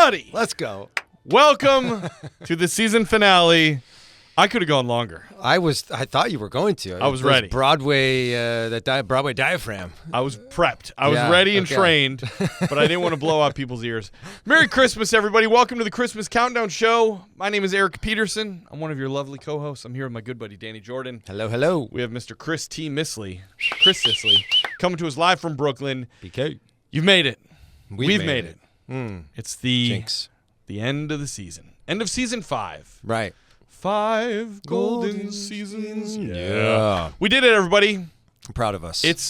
everybody. Let's go. Welcome to the season finale. I could have gone longer. I thought you were going to. I was ready. Broadway, Broadway diaphragm. I was prepped. I was ready and trained, but I didn't want to blow out people's ears. Merry Christmas, everybody. Welcome to the Christmas Countdown Show. My name is Eric Petersen. I'm one of your lovely co-hosts. I'm here with my good buddy, Danny Jordan. Hello, hello. We have Mr. Chris Sisley, coming to us live from Brooklyn. BK. You've made it. We've made it. It's the Jinx. The end of the season. End of season 5. Right. 5 golden seasons. Yeah. We did it, everybody. I'm proud of us. It's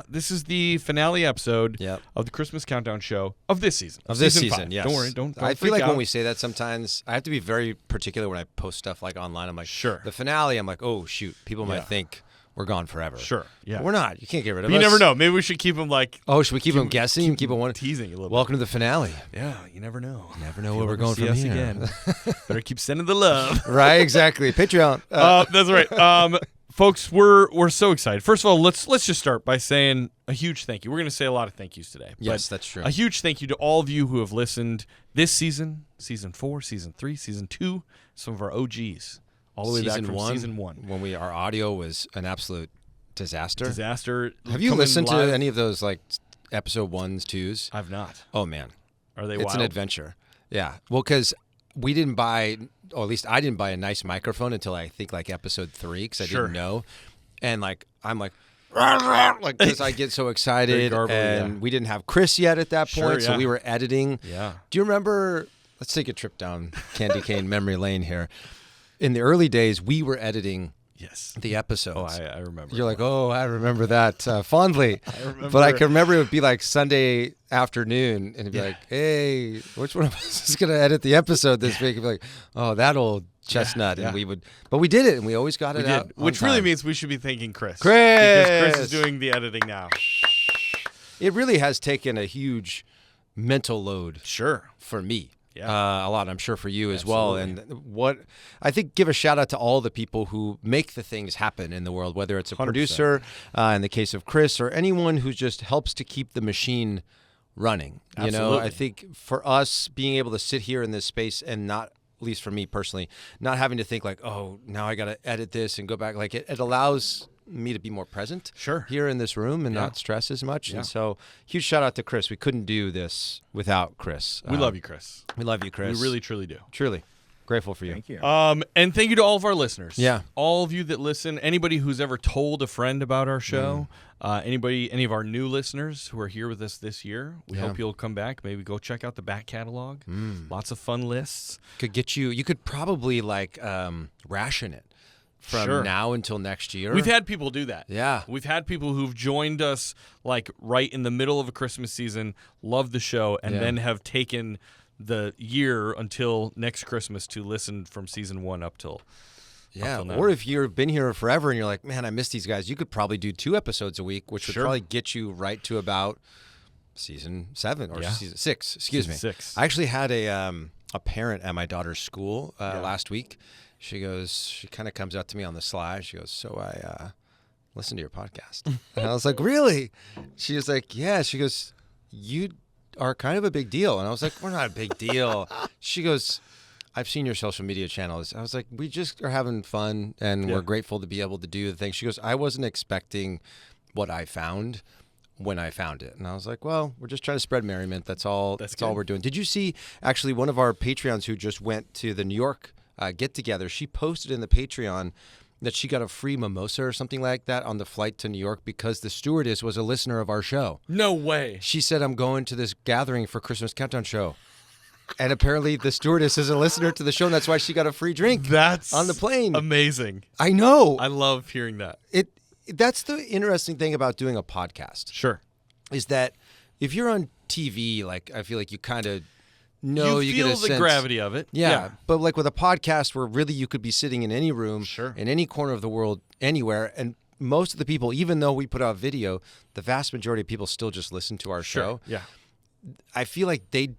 this is the finale episode of the Christmas Countdown Show of this season. Of this season, 5. yes. Don't worry, don't I feel like out. when we say that sometimes, I have to be very particular when I post stuff like online. I'm like, sure. The finale, I'm like, oh, shoot. People might think we're gone forever. Sure, yeah. But we're not. You can't get rid of But us. you never know. Maybe we should keep them like... Oh, should we keep them guessing? Keep them teasing a little Welcome to the finale. Yeah, you never know. You never know where we're going from here. Again. Better keep sending the love. Right, exactly. Patreon. That's right. Folks, we're so excited. First of all, let's just start by saying a huge thank you. We're going to say a lot of thank yous today. Yes, that's true. A huge thank you to all of you who have listened this season, season 4, season 3, season 2, some of our OGs, all the way back from season 1. When our audio was an absolute disaster. Have you listened to any of those like episode 1s, 2s? I've not. Oh man, are they? It's wild? An adventure. Yeah. Well, because we didn't buy, or at least I didn't buy a nice microphone until I think like episode 3 because I didn't know, and like I'm like because I get so excited, and we didn't have Chris yet at that point, so we were editing. Yeah. Do you remember? Let's take a trip down Candy Cane memory lane here. In the early days, we were editing. Yes. The episodes. Oh, I remember. You're like, oh, I remember that fondly. I remember. But I can remember it would be like Sunday afternoon, and it'd be like, hey, which one of us is going to edit the episode this week? And be like, oh, that old chestnut. And we would, but we did it, and we always got it out. Which really means we should be thanking Chris. Chris! Because Chris is doing the editing now. It really has taken a huge mental load. Sure. For me. Yeah. A lot, I'm sure, for you as well. And what I think, give a shout out to all the people who make the things happen in the world, whether it's a 100%. Producer, in the case of Chris, or anyone who just helps to keep the machine running. Absolutely. You know, I think for us being able to sit here in this space and not, at least for me personally, not having to think like, oh, now I got to edit this and go back. Like it allows me to be more present here in this room and not stress as much. And so huge shout out to Chris. We couldn't do this without Chris. We love you, Chris. We love you, Chris. We really, truly do. Truly. Grateful for you. Thank you. And thank you to all of our listeners. Yeah. All of you that listen, anybody who's ever told a friend about our show, any of our new listeners who are here with us this year, we hope you'll come back. Maybe go check out the back catalog. Lots of fun lists. You could probably like ration it. From now until next year. We've had people do that. Yeah. We've had people who've joined us like right in the middle of a Christmas season, love the show, and then have taken the year until next Christmas to listen from season 1 up till now. Or if you've been here forever and you're like, man, I miss these guys, you could probably do 2 episodes a week, which would probably get you right to about season 7 or season 6. Excuse me. 6. I actually had a parent at my daughter's school last week. She kind of comes up to me on the slide. She goes, so I listened to your podcast. And I was like, really? She was like, yeah. She goes, you are kind of a big deal. And I was like, we're not a big deal. She goes, I've seen your social media channels. I was like, we just are having fun, and we're grateful to be able to do the thing. She goes, I wasn't expecting what I found when I found it. And I was like, well, we're just trying to spread merriment. That's all we're doing. Did you see, actually, one of our Patreons who just went to the New York get together, she posted in the Patreon that she got a free mimosa or something like that on the flight to New York because the stewardess was a listener of our show. No way. She said, I'm going to this gathering for Christmas Countdown Show. And apparently the stewardess is a listener to the show, and that's why she got a free drink on the plane. Amazing. I know. I love hearing that. That's the interesting thing about doing a podcast. Sure. Is that if you're on TV, like I feel like you kind of know you feel get a the sense. gravity of it. Yeah. But like with a podcast where really you could be sitting in any room, Sure. in any corner of the world, anywhere, and most of the people, even though we put out video, the vast majority of people still just listen to our show. Yeah. I feel like they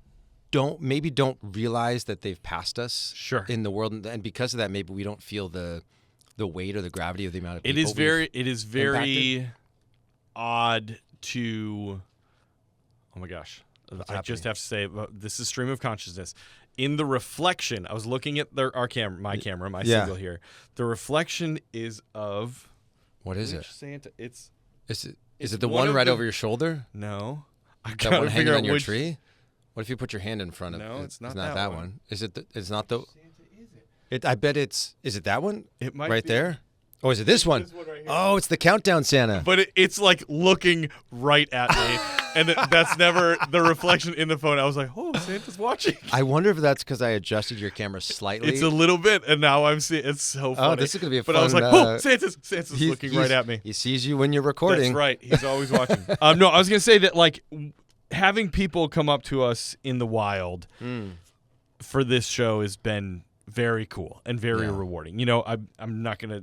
don't realize that they've passed us in the world, and because of that, maybe we don't feel the weight or the gravity of the amount of people. It is very odd to. Oh my gosh, I just have to say, this is stream of consciousness. In the reflection, I was looking at my camera, my single here. The reflection is of... What is it? Santa. Is it the one right over your shoulder? no. I That gotta one hanging figure out on your which tree? What if you put your hand in front of it? No, it's not that that one. one. Is it? It's not the. I bet it's. Is it that one? It might right be. there. Oh, is it this one? This one right here. Oh, it's the countdown Santa. But it's like looking right at me, and that's never the reflection in the phone. I was like, "Oh, Santa's watching." I wonder if that's because I adjusted your camera slightly. It's a little bit, and now I'm seeing. It's so funny. Oh, this is gonna be a but fun. I was like, "Oh, Santa's looking right at me." He sees you when you're recording. That's right. He's always watching. No, I was gonna say that like having people come up to us in the wild for this show has been very cool and very rewarding. You know, I'm not gonna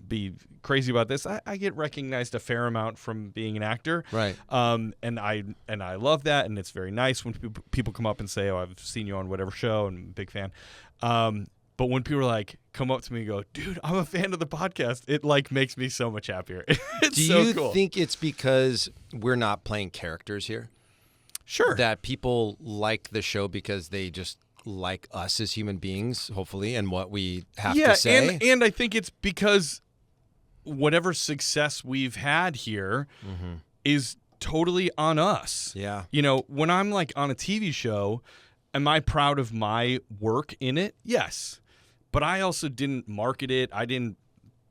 be crazy about this. I get recognized a fair amount from being an actor, right? And I love that, and it's very nice when people come up and say, "Oh, I've seen you on whatever show," and I'm a big fan. But when people like come up to me and go, "Dude, I'm a fan of the podcast," it like makes me so much happier. It's so cool. Do you think it's because we're not playing characters here? Sure. That people like the show because they just like us as human beings, hopefully, and what we have to say. And I think it's because whatever success we've had here is totally on us. Yeah. You know, when I'm like on a TV show, am I proud of my work in it? Yes. But I also didn't market it. I didn't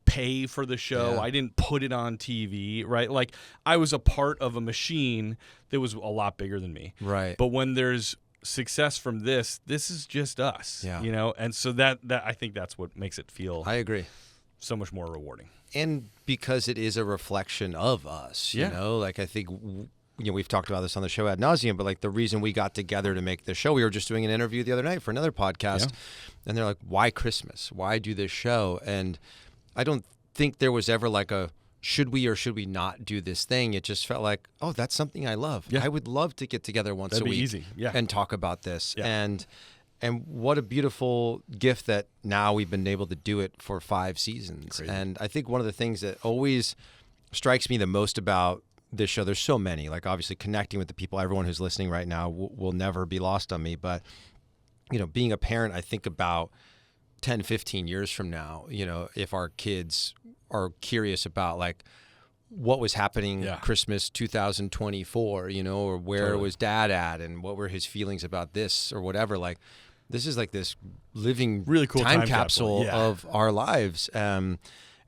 pay for the show. Yeah. I didn't put it on TV, right? Like I was a part of a machine that was a lot bigger than me. Right. But when there's success from this is just us, you know? And so that I think that's what makes it feel I agree. so much more rewarding. And because it is a reflection of us, you know, like I think, we've talked about this on the show ad nauseum, but like the reason we got together to make the show, we were just doing an interview the other night for another podcast and they're like, why Christmas? Why do this show? And I don't think there was ever like a, should we or should we not do this thing? It just felt like, oh, that's something I love. Yeah. I would love to get together once a week and talk about this. Yeah. And what a beautiful gift that now we've been able to do it for 5 seasons. Crazy. And I think one of the things that always strikes me the most about this show, there's so many, like obviously connecting with the people, everyone who's listening right now will never be lost on me. But, being a parent, I think about 10, 15 years from now, if our kids are curious about like what was happening Christmas 2024, or where was dad at and what were his feelings about this or whatever. Like this is like this living really cool time capsule of our lives. And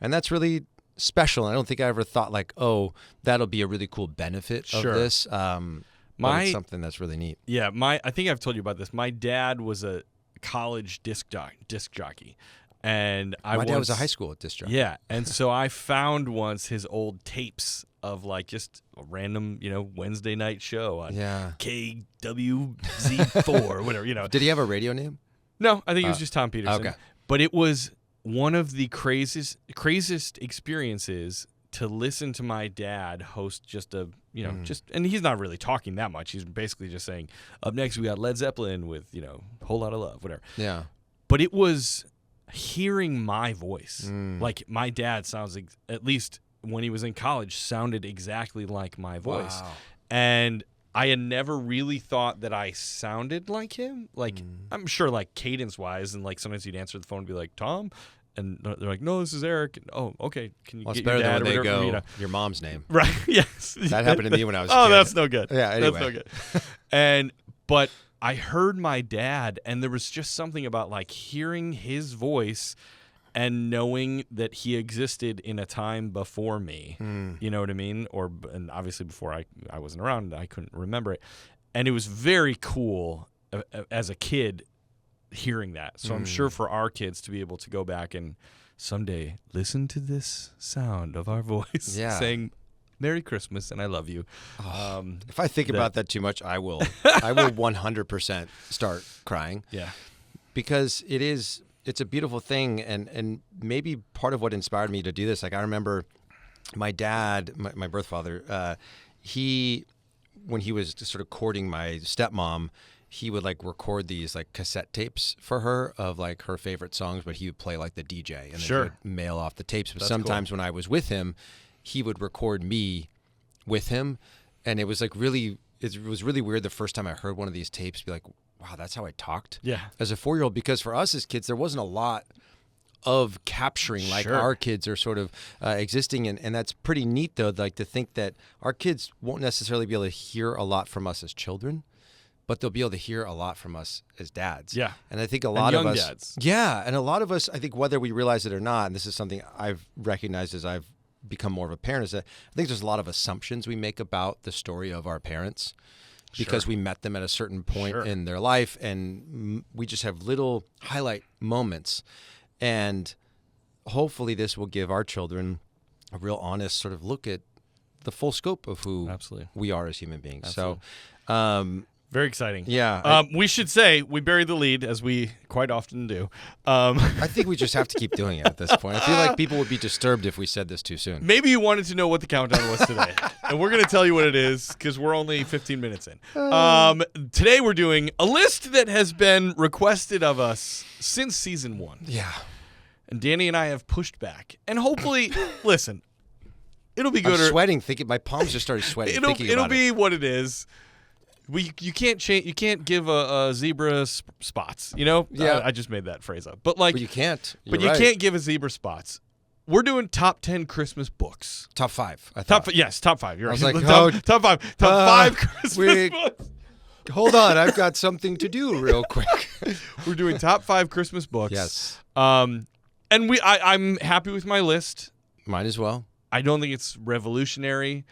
that's really special. And I don't think I ever thought like, oh, that'll be a really cool benefit of this. But it's something that's really neat. Yeah. I think I've told you about this. My dad was a college disc jockey. And my dad was a high school disc jockey. Yeah, and so I found once his old tapes of like just a random, Wednesday night show on KWZ4 or whatever, Did he have a radio name? No, I think it was just Tom Petersen. Okay. But it was one of the craziest experiences to listen to my dad host just a, and he's not really talking that much. He's basically just saying, up next we got Led Zeppelin with, Whole Lotta Love, whatever. Yeah. But it was hearing my voice. Like my dad sounds, at least when he was in college, sounded exactly like my voice. Wow. And I had never really thought that I sounded like him. Like I'm sure like cadence wise, and like sometimes he'd answer the phone and be like, Tom, and they're like, no, this is Eric. And, oh, okay. Can you get your dad? Better than when they go, your mom's name. Right. Yes. That happened to me when I was a kid. kid. That's no good. Yeah, anyway. That's no good. But I heard my dad, and there was just something about like hearing his voice and knowing that he existed in a time before me. You know what I mean? And obviously before I wasn't around, I couldn't remember it. And it was very cool as a kid hearing that. So I'm sure for our kids to be able to go back and someday listen to this sound of our voice saying Merry Christmas and I love you. If I think about that too much, I will 100% start crying. Yeah. Because it's a beautiful thing, and maybe part of what inspired me to do this, like I remember my dad, my birth father, when he was sort of courting my stepmom, he would like record these like cassette tapes for her of like her favorite songs, but he would play like the DJ and then he would mail off the tapes. But sometimes when I was with him, he would record me with him. And it was like really it was really weird the first time I heard one of these tapes. Be like, wow, that's how I talked. Yeah. As a 4-year-old, because for us as kids, there wasn't a lot of capturing like our kids are sort of existing, and that's pretty neat though. Like to think that our kids won't necessarily be able to hear a lot from us as children, but they'll be able to hear a lot from us as dads. Yeah. And I think a lot of us, dads. yeah, and a lot of us, I think whether we realize it or not, and this is something I've recognized as I've become more of a parent, is that I think there's a lot of assumptions we make about the story of our parents because we met them at a certain point in their life, and we just have little highlight moments. And hopefully this will give our children a real honest sort of look at the full scope of who we are as human beings. Absolutely. So, very exciting. Yeah. We should say we bury the lead, as we quite often do. I think we just have to keep doing it at this point. I feel like people would be disturbed if we said this too soon. Maybe you wanted to know what the countdown was today. And we're going to tell you what it is because we're only 15 minutes in. Today we're doing a list that has been requested of us since season 1. Yeah. And Danny and I have pushed back. And hopefully, listen, it'll be good. I'm sweating. My palms just started sweating. It'll be what it is. You can't change. You can't give a zebra spots. You know. Yeah. I just made that phrase up. But you can't. But you can't give a zebra spots. We're doing top 10 Christmas books. Top 5. I thought. Top 5. You're I right. was like, top 5. Top 5 Christmas books. Hold on, I've got something to do real quick. We're doing top 5 Christmas books. Yes. And I'm happy with my list. Mine as well. I don't think it's revolutionary.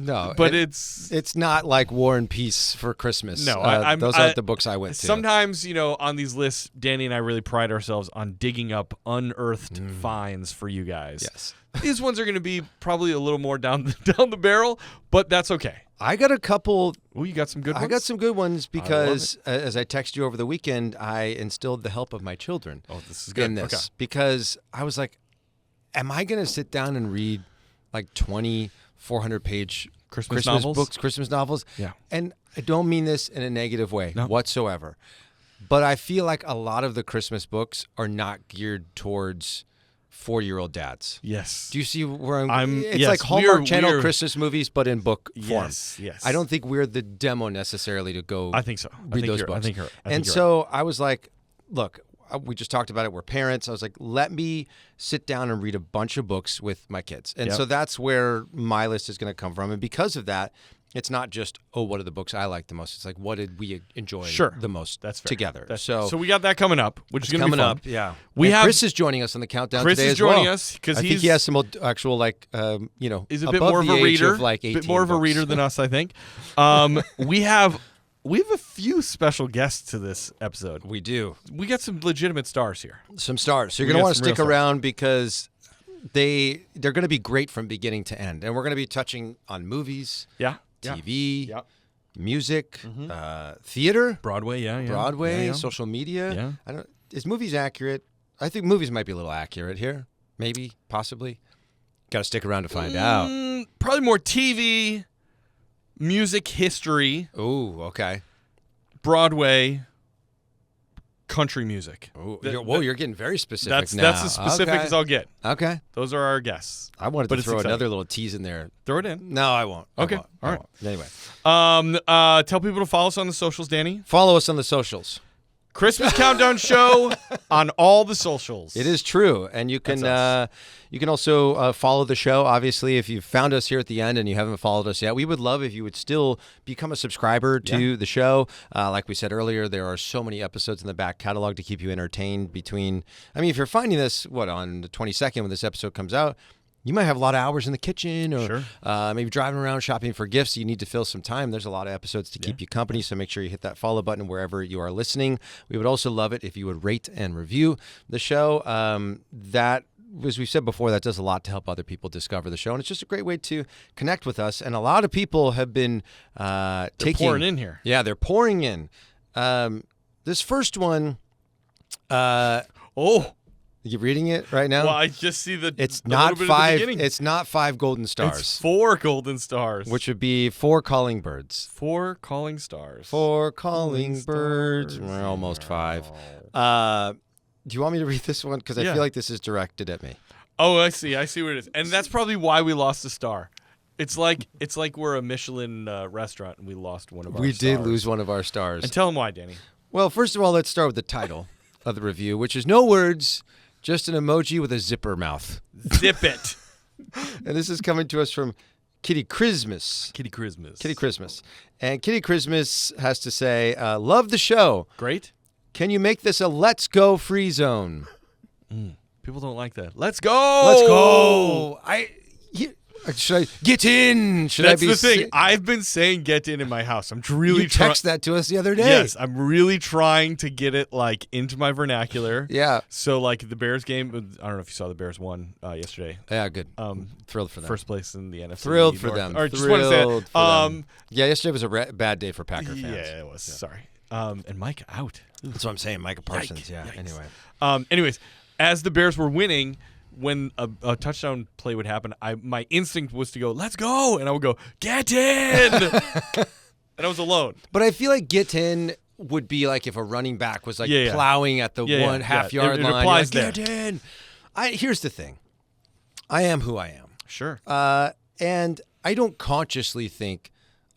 No, but it's not like War and Peace for Christmas. No, those aren't the books I went to. Sometimes, on these lists, Danny and I really pride ourselves on digging up unearthed finds for you guys. Yes, these ones are going to be probably a little more down the barrel, but that's okay. I got a couple. Oh, you got some good ones? I got some good ones because as I texted you over the weekend, I instilled the help of my children. Oh, this is good. In this because I was like, am I going to sit down and read like 400-page Christmas novels? Yeah. And I don't mean this in a negative way whatsoever. But I feel like a lot of the Christmas books are not geared towards 40-year-old dads. Yes. Do you see where I'm it's yes, like Hallmark Channel Christmas movies, but in book form. Yes. I don't think we're the demo necessarily to go I think so. read those books. I think you're right. And so I was like, look, we just talked about it. We're parents. I was like, let me sit down and read a bunch of books with my kids. And so that's where my list is going to come from. And because of that, it's not just, what are the books I like the most? It's like, what did we enjoy the most together? So we got that coming up, which is going to be fun. Up, yeah. Chris is joining us on the countdown today as well. Chris is joining us because I think he has some actual, he's a bit more of a reader. Like a bit more of a reader than us, I think. We have a few special guests to this episode. We do. We got some legitimate stars here. Some stars. So you're going to want to stick around because they're going to be great from beginning to end. And we're going to be touching on movies, TV, music, theater. Broadway, social media. Yeah. I don't. Is movies accurate? I think movies might be a little accurate here. Maybe, possibly. Got to stick around to find out. Probably more TV, music history. Ooh, okay. Broadway, country music. Ooh, you're getting very specific now. That's as specific as I'll get. Okay. Those are our guests. I wanted to throw another little tease in there. Throw it in. No, I won't. Okay. All right. Anyway. Tell people to follow us on the socials, Danny. Follow us on the socials. Christmas Countdown Show on all the socials. It is true. And you can also follow the show. Obviously, if you've found us here at the end and you haven't followed us yet, we would love if you would still become a subscriber to the show. Like we said earlier, there are so many episodes in the back catalog to keep you entertained between. I mean, if you're finding this, on the 22nd when this episode comes out, you might have a lot of hours in the kitchen or maybe driving around shopping for gifts. You need to fill some time. There's a lot of episodes to keep you company, so make sure you hit that follow button wherever you are listening. We would also love it if you would rate and review the show. That, as we've said before, that does a lot to help other people discover the show, and it's just a great way to connect with us. And a lot of people have been pouring in here. Yeah, they're pouring in. This first one... You reading it right now? Well, I just see it's not 5. It's not 5 golden stars. It's 4 golden stars, which would be 4 calling birds. 4 calling stars. 4 calling birds. We're almost 5. Do you want me to read this one? Because I feel like this is directed at me. Oh, I see. I see what it is, and that's probably why we lost a star. It's like we're a Michelin restaurant and we lost one of our We stars. did lose one of our stars. And tell them why, Danny. Well, first of all, let's start with the title of the review, which is no words, just an emoji with a zipper mouth. Zip it. And this is coming to us from Kitty Christmas. Kitty Christmas. Kitty Christmas. And Kitty Christmas has to say, love the show. Great. Can you make this a let's go free zone? People don't like that. Let's go. Let's go. Should I get in? Should That's I be the thing. I've been saying get in my house. I'm really You text that to us the other day. Yes, I'm really trying to get it like into my vernacular. Yeah. So like the Bears game, I don't know if you saw the Bears won yesterday. Yeah, good. Thrilled for them. First place in the NFC. Thrilled for North. them. Or just want to say Thrilled it. for them. Yeah, yesterday was a bad day for Packer fans. Yeah, it was. Yeah. Sorry. And Mike out. That's what I'm saying. Micah Parsons. Yikes. Yeah. Anyway. Anyways, as the Bears were winning, when a touchdown play would happen, my instinct was to go, let's go. And I would go, get in. And I was alone. But I feel like get in would be like if a running back was like plowing at the half yard line. It applies like, there. Get in. Here's the thing. I am who I am. Sure. And I don't consciously think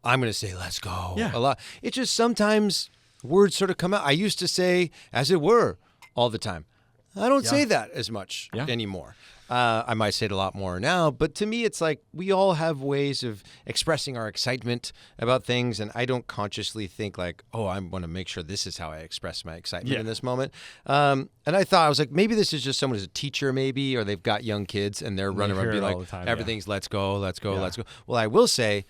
I'm going to say let's go a lot. It's just sometimes words sort of come out. I used to say, as it were, all the time. I don't say that as much anymore. I might say it a lot more now, but to me, it's like we all have ways of expressing our excitement about things, and I don't consciously think like, oh, I want to make sure this is how I express my excitement in this moment. And I was like, maybe this is just someone who's a teacher, maybe, or they've got young kids, and they're running around being like, everything's let's go, let's go, let's go. Well, I will say,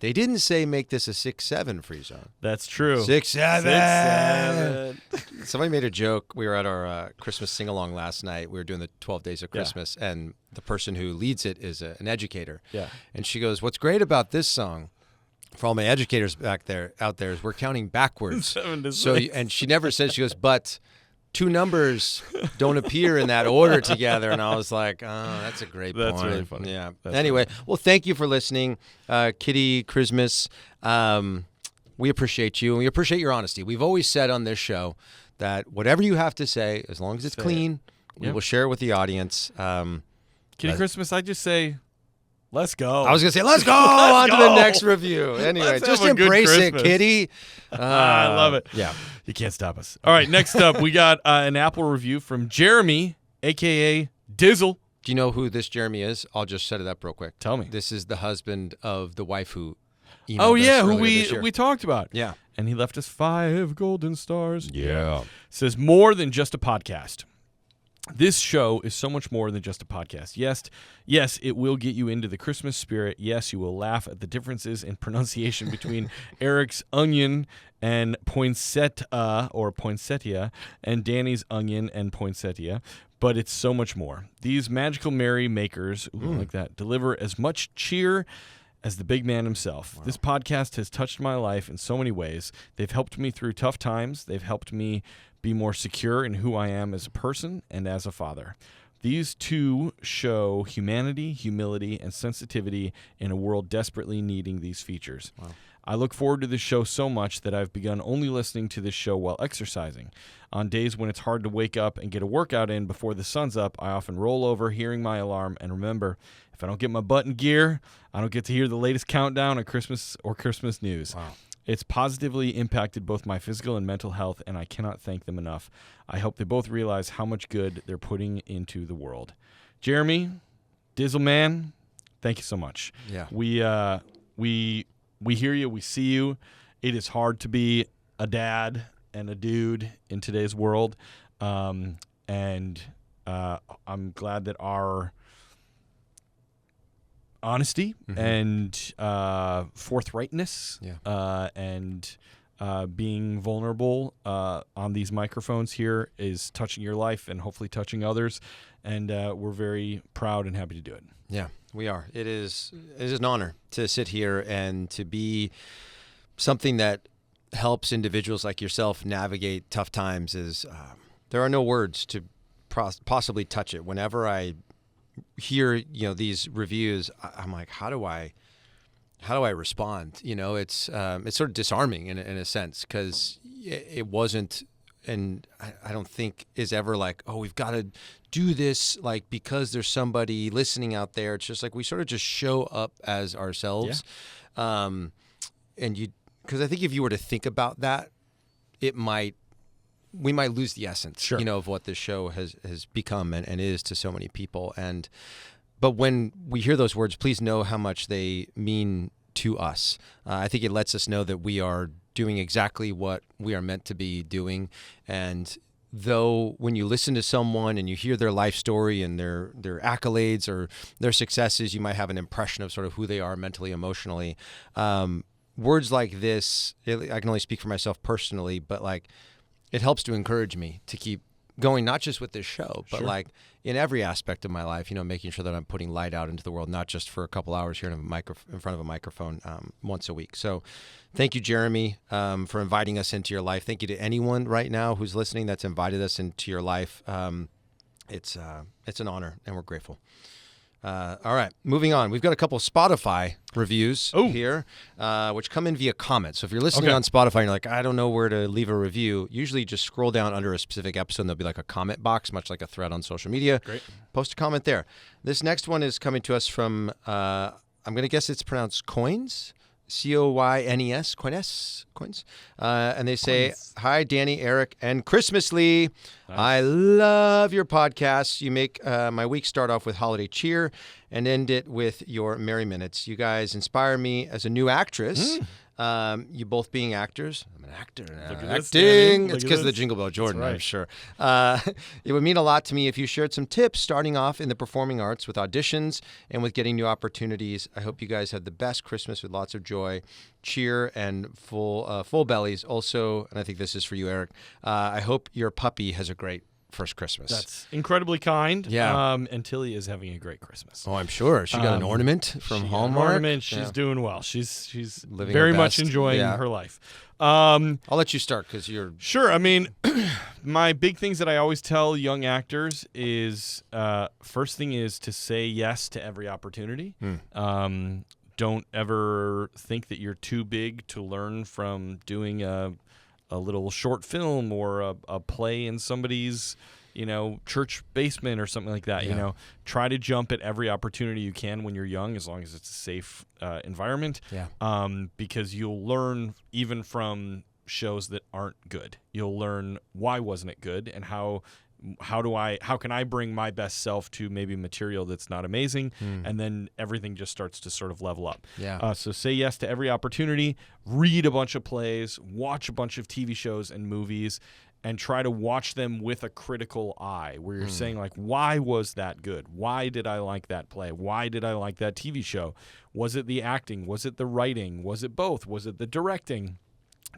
they didn't say make this a 6-7 free zone. That's true. 6-7. Somebody made a joke. We were at our Christmas sing-along last night. We were doing the 12 Days of Christmas, and the person who leads it is an educator. Yeah. And she goes, what's great about this song, for all my educators out there, is we're counting backwards. 7 to 6. So, and she never says, she goes, but two numbers don't appear in that order together. And I was like, oh, that's a great point. That's really funny. Yeah. That's anyway, funny. Well, thank you for listening, Kitty Christmas. We appreciate you, and we appreciate your honesty. We've always said on this show that whatever you have to say, as long as it's clean, we will share it with the audience. Kitty Christmas, I just say, let's go. I was going to say, let's go on to the next review. Anyway, Let's just have a good embrace it, Christmas. Kitty. I love it. Yeah. You can't stop us. All right, next up, we got an Apple review from Jeremy, a.k.a. Dizzle. Do you know who this Jeremy is? I'll just set it up real quick. Tell me. This is the husband of the wife who emailed Oh, us yeah, who earlier this year. we talked about. Yeah. And he left us 5 golden stars. Yeah. Says, more than just a podcast. This show is so much more than just a podcast. Yes, it will get you into the Christmas spirit. Yes, you will laugh at the differences in pronunciation between Eric's onion and poinsettia or poinsettia and Danny's onion and poinsettia. But it's so much more. These magical merry makers, like that, deliver as much cheer as the big man himself. Wow. This podcast has touched my life in so many ways. They've helped me through tough times. They've helped me be more secure in who I am as a person and as a father. These two show humanity, humility, and sensitivity in a world desperately needing these features. Wow. I look forward to this show so much that I've begun only listening to this show while exercising. On days when it's hard to wake up and get a workout in before the sun's up, I often roll over hearing my alarm and remember, if I don't get my butt in gear, I don't get to hear the latest countdown on Christmas or Christmas news. Wow. It's positively impacted both my physical and mental health, and I cannot thank them enough. I hope they both realize how much good they're putting into the world. Jeremy, Dizzleman, thank you so much. Yeah. We hear you. We see you. It is hard to be a dad and a dude in today's world, and I'm glad that our honesty and forthrightness and being vulnerable on these microphones here is touching your life and hopefully touching others, and we're very proud and happy to do it. Yeah, we are. It is an honor to sit here and to be something that helps individuals like yourself navigate tough times. There are no words to possibly touch it. Whenever I hear these reviews, I'm like, how do I respond? It's sort of disarming in a sense, because it wasn't and I don't think is ever like, oh, we've got to do this like because there's somebody listening out there. It's just like we sort of just show up as ourselves. Yeah. And because I think if you were to think about that, we might lose the essence, sure. Of what this show has become and is to so many people. But when we hear those words, please know how much they mean to us. I think it lets us know that we are doing exactly what we are meant to be doing. And though when you listen to someone and you hear their life story and their accolades or their successes, you might have an impression of sort of who they are mentally, emotionally. Words like this, I can only speak for myself personally, but like it helps to encourage me to keep going, not just with this show, but sure. like in every aspect of my life, making sure that I'm putting light out into the world, not just for a couple hours here in front of a microphone once a week. So thank you, Jeremy, for inviting us into your life. Thank you to anyone right now who's listening that's invited us into your life. It's an honor, and we're grateful. All right, moving on. We've got a couple of Spotify reviews here, which come in via comments. So if you're listening on Spotify and you're like, I don't know where to leave a review, usually just scroll down under a specific episode and there'll be like a comment box, much like a thread on social media. Great. Post a comment there. This next one is coming to us from, I'm going to guess it's pronounced Coins. Coynes, Coins. And they say, hi, Danny, Eric, and Christmas Lee. Nice. I love your podcast. You make my week start off with holiday cheer and end it with your merry minutes. You guys inspire me as a new actress. You both being actors. I'm an actor now. Acting. It's because of the Jingle Bell Jordan, right. I'm sure. It would mean a lot to me if you shared some tips starting off in the performing arts with auditions and with getting new opportunities. I hope you guys have the best Christmas with lots of joy, cheer, and full bellies. Also, and I think this is for you, Eric, I hope your puppy has a great first Christmas. That's incredibly kind. Yeah. And Tilly is having a great Christmas. Oh, I'm sure. She got an ornament from Hallmark. Ornament. She's doing well. She's living very much enjoying her life. I'll let you start because you're... Sure. I mean, my big things that I always tell young actors is, first thing is to say yes to every opportunity. Don't ever think that you're too big to learn from doing a little short film or a play in somebody's, church basement or something like that. Yeah. Try to jump at every opportunity you can when you're young, as long as it's a safe environment. Yeah. Because you'll learn even from shows that aren't good. You'll learn why wasn't it good and how can I bring my best self to maybe material that's not amazing, and then everything just starts to sort of level up. Yeah. So say yes to every opportunity, read a bunch of plays, watch a bunch of TV shows and movies, and try to watch them with a critical eye where you're saying like, why was that good? Why did I like that play? Why did I like that TV show? Was it the acting? Was it the writing? Was it both? Was it the directing?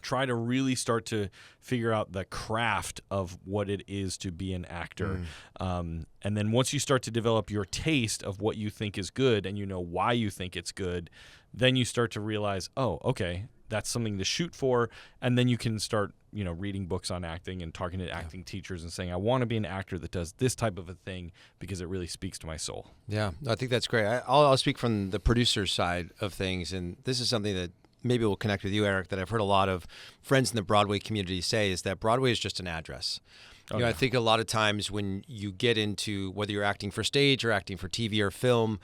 Try to really start to figure out the craft of what it is to be an actor. And then once you start to develop your taste of what you think is good and you know why you think it's good, then you start to realize, oh, okay, that's something to shoot for. And then you can start, reading books on acting and talking to acting teachers and saying, I want to be an actor that does this type of a thing because it really speaks to my soul. Yeah, I think that's great. I'll speak from the producer's side of things. And this is something that maybe will connect with you, Eric, that I've heard a lot of friends in the Broadway community say is that Broadway is just an address. I think a lot of times when you get into whether you're acting for stage or acting for TV or film,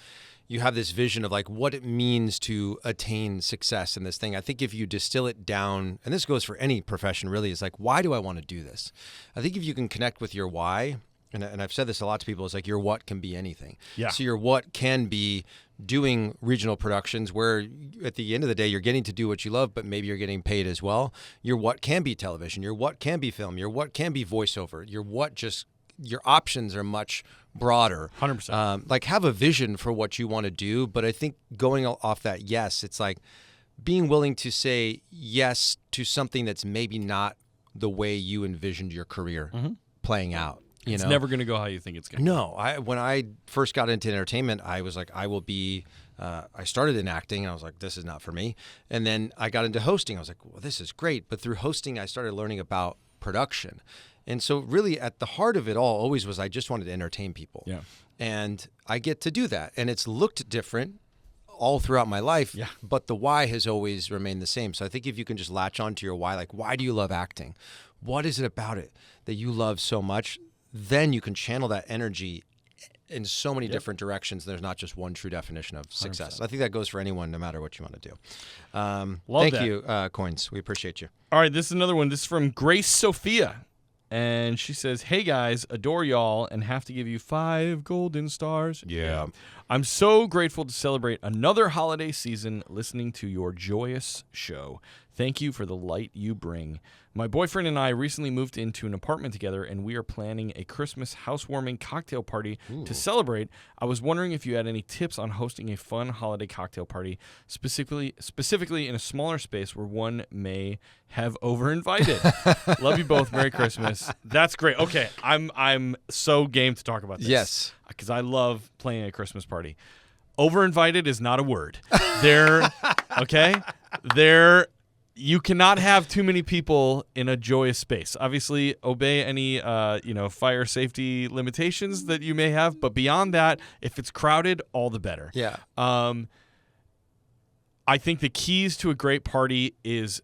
you have this vision of like what it means to attain success in this thing. I think if you distill it down, and this goes for any profession really, is like, why do I want to do this? I think if you can connect with your why, and I've said this a lot to people, it's like your what can be anything. Yeah. So your what can be doing regional productions where at the end of the day, you're getting to do what you love, but maybe you're getting paid as well. Your what can be television. Your what can be film. Your what can be voiceover. Your options are much broader. 100%. Like have a vision for what you want to do. But I think going off that yes, it's like being willing to say yes to something that's maybe not the way you envisioned your career playing out. It's never going to go how you think it's going to go. No, when I first got into entertainment, I was like, I will be, I started in acting and I was like, this is not for me. And then I got into hosting. I was like, well, this is great. But through hosting, I started learning about production. And so really at the heart of it all always was I just wanted to entertain people. Yeah. And I get to do that. And it's looked different all throughout my life, but the why has always remained the same. So I think if you can just latch onto your why, like, why do you love acting? what is it about it that you love so much? Then you can channel that energy in so many different directions. There's not just one true definition of success. 100%. I think that goes for anyone, no matter what you want to do. Thank you, Coins. We appreciate you. All right, this is another one. This is from Grace Sophia. And she says, hey, guys, adore y'all and have to give you 5 golden stars. Yeah. I'm so grateful to celebrate another holiday season listening to your joyous show. Thank you for the light you bring. My boyfriend and I recently moved into an apartment together, and we are planning a Christmas housewarming cocktail party to celebrate. I was wondering if you had any tips on hosting a fun holiday cocktail party, specifically in a smaller space where one may have over-invited. Love you both. Merry Christmas. That's great. Okay, I'm so game to talk about this. Yes. Because I love playing a Christmas party. Over-invited is not a word. There, you cannot have too many people in a joyous space. Obviously, obey any fire safety limitations that you may have. But beyond that, if it's crowded, all the better. Yeah. I think the keys to a great party is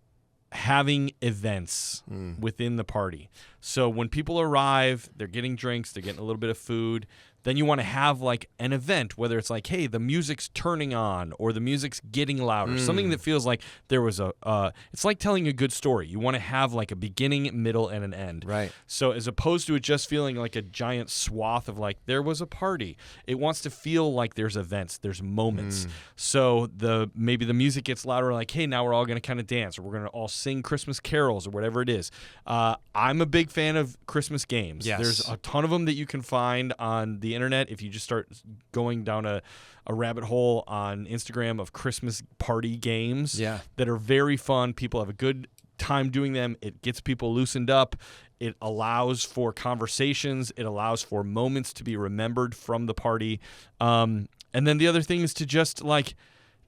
having events within the party. So when people arrive, they're getting drinks, they're getting a little bit of food. Then you want to have like an event, whether it's like, hey, the music's turning on or the music's getting louder, something that feels like there was it's like telling a good story. You want to have like a beginning, middle, and an end. Right. So as opposed to it just feeling like a giant swath of like, there was a party, it wants to feel like there's events, there's moments. So maybe the music gets louder, like, hey, now we're all going to kind of dance or we're going to all sing Christmas carols or whatever it is. I'm a big fan of Christmas games. Yes. There's a ton of them that you can find on the internet if you just start going down a rabbit hole on Instagram of Christmas party games that are very fun. People have a good time doing them. It gets people loosened up. It allows for conversations. It allows for moments to be remembered from the party. And then the other thing is to just like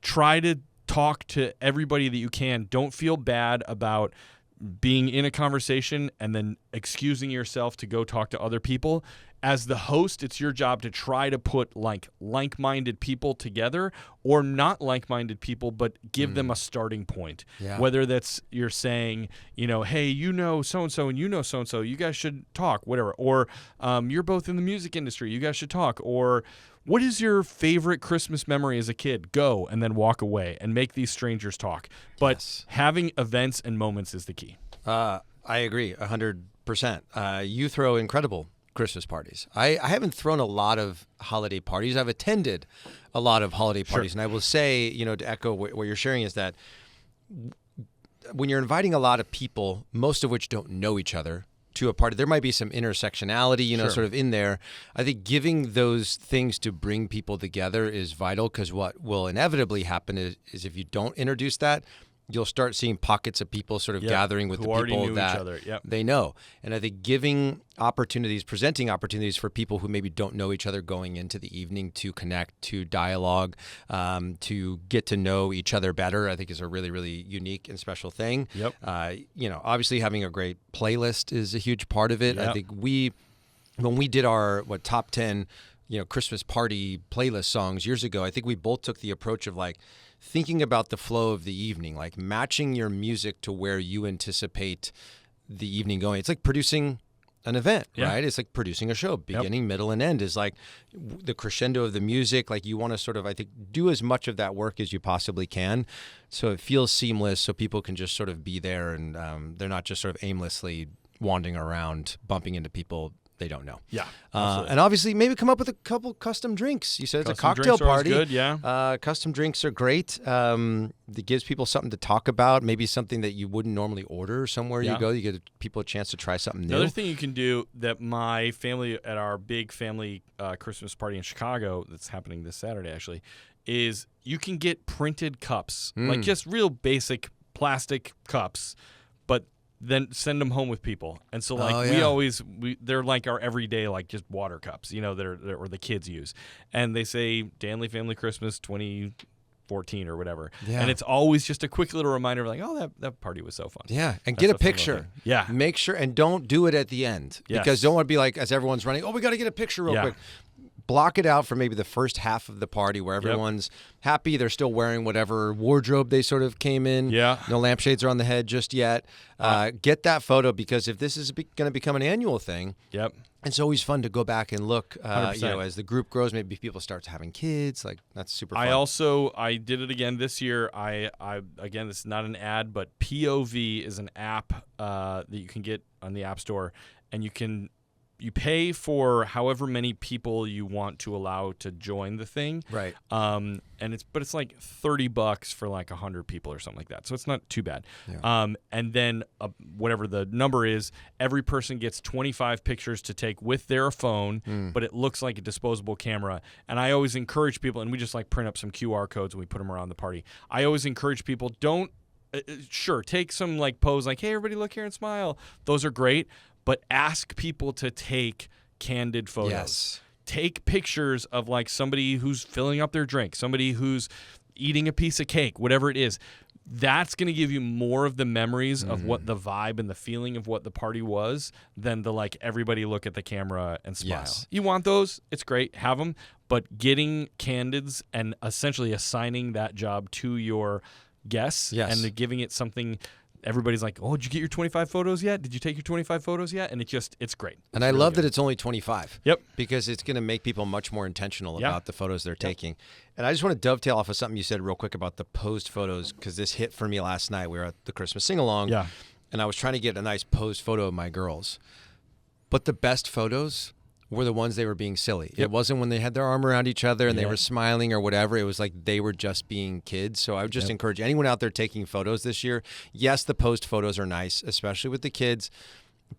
try to talk to everybody that you can. Don't feel bad about being in a conversation and then excusing yourself to go talk to other people. As the host, it's your job to try to put like-minded people together or not like-minded people, but give them a starting point. Yeah. Whether that's you're saying, hey, you know so-and-so and you know so-and-so, you guys should talk, whatever. Or you're both in the music industry, you guys should talk. Or what is your favorite Christmas memory as a kid? Go and then walk away and make these strangers talk. But having events and moments is the key. I agree 100%. You throw incredible Christmas parties. I haven't thrown a lot of holiday parties. I've attended a lot of holiday parties. And I will say, to echo what you're sharing is that when you're inviting a lot of people, most of which don't know each other, to a party, there might be some intersectionality, sort of in there. I think giving those things to bring people together is vital because what will inevitably happen is if you don't introduce that, you'll start seeing pockets of people sort of gathering with the people that they know. And I think presenting opportunities for people who maybe don't know each other going into the evening to connect, to dialogue, to get to know each other better, I think is a really, really unique and special thing. Yep. Obviously having a great playlist is a huge part of it. Yep. I think when we did our top 10, Christmas party playlist songs years ago, I think we both took the approach of like, thinking about the flow of the evening, like matching your music to where you anticipate the evening going. It's like producing an event, right? It's like producing a show. Beginning, middle, and end is like the crescendo of the music. Like you want to sort of, I think, do as much of that work as you possibly can so it feels seamless so people can just sort of be there and they're not just sort of aimlessly wandering around, bumping into people they don't know. Yeah. And obviously maybe come up with a couple custom drinks. You said it's a cocktail party. Good, yeah. Custom drinks are great. It gives people something to talk about, maybe something that you wouldn't normally order somewhere you go. You get people a chance to try something new. Another thing you can do that my family at our big family Christmas party in Chicago that's happening this Saturday actually is you can get printed cups, like just real basic plastic cups, but then send them home with people. And so like they're like our everyday like just water cups, that or the kids use. And they say Danley Family Christmas 2014 or whatever. Yeah. And it's always just a quick little reminder of like, oh, that party was so fun. Yeah. And get a picture. Yeah. Make sure and don't do it at the end. Because don't want to be like as everyone's running, oh, we got to get a picture real quick. block it out for maybe the first half of the party where everyone's happy. They're still wearing whatever wardrobe they sort of came in. Yeah. No lampshades are on the head just yet. Get that photo, because if this is going to become an annual thing, it's always fun to go back and look, as the group grows, maybe people start having kids. Like, that's super fun. I did it again this year. Again, this is not an ad, but POV is an app that you can get on the App Store, and you pay for however many people you want to allow to join the thing. Right. And it's like $30 for like 100 people or something like that. So it's not too bad. Yeah. And then whatever the number is, every person gets 25 pictures to take with their phone, but it looks like a disposable camera. And I always encourage people, and we just like print up some QR codes and we put them around the party. I always encourage people, sure, take some like pose, like, hey, everybody look here and smile. Those are great. But ask people to take candid photos. Yes. Take pictures of like somebody who's filling up their drink, somebody who's eating a piece of cake, whatever it is. That's going to give you more of the memories of what the vibe and the feeling of what the party was than the like everybody look at the camera and smile. Yes. You want those? It's great. Have them. But getting candids and essentially assigning that job to your guests and giving it something. Everybody's like, oh, did you get your 25 photos yet? Did you take your 25 photos yet? And it's great. And I love that it's only 25. Yep. Because it's going to make people much more intentional about the photos they're taking. And I just want to dovetail off of something you said real quick about the posed photos, because this hit for me last night. We were at the Christmas sing-along. Yeah. And I was trying to get a nice posed photo of my girls. But the best photos were the ones they were being silly. It wasn't when they had their arm around each other and they were smiling or whatever. It was like they were just being kids. So I would just encourage anyone out there taking photos this year. Yes, the post photos are nice, especially with the kids,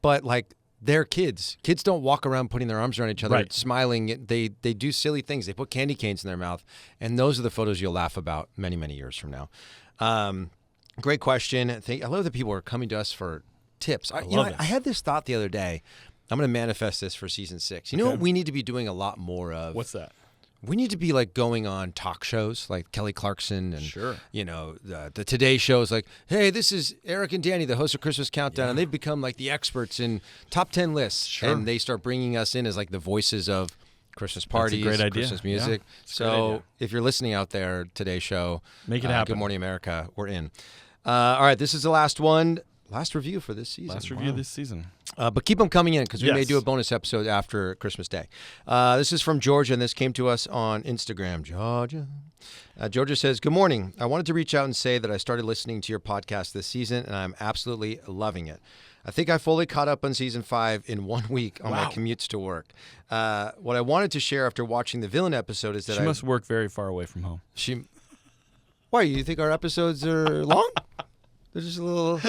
but like, they're kids. Kids don't walk around putting their arms around each other, smiling. They do silly things. They put candy canes in their mouth, and those are the photos you'll laugh about many, many years from now. Great question. I love that people are coming to us for tips. I had this thought the other day. I'm going to manifest this for season 6. You know what we need to be doing a lot more of? What's that? We need to be like going on talk shows like Kelly Clarkson and the Today Show is like, hey, this is Eric and Danny, the host of Christmas Countdown, and they've become like the experts in top 10 lists, and they start bringing us in as like the voices of Christmas parties, Christmas music. So if you're listening out there, Today Show, make it happen. Good Morning America, we're in. All right, this is the last one. Last review for this season. Last review this season. But keep them coming in, because we may do a bonus episode after Christmas Day. This is from Georgia, and this came to us on Instagram. Georgia. Georgia says, good morning. I wanted to reach out and say that I started listening to your podcast this season, and I'm absolutely loving it. I think I fully caught up on season 5 in 1 week on my commutes to work. What I wanted to share after watching the villain episode is that she must work very far away from home. Why, you think our episodes are long? They're just a little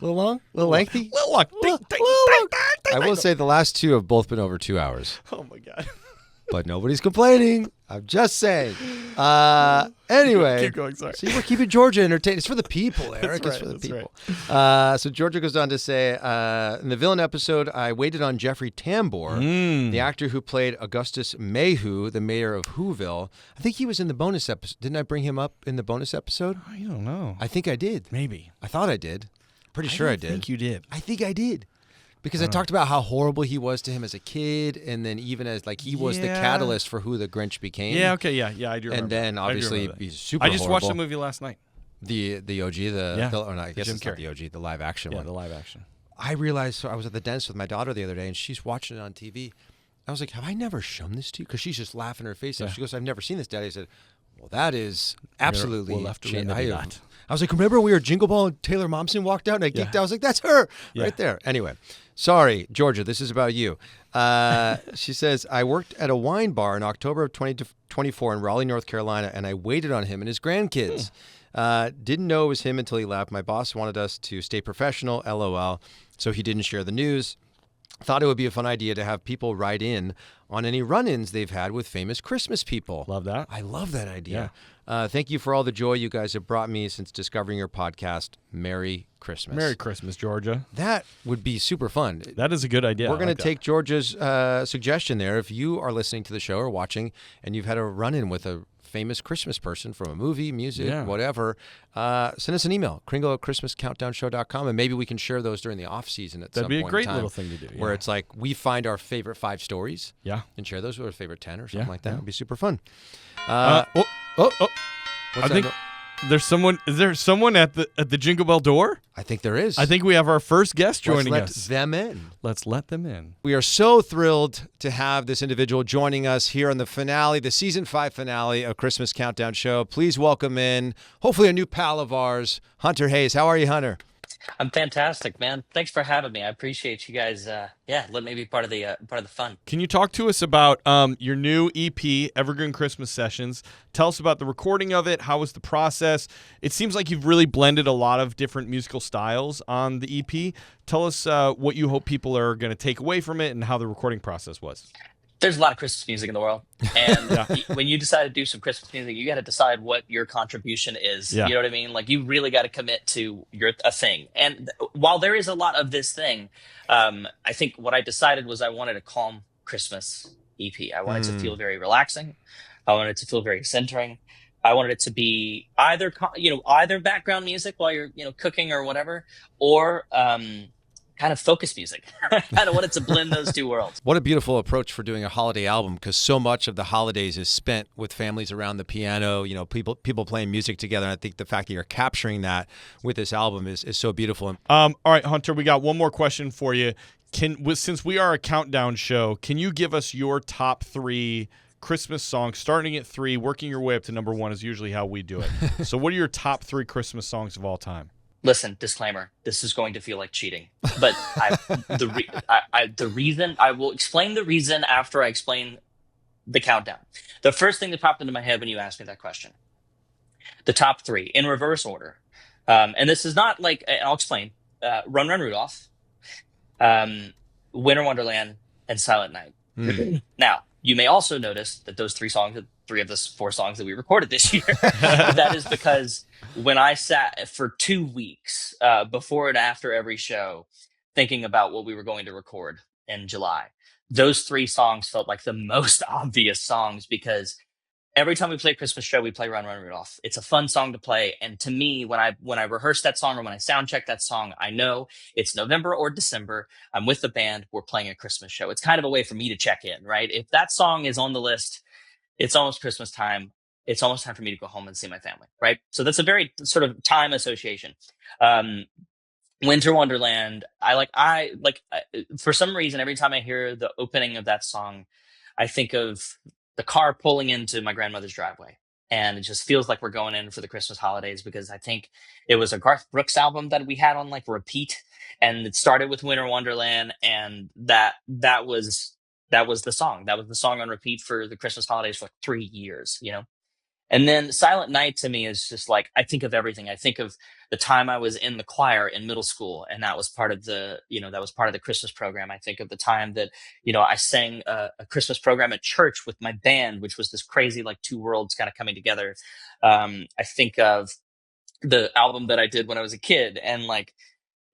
long? A little lengthy? Little long. I will say the last 2 have both been over 2 hours. Oh, my God. But nobody's complaining. I'm just saying. Anyway. Keep going, sorry. See, we're keeping Georgia entertained. It's for the people, Eric. It's for the people. Right. So Georgia goes on to say, in the villain episode, I waited on Jeffrey Tambor, the actor who played Augustus Mayhew, the mayor of Whoville. I think he was in the bonus episode. Didn't I bring him up in the bonus episode? I don't know. I think I did. Maybe. I thought I did. Pretty sure I did. I think you did. I think I did. Because I talked about how horrible he was to him as a kid, and then even as like he was the catalyst for who the Grinch became. Yeah, okay, yeah, I do remember. And then obviously he's super I just horrible. watched the movie last night. The OG, I guess it's not the OG, the live action one. Yeah, the live action. I realized, so I was at the dentist with my daughter the other day, and she's watching it on TV. I was like, have I never shown this to you? Because she's just laughing her face off. She goes, I've never seen this, Daddy. I said, well, that is absolutely I was like, remember we were Jingle Ball and Taylor Momsen walked out and I geeked out. I was like, that's her right there. Anyway, sorry, Georgia, this is about you. She says, I worked at a wine bar in October of 2024 in Raleigh, North Carolina, and I waited on him and his grandkids. Didn't know it was him until he left. My boss wanted us to stay professional, LOL, so he didn't share the news. Thought it would be a fun idea to have people write in on any run-ins they've had with famous Christmas people. Love that. I love that idea. Thank you for all the joy you guys have brought me since discovering your podcast. Merry Christmas. Merry Christmas, Georgia. That would be super fun. That is a good idea. We're going to take Georgia's suggestion there. If you are listening to the show or watching and you've had a run-in with a famous Christmas person from a movie, music, whatever, send us an email, kringle@christmascountdownshow.com, and maybe we can share those during the off season at some point. That'd be a great in time, little thing to do. where it's like we find our favorite 5 stories, and share those with our favorite 10 or something like that. It'd be super fun. I think there's someone. Is there someone at the Jingle Bell door? I think there is. I think we have our first guest joining us. Let's let them in. Let's let them in. We are so thrilled to have this individual joining us here on the finale, the season 5 finale of Christmas Countdown Show. Please welcome in, hopefully a new pal of ours, Hunter Hayes. How are you, Hunter? I'm fantastic, man. Thanks for having me. I appreciate you guys. Let me be part of the fun. Can you talk to us about your new EP, Evergreen Christmas Sessions? Tell us about the recording of it. How was the process? It seems like you've really blended a lot of different musical styles on the EP. Tell us what you hope people are going to take away from it and how the recording process was. There's a lot of Christmas music in the world, and when you decide to do some Christmas music, you got to decide what your contribution is. You know what I mean? Like, you really got to commit to a thing. And while there is a lot of this thing, I think what I decided was I wanted a calm Christmas EP. I wanted to feel very relaxing. I wanted it to feel very centering. I wanted it to be either background music while you're cooking or whatever, or kind of focus music. I kind of wanted to blend those two worlds. What a beautiful approach for doing a holiday album, because so much of the holidays is spent with families around the piano, people playing music together. And I think the fact that you're capturing that with this album is so beautiful. All right, Hunter, we got one more question for you. Since we are a countdown show, can you give us your top 3 Christmas songs, starting at 3, working your way up to number 1 is usually how we do it. So what are your top 3 Christmas songs of all time? Listen, disclaimer, this is going to feel like cheating, but the reason, I will explain the reason after I explain the countdown. The first thing that popped into my head when you asked me that question, the top 3 in reverse order. And this is not like, I'll explain, Run, Run, Rudolph, Winter Wonderland, and Silent Night. Now, you may also notice that those 3 of the 4 songs that we recorded this year, that is because when I sat for 2 weeks before and after every show thinking about what we were going to record in July, those 3 songs felt like the most obvious songs, because every time we play a Christmas show, we play Run, Run, Rudolph. It's a fun song to play. And to me, when I rehearse that song or when I sound check that song, I know it's November or December. I'm with the band. We're playing a Christmas show. It's kind of a way for me to check in, right? If that song is on the list, it's almost Christmas time. It's almost time for me to go home and see my family, right? So that's a very sort of time association. Winter Wonderland, for some reason, every time I hear the opening of that song, I think of the car pulling into my grandmother's driveway. And it just feels like we're going in for the Christmas holidays, because I think it was a Garth Brooks album that we had on like repeat. And it started with Winter Wonderland, and that was the song. That was the song on repeat for the Christmas holidays for like 3 years, And then Silent Night to me is just like, I think of everything. I think of the time I was in the choir in middle school, and that was part of the Christmas program. I think of the time that, I sang a Christmas program at church with my band, which was this crazy, like, 2 worlds kind of coming together. I think of the album that I did when I was a kid, and like,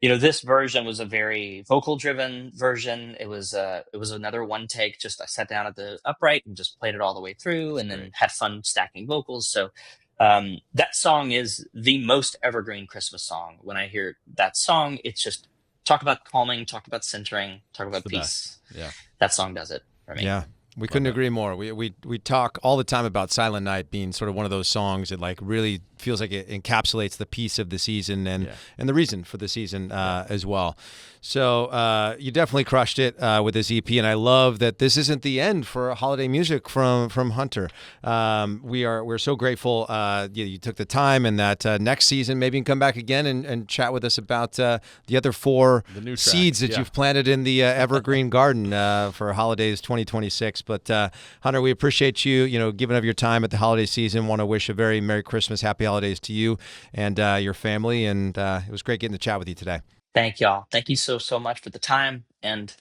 this version was a very vocal-driven version. It was another one take. Just I sat down at the upright and just played it all the way through, and then had fun stacking vocals. So that song is the most evergreen Christmas song. When I hear that song, it's just talk about calming, talk about centering, talk about peace. Yeah, that song does it for me. Yeah. We couldn't agree more. We talk all the time about Silent Night being sort of one of those songs that like really feels like it encapsulates the peace of the season and the reason for the season as well. So you definitely crushed it with this EP, and I love that this isn't the end for holiday music from Hunter. We're so grateful you took the time, and that next season maybe you can come back again and chat with us about the other 4 seeds that you've planted in the Evergreen Garden for holidays 2026. But Hunter, we appreciate you giving up your time at the holiday season. Want to wish a very Merry Christmas, Happy Holidays to you and your family, and it was great getting to chat with you today. Thank y'all. Thank you so much for the time, and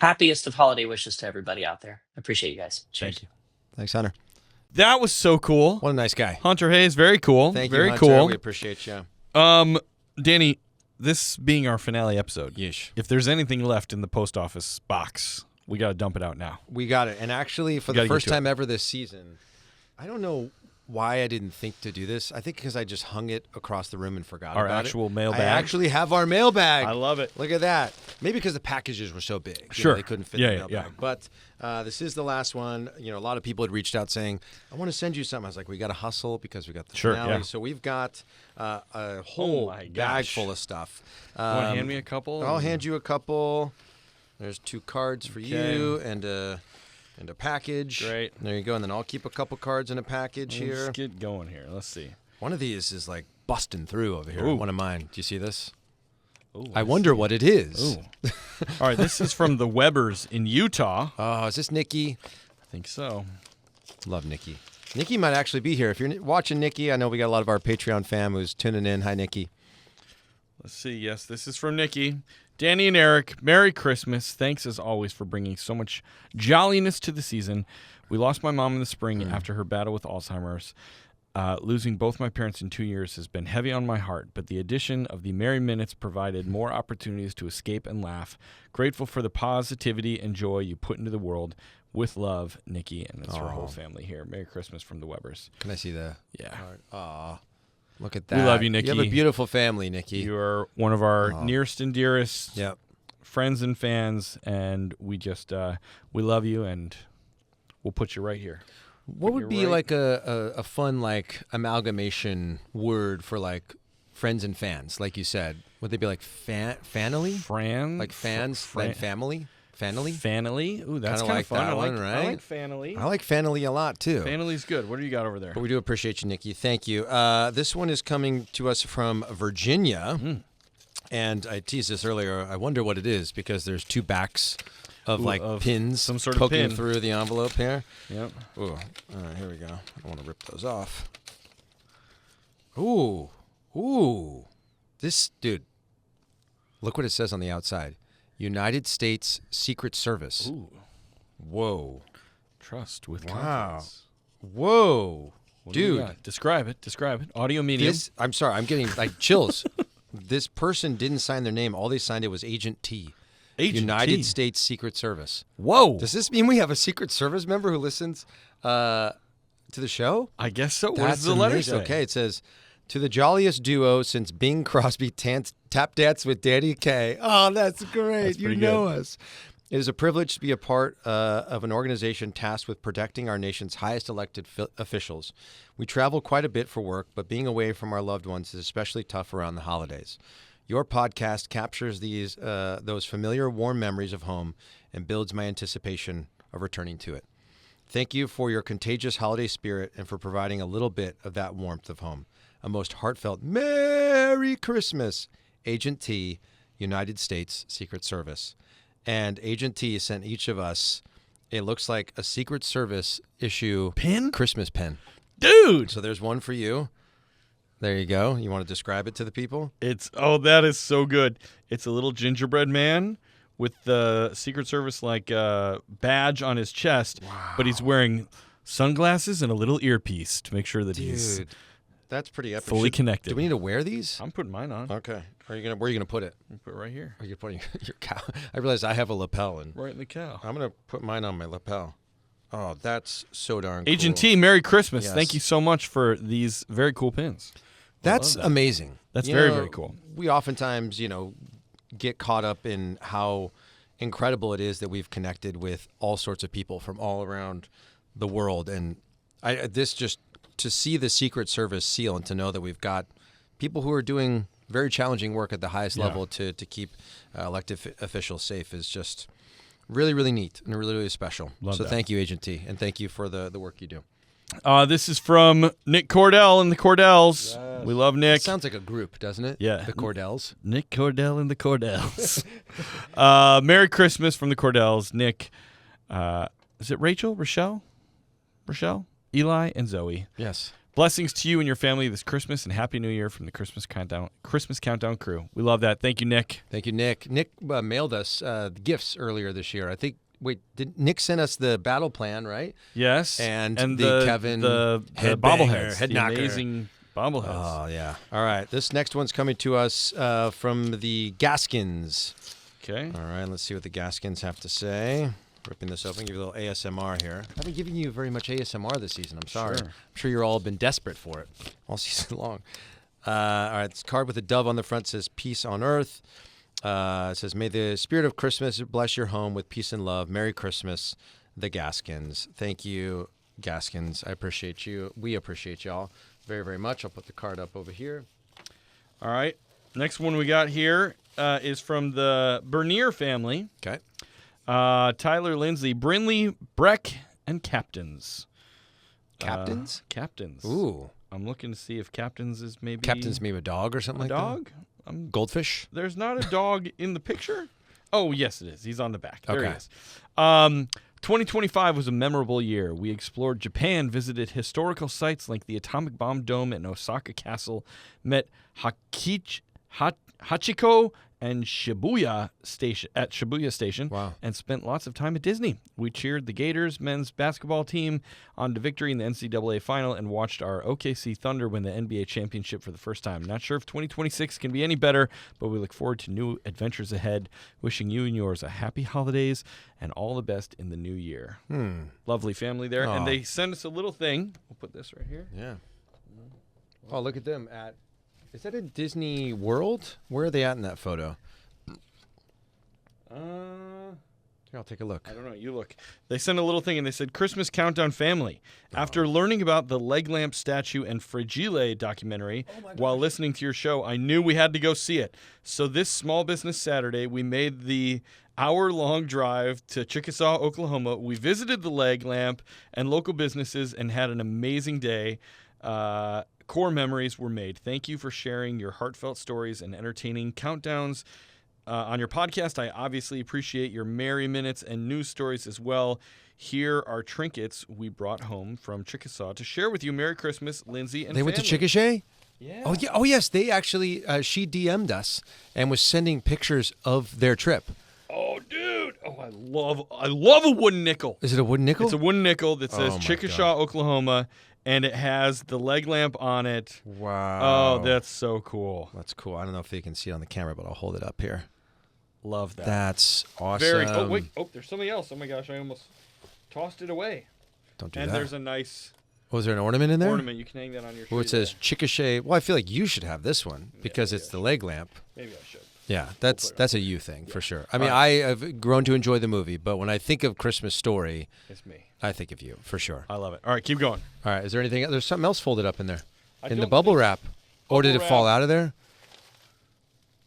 happiest of holiday wishes to everybody out there. I appreciate you guys. Cheers. Thank you. Thanks, Hunter. That was so cool. What a nice guy. Hunter Hayes, very cool. Thank you, very Hunter. cool. We appreciate you. Danny, this being our finale episode, Yeesh. If there's anything left in the post office box, we got to dump it out now. We got it. And actually, for the first time ever this season, I don't know why I didn't think to do this. I think because I just hung it across the room and forgot Our about actual it. mailbag. I actually have our mailbag. I love it. Look at that. Maybe because the packages were so big. Sure. They couldn't fit the mailbag. But this is the last one. You know, a lot of people had reached out saying, I want to send you something. I was like, we got to hustle because we got the finale. Yeah. So we've got a whole bag full of stuff. You want to hand me a couple? I'll hand you a couple. There's 2 cards for you and a package. Great. There you go. And then I'll keep a couple cards in a package here. Let's get going here. Let's see. One of these is like busting through over here. Ooh. One of mine. Do you see this? Ooh, I wonder what it is. Ooh. All right, this is from the Webbers in Utah. Oh, is this Nikki? I think so. Love Nikki. Nikki might actually be here. If you're watching Nikki, I know we got a lot of our Patreon fam who's tuning in. Hi, Nikki. Let's see. Yes, this is from Nikki. Danny and Eric, Merry Christmas. Thanks as always for bringing so much jolliness to the season. We lost my mom in the spring after her battle with Alzheimer's. Losing both my parents in 2 years has been heavy on my heart, but the addition of the Merry Minutes provided more opportunities to escape and laugh. Grateful for the positivity and joy you put into the world. With love, Nikki, and it's her whole family here. Merry Christmas from the Webbers. Can I see the card? Aw. Look at that. We love you, Nikki. You have a beautiful family, Nikki. You are one of our nearest and dearest friends and fans, and we just we love you, and we'll put you right here. What would be like a fun like amalgamation word for like friends and fans? Like you said, would they be like fanily? Like fans, like family? Fanily? Fanily? Ooh, that's kind of fun. That one, right? I like fanily. I like fanily a lot too. Fanily's good. What do you got over there? But we do appreciate you, Nikki. Thank you. This one is coming to us from Virginia. And I teased this earlier. I wonder what it is because there's 2 backs of of pins, some sort of poking pin through the envelope here. Yep. Ooh. All right, here we go. I don't want to rip those off. Ooh. This, dude, look what it says on the outside. United States Secret Service. Ooh. Whoa. Trust with confidence. Whoa. Dude. Describe it. Audio medium. I'm sorry. I'm getting like chills. This person didn't sign their name. All they signed it was Agent T. United States Secret Service. Whoa. Does this mean we have a Secret Service member who listens to the show? I guess so. What That's does the letter amazing. say? Okay, it says, to the jolliest duo since Bing Crosby tap dance with Danny Kaye. Oh, that's great. That's you know us. It is a privilege to be a part of an organization tasked with protecting our nation's highest elected officials. We travel quite a bit for work, but being away from our loved ones is especially tough around the holidays. Your podcast captures those familiar, warm memories of home and builds my anticipation of returning to it. Thank you for your contagious holiday spirit and for providing a little bit of that warmth of home. A most heartfelt Merry Christmas, Agent T, United States Secret Service. And Agent T sent each of us, it looks like a Secret Service issue pin? Christmas pin. Dude! So there's one for you. There you go. You want to describe it to the people? That is so good. It's a little gingerbread man with the Secret Service badge on his chest, but he's wearing sunglasses and a little earpiece to make sure that he's that's pretty epic. Fully connected. Do we need to wear these? I'm putting mine on. Okay. Where are you gonna put it? Put it right here. Are you putting your cow? I realize I have a lapel and right in the cow. I'm gonna put mine on my lapel. Oh, that's so darn cool. Agent T, Merry Christmas. Yes. Thank you so much for these very cool pins. That's amazing. That's very cool. We oftentimes, get caught up in how incredible it is that we've connected with all sorts of people from all around the world. And to see the Secret Service seal and to know that we've got people who are doing very challenging work at the highest level to keep elected officials safe is just really, really neat and really, really special. Love that. Thank you, Agent T, and thank you for the work you do. This is from Nick Cordell and the Cordells. Yes. We love Nick. It sounds like a group, doesn't it? Yeah. The Cordells. Nick Cordell and the Cordells. Merry Christmas from the Cordells. Nick, is it Rachel, Rochelle, Eli, and Zoe? Yes. Blessings to you and your family this Christmas, and Happy New Year from the Christmas Countdown crew. We love that. Thank you, Nick. Thank you, Nick. Nick mailed us gifts earlier this year. I think. Wait, did Nick send us the battle plan, right? Yes. And the Kevin the bobbleheads, the amazing bobbleheads. Oh yeah. All right. This next one's coming to us from the Gaskins. Okay. All right. Let's see what the Gaskins have to say. ripping this open. Give you a little ASMR here. I haven't given you very much ASMR this season. I'm sorry. Sure. I'm sure you're all been desperate for it all season long. All right, this card with a dove on the front says peace on earth. It says, may the spirit of Christmas bless your home with peace and love. Merry Christmas, the Gaskins. Thank you, Gaskins. I appreciate you. We appreciate y'all very, very much. I'll put the card up over here. All right. Next one we got here is from the Bernier family. Okay. Tyler, Lindsay, Brinley, Breck, and Captains. Captains? Captains. Ooh. I'm looking to see if Captains is maybe... Captain's maybe a dog or something a like dog? that? Goldfish? There's not a dog in the picture? Oh, yes, it is. He's on the back. There Okay. he is. 2025 was a memorable year. We explored Japan, visited historical sites like the Atomic Bomb Dome and Osaka Castle, met Hachiko and Shibuya Station, Wow. and spent lots of time at Disney. We cheered the Gators men's basketball team on to victory in the NCAA final and watched our OKC Thunder win the NBA championship for the first time. Not sure if 2026 can be any better, but we look forward to new adventures ahead. Wishing you and yours a happy holidays and all the best in the new year. Lovely family there. Aw. And they send us a little thing. We'll put this right here. Yeah. Oh, look at them at... Is that in Disney World? Where are they at in that photo? Here, I'll take a look. I don't know. You look. They sent a little thing and they said, Christmas Countdown Family. After learning about the leg lamp statue and Fragile documentary while listening to your show, I knew we had to go see it. So this Small Business Saturday, we made the hour-long drive to Chickasaw, Oklahoma. We visited the leg lamp and local businesses and had an amazing day. Core memories were made. Thank you for sharing your heartfelt stories and entertaining countdowns on your podcast. I obviously appreciate your merry minutes and news stories as well. Here are trinkets we brought home from Chickasaw to share with you. Merry Christmas, Lindsay and They went to family. Chickasha? Yeah. Oh, yeah. Oh, yes. They actually, she DM'd us and was sending pictures of their trip. Oh, dude. Oh, I love a wooden nickel. Is it a wooden nickel? It's a wooden nickel that says Oh, my Chickasaw, Oklahoma, and it has the leg lamp on it. Wow. Oh, that's so cool. That's cool. I don't know if they can see it on the camera, but I'll hold it up here. Love that. That's awesome. Very. Oh, wait. Oh, there's something else. Oh, my gosh. I almost tossed it away. Don't do And that. there's a nice Was there an ornament in there? ornament. You can hang that on your tree. Where it says Chickasha. Well, I feel like you should have this one because it's the leg lamp. Maybe I should. Yeah, that's a you thing for sure. I mean, All I have grown to enjoy the movie, but when I think of Christmas Story, It's me. I think of you for sure. I love it. All right, keep going. All right, is there anything? There's something else folded up in there, I in the don't bubble think- wrap, or did it Bubble fall wrap. out of there?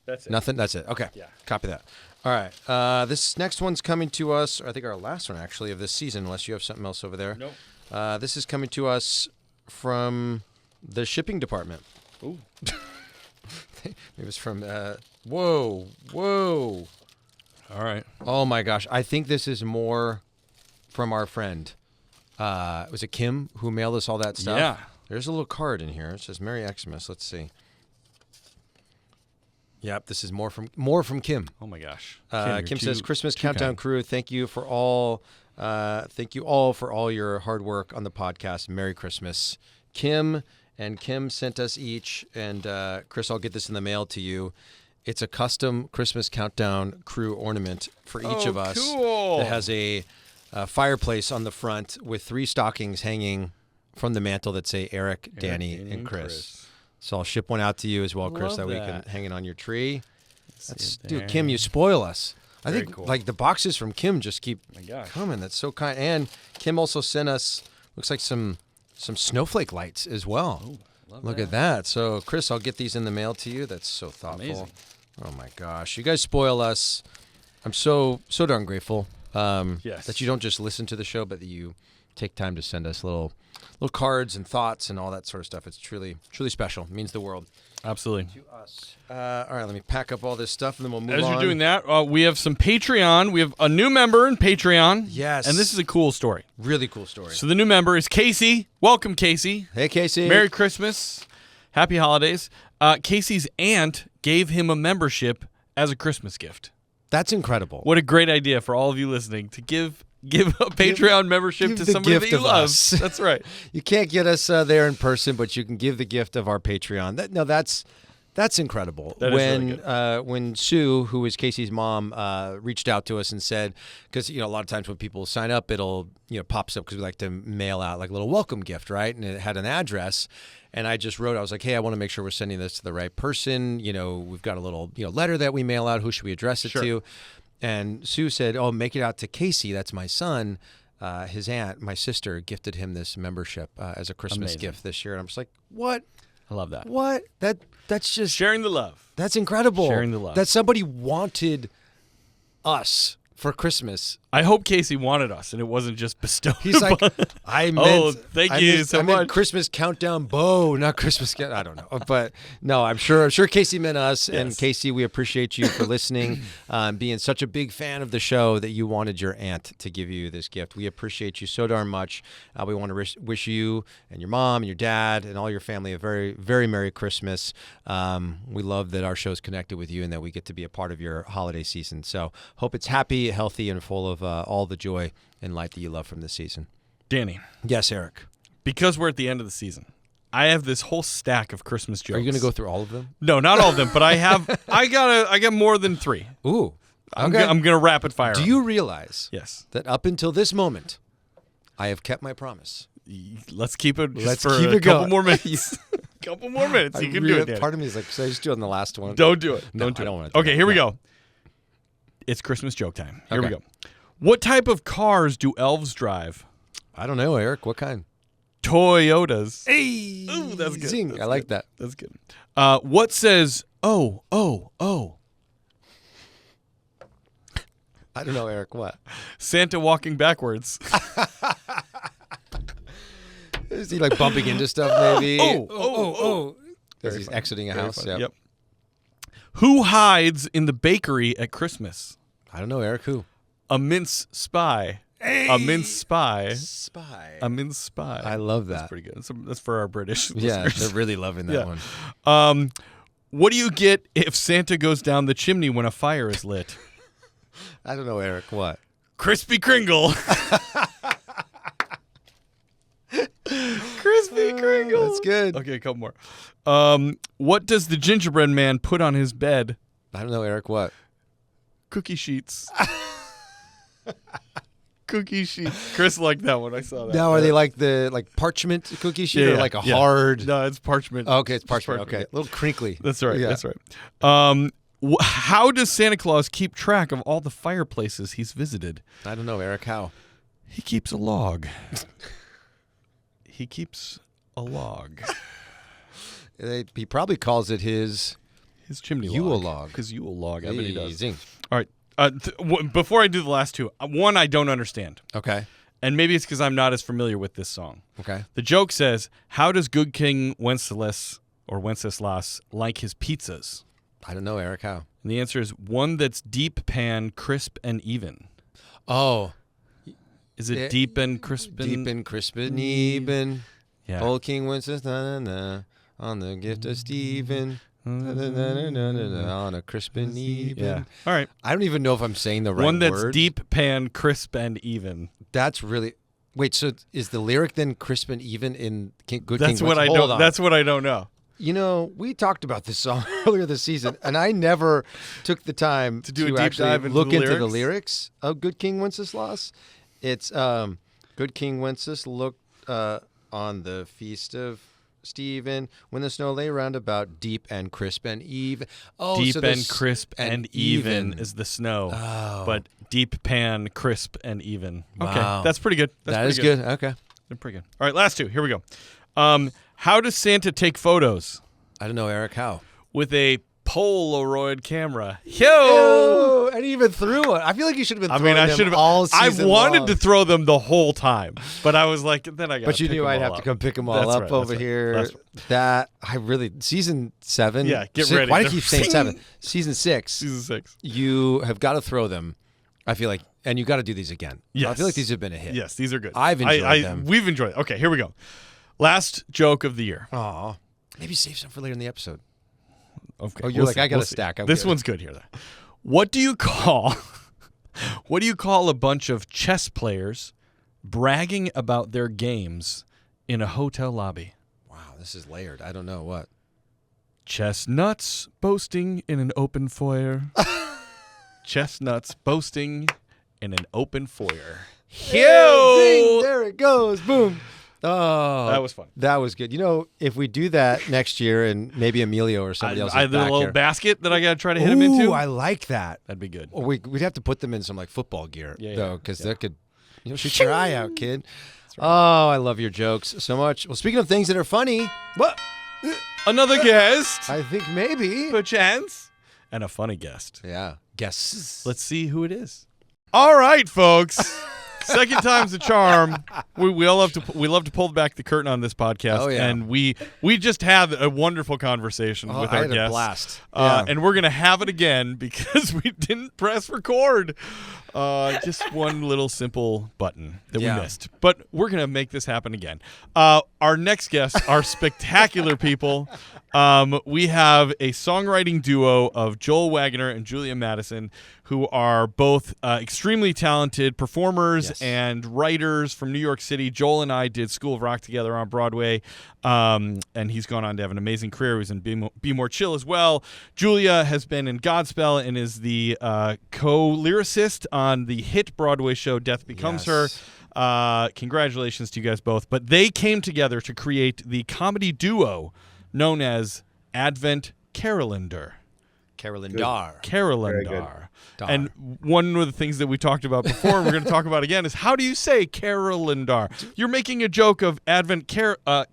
That's it. Nothing. That's it. Okay. Yeah. Copy that. All right. This next one's coming to us. Or I think our last one actually of this season, unless you have something else over there. Nope. This is coming to us from the shipping department. Ooh. It was from. Whoa. All right. Oh my gosh. I think this is more from our friend. Was it Kim who mailed us all that stuff? Yeah. There's a little card in here. It says Merry Xmas. Let's see. Yep, this is more from Kim. Oh my gosh. Kim says, "Christmas Countdown crew, thank you for all. Thank you all for all your hard work on the podcast. Merry Christmas, Kim." And Kim sent us each, and Chris, I'll get this in the mail to you. It's a custom Christmas Countdown crew ornament for each of us. Cool. That has a fireplace on the front with 3 stockings hanging from the mantle that say Eric, Danny, and Chris. So I'll ship one out to you as well, Chris, Love that we that. can hang it on your tree. That's, it dude, there. Kim, you spoil us. I Very think cool. like the boxes from Kim just keep My gosh. coming. That's so kind. And Kim also sent us, looks like some snowflake lights as well. Love Look at that. So Chris, I'll get these in the mail to you. That's so thoughtful. Amazing. Oh my gosh, you guys spoil us. I'm so darn grateful. Yes. That you don't just listen to the show, but that you take time to send us little cards and thoughts and all that sort of stuff. It's truly special. It means the world Absolutely. to us. All right, let me pack up all this stuff and then we'll move As on. you're doing that, we have some Patreon. We have a new member in Patreon. Yes. And this is a cool story. Really cool story. So the new member is Casey. Welcome, Casey. Hey, Casey. Merry Christmas. Happy holidays. Casey's aunt gave him a membership as a Christmas gift. That's incredible. What a great idea for all of you listening to give a Patreon membership give to the somebody that gift you of love. us. That's right. You can't get us there in person, but you can give the gift of our Patreon. That's incredible. That is really good. When Sue, who is Casey's mom, reached out to us and said, because a lot of times when people sign up, it'll pops up because we like to mail out like a little welcome gift, right? And it had an address, and I just wrote, I was like, hey, I want to make sure we're sending this to the right person. We've got a little letter that we mail out. Who should we address it to? And Sue said, oh, make it out to Casey. That's my son. His aunt, my sister, gifted him this membership as a Christmas gift this year. And I'm just like, what? I love that. What? That's just Sharing the love. That's incredible. Sharing the love. That somebody wanted us for Christmas. I hope Casey wanted us, and it wasn't just bestowed. He's like, I meant. Thank you so much. Christmas countdown bow, not Christmas. I don't know, but no, I'm sure Casey meant us. Yes. And Casey, we appreciate you for listening, being such a big fan of the show that you wanted your aunt to give you this gift. We appreciate you so darn much. We want to wish you and your mom and your dad and all your family a very, very Merry Christmas. We love that our show's connected with you and that we get to be a part of your holiday season. So hope it's happy, healthy, and full of all the joy and light that you love from this season. Danny. Yes, Eric. Because we're at the end of the season, I have this whole stack of Christmas jokes. Are you going to go through all of them? No, not all of them, but I got more than 3. Ooh. I'm going to rapid fire. Do you realize Yes. that up until this moment, I have kept my promise? Let's keep it Let's for keep a it couple going. more minutes. Couple more minutes. You can do it, Danny. Part of me is like, should I just do it on the last one? Don't do it. No, Don't do I it. don't want to do Okay, that. here we No. go. It's Christmas joke time. Here we Okay. go. What type of cars do elves drive? I don't know, Eric. What kind? Toyotas. Hey! Ooh, that's good. Zing. That's I like good. that. That's good. What says, oh, oh, oh? I don't know, Eric. What? Santa walking backwards. Is he like bumping into stuff maybe? Oh. As he's exiting a Very house. funny. Yep. Who hides in the bakery at Christmas? I don't know, Eric. Who? A mince spy. Hey! A mince spy. Spy. A mince spy. I love that. That's pretty good. That's for our British Yeah, listeners. they're really loving that Yeah. one. What do you get if Santa goes down the chimney when a fire is lit? I don't know, Eric. What? Krispy Kringle. Krispy Kringle. That's good. Okay, a couple more. What does the gingerbread man put on his bed? I don't know, Eric. What? Cookie sheets. Cookie sheets. Chris liked that one. I saw that. Now, are they like the parchment cookie sheet or like a yeah. hard? No, it's parchment. Oh, okay, it's parchment. Okay, yeah. a little crinkly. That's right. Yeah. That's right. How does Santa Claus keep track of all the fireplaces he's visited? I don't know, Eric. How? He keeps a log. He keeps a log. He probably calls it his chimney Yule log. log. His Yule log. I bet he does. Zing. All right. Before I do the last two, one I don't understand. Okay. And maybe it's because I'm not as familiar with this song. Okay. The joke says, how does good King Wenceslas like his pizzas? I don't know, Eric. How? And the answer is one that's deep pan, crisp, and even. Oh. Is it deep and crisp and... Deep and crisp and even. Yeah. Old King Wenceslas, na-na-na, on the gift of Stephen. Na-na-na-na-na-na, on a crisp and even. Yeah. All right. I don't even know if I'm saying the right One that's word. deep pan, crisp, and even. That's really... Wait, so is the lyric then crisp and even in Good That's King what I Wenceslas? Hold don't. on. That's what I don't know. You know, we talked about this song earlier this season, and I never took the time To do a deep actually dive into look the into the lyrics? lyrics of Good King Wenceslas. It's Good King Wenceslas looked on the feast of Stephen when the snow lay round about, deep and crisp and even. Oh, Deep so and crisp and even is the snow. Oh. But deep pan, crisp, and even. Wow. Okay. That's pretty good. That's That pretty is good. Okay. They're pretty good. All right, last two. Here we go. How does Santa take photos? I don't know, Eric. How? With a Polaroid camera. Oh, and he even threw it. I feel like you should have been throwing them all season I wanted long. to throw them the whole time, but I was like, then I got. But you knew I'd have to come pick them all That's up right, over that's right, here. that's right. That I really season 7. Yeah, get six, ready. Why do you They're- keep saying 7? Season 6. Season 6. You have got to throw them. I feel like, and you got to do these again. Yes. I feel like these have been a hit. Yes, these are good. I've enjoyed them. We've enjoyed it. Okay, here we go. Last joke of the year. Aw. Maybe save some for later in the episode. Okay. Oh, you're like, I got a stack. I'm this good. one's good here, though. What do you call a bunch of chess players bragging about their games in a hotel lobby? Wow, this is layered. I don't know what. Chestnuts boasting in an open foyer. Chestnuts boasting in an open foyer. Zing, there it goes. Boom. Oh, That was fun. That was good. If we do that next year and maybe Emilio or somebody else I is have a back little here. basket that I got to try to hit him into. I like that. That'd be good. Or we'd have to put them in some like football gear though, because that could shoot your eye out, kid. Right. Oh, I love your jokes so much. Well, speaking of things that are funny, what? Another guest. I think maybe. Perchance. And a funny guest. Yeah. Guests. Let's see who it is. All right, folks. Second time's a charm. We love to pull back the curtain on this podcast. Oh, yeah. And we just had a wonderful conversation with our guests. I had a blast. And we're going to have it again because we didn't press record. Just one little simple button that we missed. But we're going to make this happen again. Our next guests are spectacular people. We have a songwriting duo of Joel Wagner and Julia Madison, who are both extremely talented performers and writers from New York City. Joel and I did School of Rock together on Broadway, and he's gone on to have an amazing career. He was in Be More Chill as well. Julia has been in Godspell and is the co-lyricist on the hit Broadway show Death Becomes Her. Congratulations to you guys both. But they came together to create the comedy duo known as Advent Carolander. Carolander. And one of the things that we talked about before, and we're going to talk about again, is how do you say Carolander? You're making a joke of Advent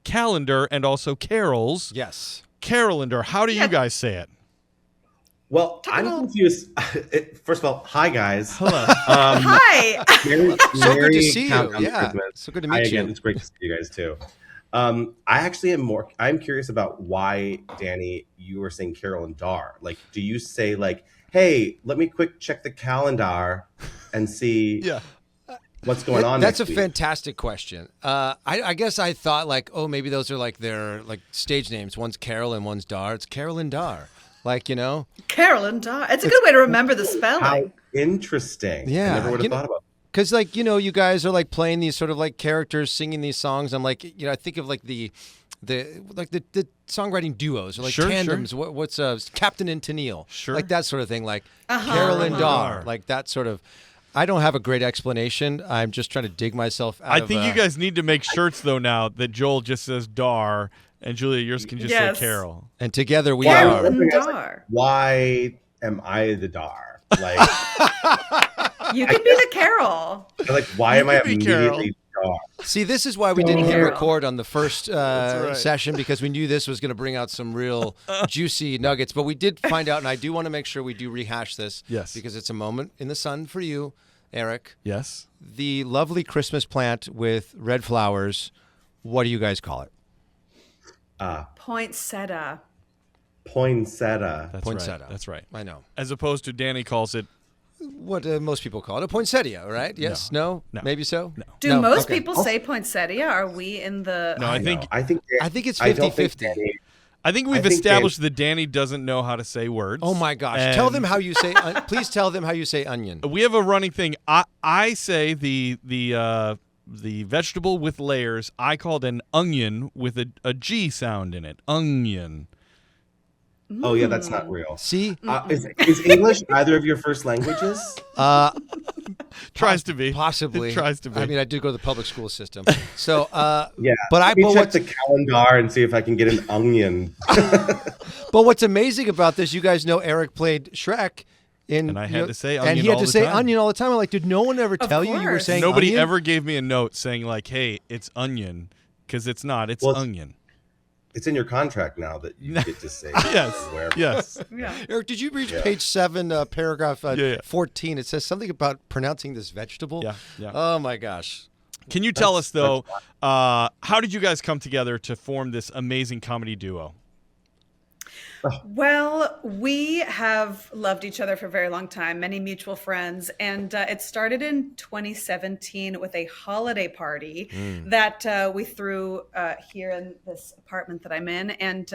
calendar and also carols. Yes. Carolander. How do you guys say it? Well, I'm confused. First of all, hi guys. Hello. Hi. So good to see you. Yeah. Christmas. So good to meet you. It's great to see you guys too. I actually I'm curious about why, Danny, you were saying Carol and Dar. Like, do you say like, hey, let me quick check the calendar and see what's going on? That's next a week? fantastic question. I guess I thought like, oh, maybe those are like their like stage names. One's Carol and one's Dar. It's Carol and Dar. Like, Carol and Dar. It's a good way to remember the spelling. How interesting. Yeah. I never would have thought about that. Because, like, you guys are, like, playing these sort of, like, characters singing these songs. I'm like, I think of, like, the songwriting duos or, like, tandems. Sure. What's Captain and Tennille? Sure. Like, that sort of thing. Like, Carol and Dar. Like, that sort of... I don't have a great explanation. I'm just trying to dig myself out I think you guys need to make shirts, though, now that Joel just says Dar and Julia, yours can just say Carol. And together we Carol are. and Dar. Why am I the Dar? Like... You can be the Carol. Like, why am I immediately Dar? See, this is why we didn't hit record on the first session, because we knew this was going to bring out some real juicy nuggets. But we did find out, and I do want to make sure we do rehash this. Yes. Because it's a moment in the sun for you, Eric. Yes. The lovely Christmas plant with red flowers. What do you guys call it? Poinsettia. Poinsettia. Poinsettia. Right. That's right. I know. As opposed to Danny calls it what most people call it, a poinsettia, right? Yes, no, maybe so. No. Do most people say poinsettia? Are we in the? No, I think it's 50-50. I think we've established that Danny doesn't know how to say words. Oh my gosh! Tell them how you say. Please tell them how you say onion. We have a running thing. I say the vegetable with layers. I call it an onion with a G sound in it. Onion. Oh yeah, that's not real. See, is English either of your first languages? Tries to be. Possibly. It tries to be. I mean, I did go to the public school system, so yeah. But Let me check the calendar and see if I can get an onion. But what's amazing about this, you guys know Eric played Shrek. And I had to say onion, and he had all to the say time. onion all the time. I'm like, did no one ever tell you were saying Nobody onion? ever gave me a note saying like, hey, it's onion, because it's not. It's onion. It's in your contract now that you get to say. Yes. Yeah. Eric, did you read page 7, paragraph 14? It says something about pronouncing this vegetable. Yeah. Oh my gosh. Can you tell us though, how did you guys come together to form this amazing comedy duo? Well, we have loved each other for a very long time, many mutual friends, and it started in 2017 with a holiday party that we threw here in this apartment that I'm in, and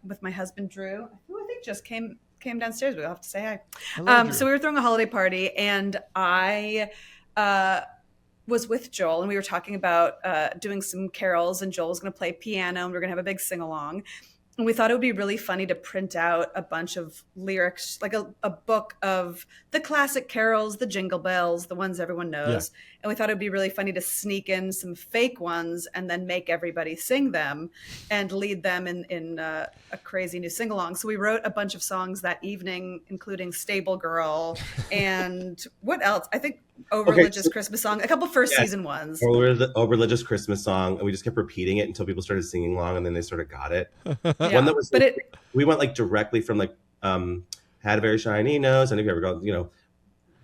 with my husband Drew, who I think just came downstairs. We'll have to say hi. So we were throwing a holiday party, and I was with Joel, and we were talking about doing some carols, and Joel was going to play piano, and we are going to have a big sing along. And we thought it would be really funny to print out a bunch of lyrics, like a book of the classic carols, the jingle bells, the ones everyone knows. And we thought it would be really funny to sneak in some fake ones and then make everybody sing them and lead them in a crazy new sing-along. So we wrote a bunch of songs that evening, including Stable Girl and what else? I think Oh Religious Christmas Song, a couple first season ones. Oh Religious Christmas Song, and we just kept repeating it until people started singing along, and then they sort of got it. One that was, we went like directly from like had a very shiny nose, and if you ever go,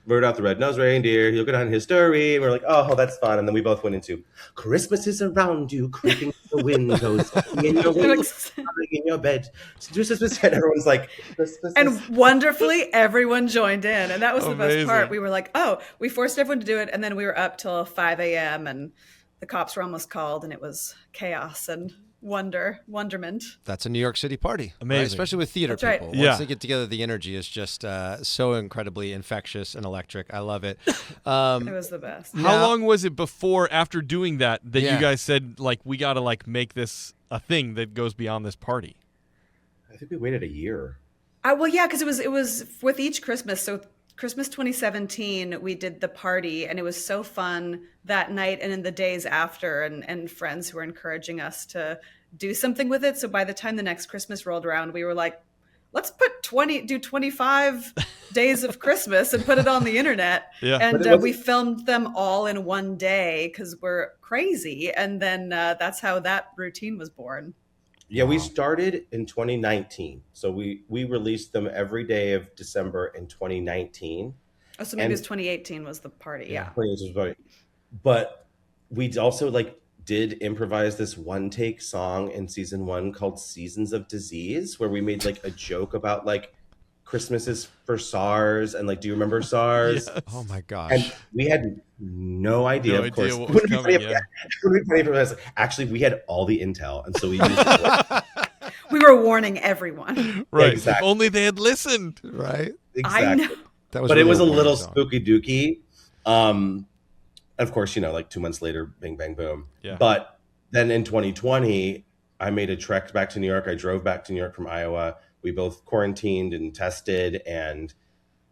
Rudolph the Red-Nosed Reindeer, he'll go down history. And we're like, oh, that's fun. And then we both went into Christmas is around you, creeping through the windows, in your windows, in your bed. And everyone's like, Christmas. And wonderfully, everyone joined in. And that was the best part. We were like, oh, we forced everyone to do it. And then we were up till 5 a.m. and the cops were almost called, and it was chaos and wonderment. That's a New York City party. Amazing. Right? Especially with theater That's people. right. Once they get together, the energy is just so incredibly infectious and electric. I love it. It was the best. How long was it after doing that you guys said, like, we got to like make this a thing that goes beyond this party? I think we waited a year. Well, yeah, because it was with each Christmas. So Christmas 2017, we did the party, and it was so fun that night and in the days after, and friends who were encouraging us to do something with it. So by the time the next Christmas rolled around, we were like, let's do 25 days of Christmas and put it on the internet. Yeah. And we filmed them all in one day because we're crazy. And then that's how that routine was born. Yeah, we started in 2019. So we released them every day of December in 2019. Oh, so maybe it was 2018 was the party. Yeah. 2018 was the party. But we also did improvise this one take song in season 1 called Seasons of Disease, where we made like a joke about like Christmas is for SARS and like, do you remember SARS? Yes. Oh my gosh. And we had no idea, of course. What was coming, Actually, we had all the intel, and so we used it. We were warning everyone. Right. Exactly. If only they had listened. Right. Exactly. I know. That was But really it was a important little song. spooky dooky. Of course, like 2 months later, bing, bang, boom. Yeah. But then in 2020, I made a trek back to New York. I drove back to New York from Iowa. We both quarantined and tested, and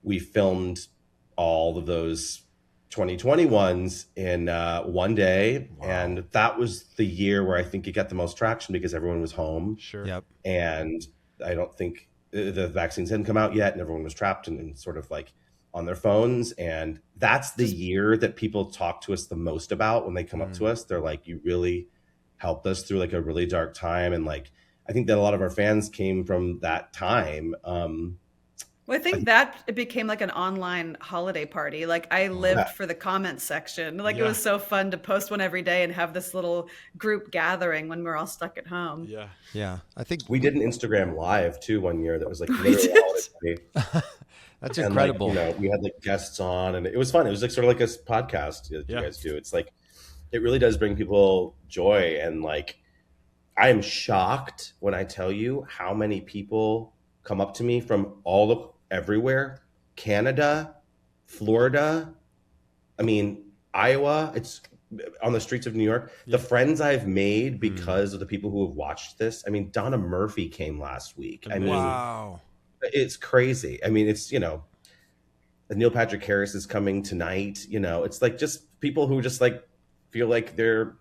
we filmed all of those 2020 ones in one day. Wow. And that was the year where I think it got the most traction because everyone was home. Sure. Yep. And I don't think the vaccines hadn't come out yet, and everyone was trapped and sort of like on their phones. And that's the year that people talk to us the most about when they come up to us. They're like, you really helped us through like a really dark time. And like, I think that a lot of our fans came from that time. Well, I think that it became like an online holiday party. Like I lived for the comment section. Like it was so fun to post one every day and have this little group gathering when we're all stuck at home. Yeah. Yeah. I think We did an Instagram live too one year that was like literally a holiday party. that's And incredible. like, we had like guests on, and it was fun. It was like sort of like a podcast that you guys do. It's like, it really does bring people joy. And like, I am shocked when I tell you how many people come up to me from everywhere, Canada, Florida, Iowa. It's on the streets of New York. The friends I've made because of the people who have watched this. Donna Murphy came last week. Wow. It's crazy. It's, Neil Patrick Harris is coming tonight. It's like just people who just like feel like they're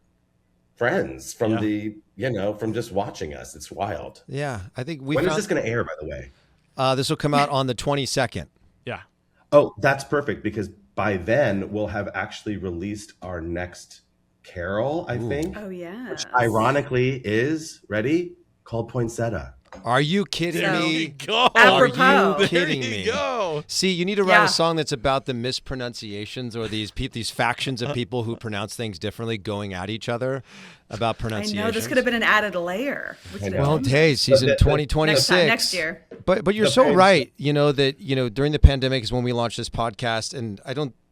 friends from from just watching us. It's wild. Yeah. I think When is this going to air, by the way? This will come out on the 22nd. Yeah. Oh, that's perfect, because by then we'll have actually released our next carol, I think. Oh yeah. Which ironically is, ready? Called Poinsettia. Are you kidding So- me? Go. Are Apropos. you There kidding you me? go. See, you need to write Yeah. a song that's about the mispronunciations or these factions of people who pronounce things differently going at each other about I pronunciation. know this could have been an added layer. I know. Well, hey, season the- 2026. Next year. But you're The so fans- right. That during the pandemic is when we launched this podcast, and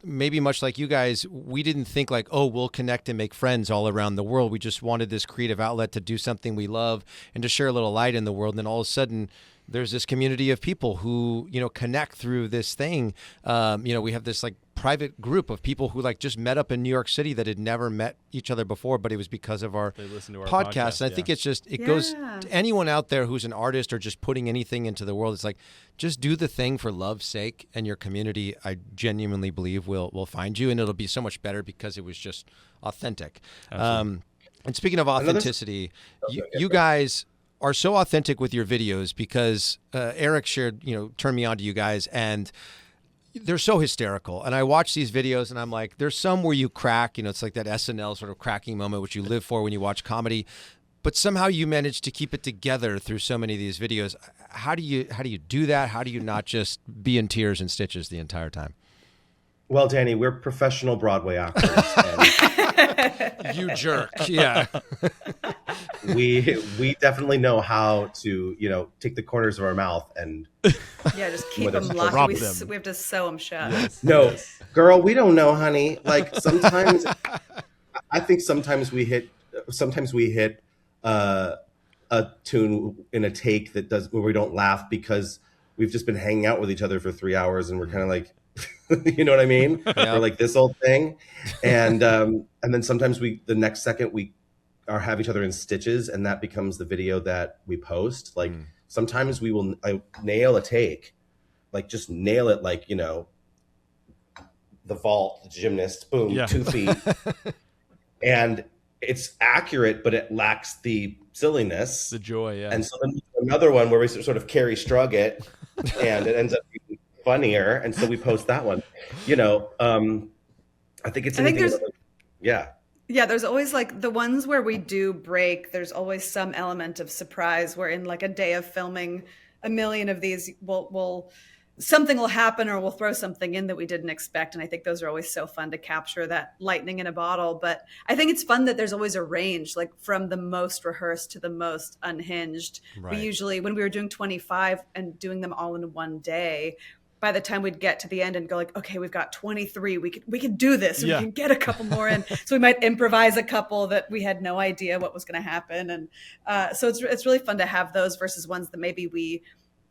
maybe much like you guys, we didn't think like, oh, we'll connect and make friends all around the world. We just wanted this creative outlet to do something we love and to share a little light in the world. And then all of a sudden, there's this community of people who connect through this thing. We have this like private group of people who like just met up in New York City that had never met each other before, but it was because of our, podcast. And I think it's just, it goes to anyone out there who's an artist or just putting anything into the world. It's like, just do the thing for love's sake, and your community, I genuinely believe, will find you, and it'll be so much better because it was just authentic. And speaking of authenticity, you guys are so authentic with your videos because Eric turned me on to you guys, and they're so hysterical. And I watch these videos and I'm like, there's some where you crack, it's like that SNL sort of cracking moment, which you live for when you watch comedy, but somehow you manage to keep it together through so many of these videos. How do you do that? How do you not just be in tears and stitches the entire time? Well, Danny, we're professional Broadway actors. And you jerk. Yeah. we definitely know how to, take the corners of our mouth and just keep them locked. We have to sew them shut. No, girl, we don't know, honey. Like sometimes, I think sometimes we hit a tune in a take where we don't laugh because we've just been hanging out with each other for 3 hours and we're kind of like, you know what I mean? Yeah. We're like this old thing, and then sometimes the next second we have each other in stitches, and that becomes the video that we post. Like sometimes we will nail a take, like just nail it, like the vault, the gymnast, boom, 2 feet, and it's accurate, but it lacks the silliness, the joy. Yeah. And so then another one where we sort of Carrie Strug it, and it ends up being funnier, and so we post that one. I think there's there's always like the ones where we do break, there's always some element of surprise where in like a day of filming a million of these we'll something will happen or we'll throw something in that we didn't expect, and I think those are always so fun to capture, that lightning in a bottle. But I think it's fun that there's always a range, like from the most rehearsed to the most unhinged. Right. We usually, when we were doing 25 and doing them all in one day, by the time we'd get to the end and go like, okay, we've got 23, we could do this, we can get a couple more in. So we might improvise a couple that we had no idea what was going to happen. And so it's really fun to have those versus ones that maybe we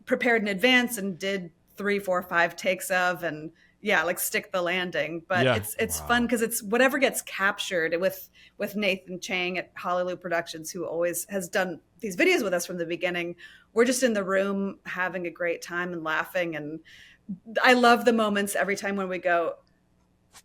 prepared in advance and did 3, 4, 5 takes of, and like stick the landing. But it's fun because it's whatever gets captured with Nathan Chang at Hollywood Productions, who always has done these videos with us from the beginning. We're just in the room having a great time and laughing, and I love the moments every time when we go,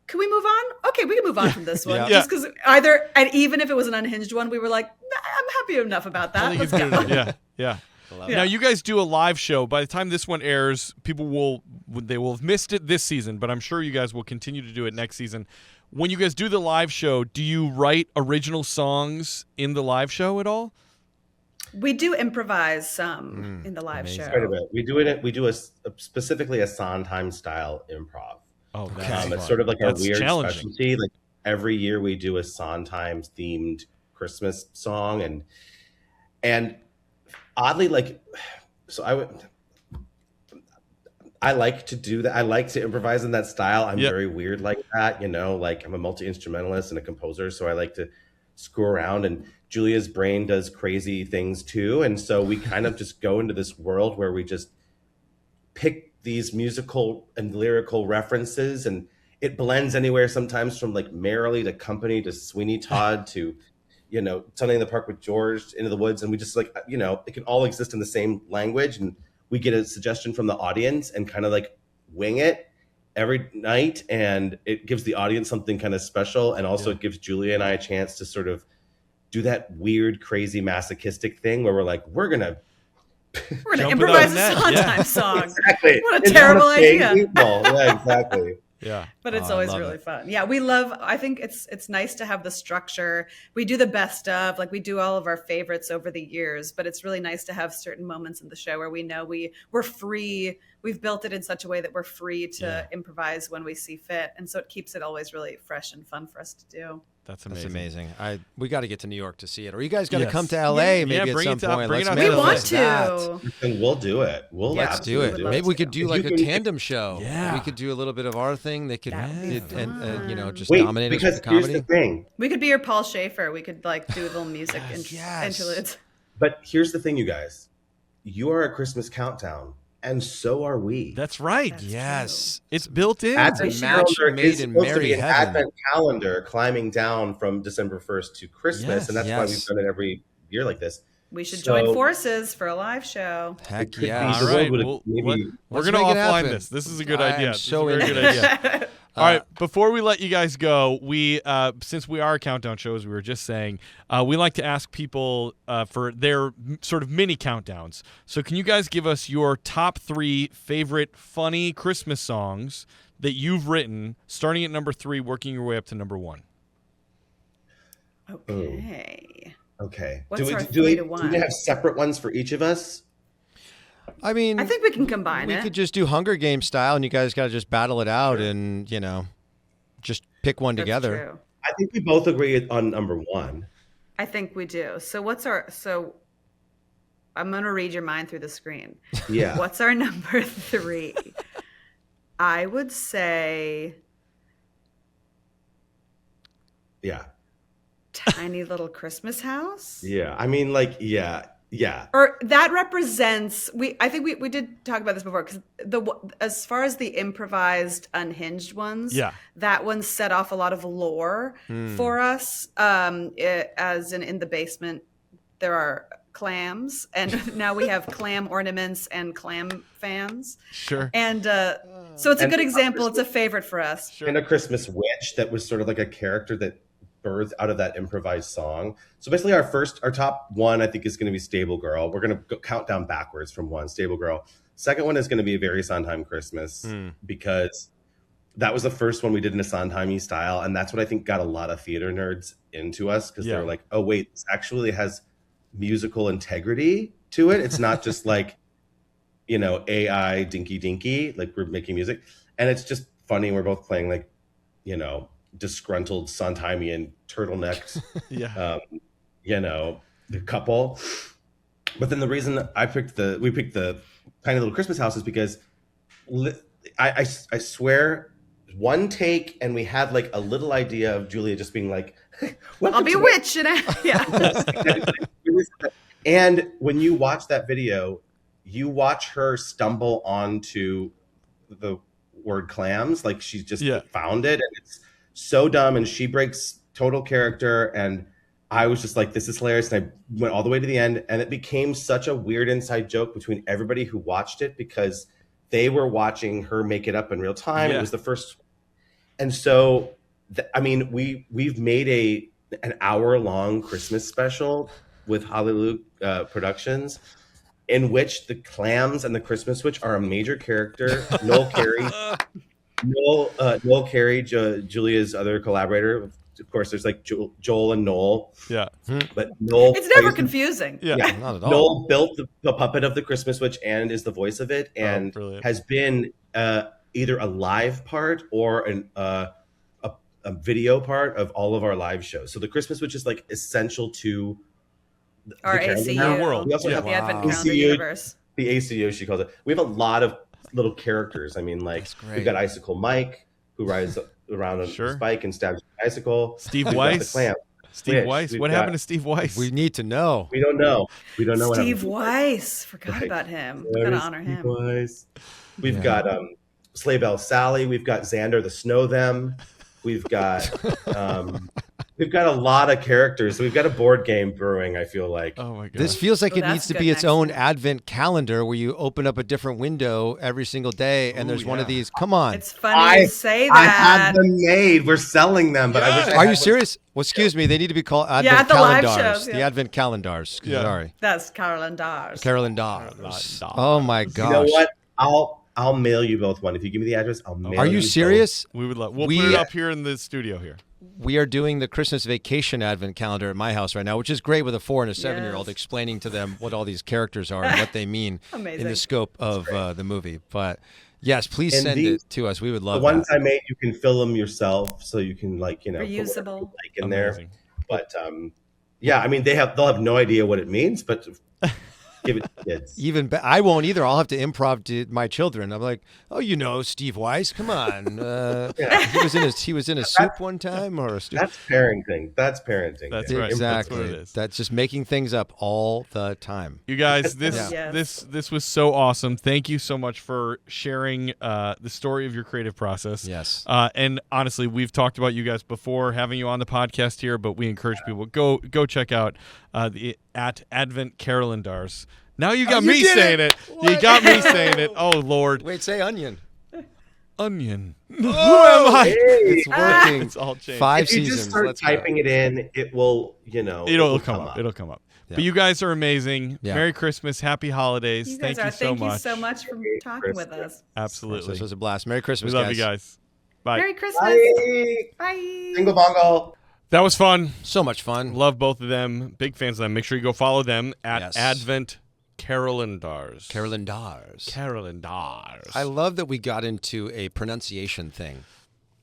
can we move on? Okay, we can move on from this one. Just because and even if it was an unhinged one, we were like, nah, I'm happy enough about that. Let's go. Yeah. Now you guys do a live show. By the time this one airs, people will have missed it this season, but I'm sure you guys will continue to do it next season. When you guys do the live show, do you write original songs in the live show at all? We do improvise some in the live show. Quite a bit. We do specifically a Sondheim style improv. Oh, that's it's sort of like our weird specialty. Like every year we do a Sondheim themed Christmas song, and oddly, like, so I like to do that. I like to improvise in that style. I'm very weird like that, like I'm a multi-instrumentalist and a composer. So I like to screw around, and Julia's brain does crazy things too. And so we kind of just go into this world where we just pick these musical and lyrical references, and it blends anywhere sometimes from like Merrily to Company to Sweeney Todd to Sunday in the Park with George, Into the Woods, and we just like, it can all exist in the same language, and we get a suggestion from the audience and kind of like wing it every night, and it gives the audience something kind of special, and also it gives Julia and I a chance to sort of do that weird, crazy, masochistic thing where we're like, we're gonna improvise a Sondheim song. Exactly. What a terrible idea. Yeah, exactly. Yeah. But it's always really fun. Yeah, I think it's nice to have the structure. We do the best of, like we do all of our favorites over the years, but it's really nice to have certain moments in the show where we know we're free. We've built it in such a way that we're free to improvise when we see fit. And so it keeps it always really fresh and fun for us to do. That's amazing. We got to get to New York to see it, or you guys got to come to LA maybe at some point. We want to. And we'll do it. Let's do it. Maybe we could do like a tandem show. Yeah, we could do a little bit of our thing. They could, just Wait, dominate us because with the comedy. here's the thing. We could be your Paul Schaefer. We could like do a little music interludes. But here's the thing, you guys. You are a Christmas countdown. and so are we. That's right. That's Yes. It's built in. Advent We match calendar made is in supposed to merry be an heaven. Advent calendar climbing down from December 1st to Christmas, Yes. and that's why we've done it every year like this. We should So- join forces for a live show. Heck It could be yeah. the All right, world would well, maybe- we're Let's going to make it offline happen. this. This is a good I am idea. This so is a very into good this. idea. All right, before we let you guys go, we since we are countdown shows, we were just saying we like to ask people for their sort of mini countdowns. So can you guys give us your top 3 favorite funny Christmas songs that you've written, starting at number 3, working your way up to number 1? Okay. Okay. What's our do 3 we to 1? have separate ones for each of us? I mean, I think we can combine we it. could just do Hunger Games style, and you guys got to just battle it out, and just pick one That's together. true. I think we both agree on number 1. I think we do. So I'm going to read your mind through the screen. Yeah. What's our number 3? I would say Yeah. Tiny Little Christmas House. Yeah. I mean, like, yeah. Or that represents I think we did talk about this before, because as far as the improvised unhinged ones, Yeah. that one set off a lot of lore for us. As in the basement there are clams, and now we have clam ornaments and clam fans, Sure. and so it's a And good example. It's a favorite for us. Sure. And a Christmas Witch that was sort of like a character that birthed out of that improvised song. So basically our top 1, I think, is going to be Stable Girl. We're going to count down backwards from 1, Stable Girl. Second one is going to be A Very Sondheim Christmas, because that was the first one we did in a Sondheim-y style. And that's what I think got a lot of theater nerds into us, because they were like, oh, wait, this actually has musical integrity to it. It's not just like, AI dinky dinky, like we're making music. And it's just funny. We're both playing like, disgruntled Sondheimian turtlenecked, the couple. But then the reason we picked the Tiny Little Christmas House is because I swear, one take and we had like a little idea of Julia just being like, I'll be a witch, and yeah. And when you watch that video, you watch her stumble onto the word clams, like she's just found it, and it's so dumb, and she breaks total character, and I was just like, this is hilarious, and I went all the way to the end, and it became such a weird inside joke between everybody who watched it, because they were watching her make it up in real time. It was the first, and so we've made an hour-long Christmas special with Hallelujah Productions, in which the clams and the Christmas Witch are a major character. Noel Carey, Julia's other collaborator. Of course, there's like Joel and Noel. Yeah. But Noel, it's never confusing. Yeah. Not at all. Noel built the puppet of the Christmas Witch and is the voice of it, and has been either a live part or a video part of all of our live shows. So the Christmas Witch is like essential to Our the ACU world. We also have the Advent ACU, Calendar universe. The ACU, she calls it. We have a lot of little characters. I mean, like, we've got Icicle Mike, who rides around on his bike and stabs an icicle. Steve We've got Weiss. the clam. Steve Weiss. What happened to Steve Weiss? We need to know. We don't know. We don't know. Steve Weiss. Forgot about him. We're gonna honor him. Weiss. We've got Sleigh Bell Sally. We've got Xander the Snow Them. We've got a lot of characters. So we've got a board game brewing, I feel like. Oh my god. This feels like it that's needs to good be its next own time. Advent calendar where you open up a different window every single day, and there's one of these. Come on. It's funny you say I have that. them made. We're selling them, but I wish I Are had you serious? Well, excuse me. They need to be called Advent at the live calendars. shows, The Advent calendars. Yeah. Sorry. That's Carolyn Dars. Calendars. Oh my gosh. You know what? I'll mail you both one. If you give me the address, I'll mail you. Are you serious? We would love. We'll put it up here in the studio here. We are doing the Christmas vacation Advent calendar at my house right now, which is great with a 4 and a 7-year-old, explaining to them what all these characters are and what they mean in Amazing. the scope of the movie. But yes, please And send these- it to us. We would love The ones that. I made, you can fill them yourself, so you can put whatever Reusable. you like in there. Amazing. But yeah, I mean they'll have no idea what it means, but Give it to kids. I won't either. I'll have to improv to my children. I'm like, oh, Steve Weiss, come on. He was in a soup one time, or that's parenting. That's parenting. That's right. Exactly. That's what it is. That's just making things up all the time. You guys, this was so awesome. Thank you so much for sharing the story of your creative process. Yes. And honestly, we've talked about you guys before having you on the podcast here, but we encourage people go check out at Advent Calendars. Now you got me saying it. You got me saying it. Oh Lord. Wait, say onion. Onion. Who am I? Hey. It's working. It's all changed. 5 If you seasons. just start Let's typing it in, it will, it'll come up. It'll come up. Yeah. But you guys are amazing. Yeah. Merry Christmas. Happy holidays. You guys Thank you so much. Thank you so much for talking with us. Absolutely. This was a blast. Merry Christmas, We love guys. you guys. Bye. Merry Christmas. Bye. Bye. Single bongo. That was fun. So much fun. Love both of them. Big fans of them. Make sure you go follow them at Yes. Advent Calendars. Calendars. I love that we got into a pronunciation thing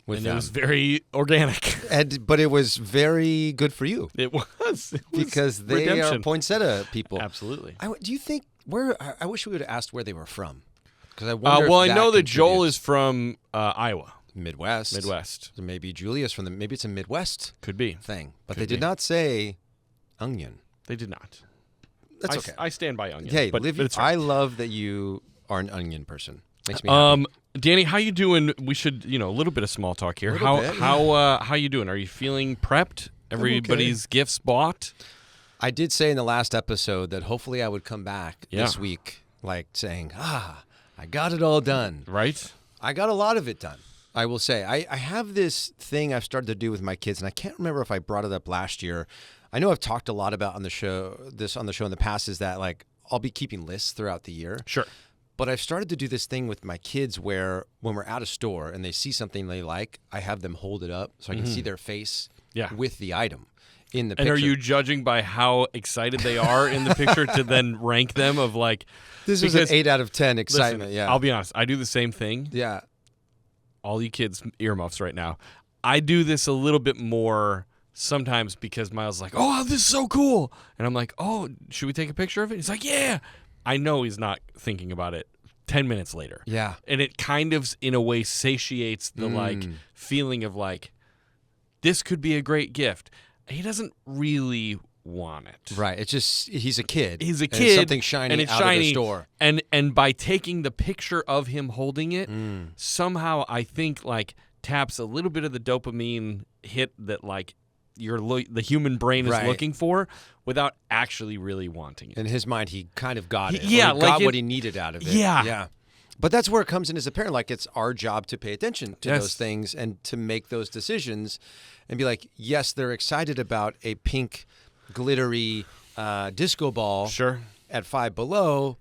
with And them. it was very organic. But it was very good for you It was because they redemption. are poinsettia people. Absolutely. Do you think I wish we would have asked where they were from, because I wonder. Well, if I know that Joel contributes. is from Iowa. Midwest. Midwest. So maybe Julia's from maybe it's a Midwest Could be. thing, but Could they did be. not say onion. They did not. That's I, okay. I stand by onion. Hey, but Livy, it's fine. I love that you are an onion person. Makes me happy. Danny, how you doing? We should, a little bit of small talk here. Little bit, How you doing? Are you feeling prepped? Everybody's gifts bought? I did say in the last episode that hopefully I would come back Yeah. this week, like saying, I got it all done. Right? I got a lot of it done. I will say I have this thing I've started to do with my kids, and I can't remember if I brought it up last year. I know I've talked a lot about on the show in the past, is that like I'll be keeping lists throughout the year. Sure. But I've started to do this thing with my kids where when we're at a store and they see something they like, I have them hold it up so I can see their face with the item in the And picture. are you judging by how excited they are in the picture to then rank them of like This is an 8 out of 10 excitement. Listen, Yeah. I'll be honest. I do the same thing. Yeah. All you kids earmuffs right now. I do this a little bit more sometimes because Miles is like, oh, this is so cool. And I'm like, oh, should we take a picture of it? He's like, yeah. I know he's not thinking about it 10 minutes later. Yeah. And it kind of, in a way, satiates the like feeling of like, this could be a great gift. He doesn't really want it. Right. It's just he's a kid. He's a And kid. it's something shiny and it's out shiny, of the store. And by taking the picture of him holding it, somehow I think like taps a little bit of the dopamine hit that like the human brain is Right. looking for without actually really wanting it. In his mind, he kind of got it. Yeah, Or he like got it- what he needed out of it. Yeah. Yeah. But that's where it comes in as a parent. Like, it's our job to pay attention to Yes. those things and to make those decisions and be like, yes, they're excited about a pink, glittery disco ball Sure. at Five Below,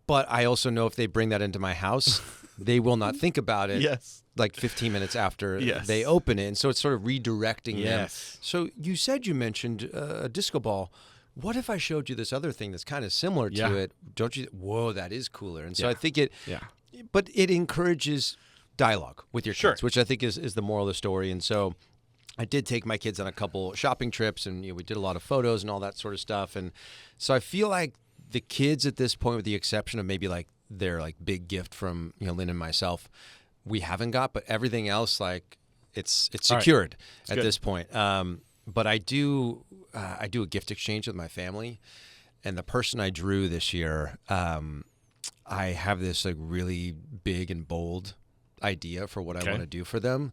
but I also know if they bring that into my house, they will not think about it Yes. like 15 minutes after Yes. they open it. And so it's sort of redirecting them. Yes. So you mentioned a disco ball. What if I showed you this other thing that's kind of similar to Yeah. it? Don't you? Whoa, that is cooler. And so Yeah. I think it, Yeah. but it encourages dialogue with your Sure. kids, which I think is the moral of the story. And so I did take my kids on a couple shopping trips, and we did a lot of photos and all that sort of stuff. And so I feel like the kids at this point, with the exception of maybe like their like big gift from Lynn and myself, we haven't got, but everything else, like it's All right. secured at good. this point. But I do a gift exchange with my family, and the person I drew this year, I have this like really big and bold idea for what I want to do for them,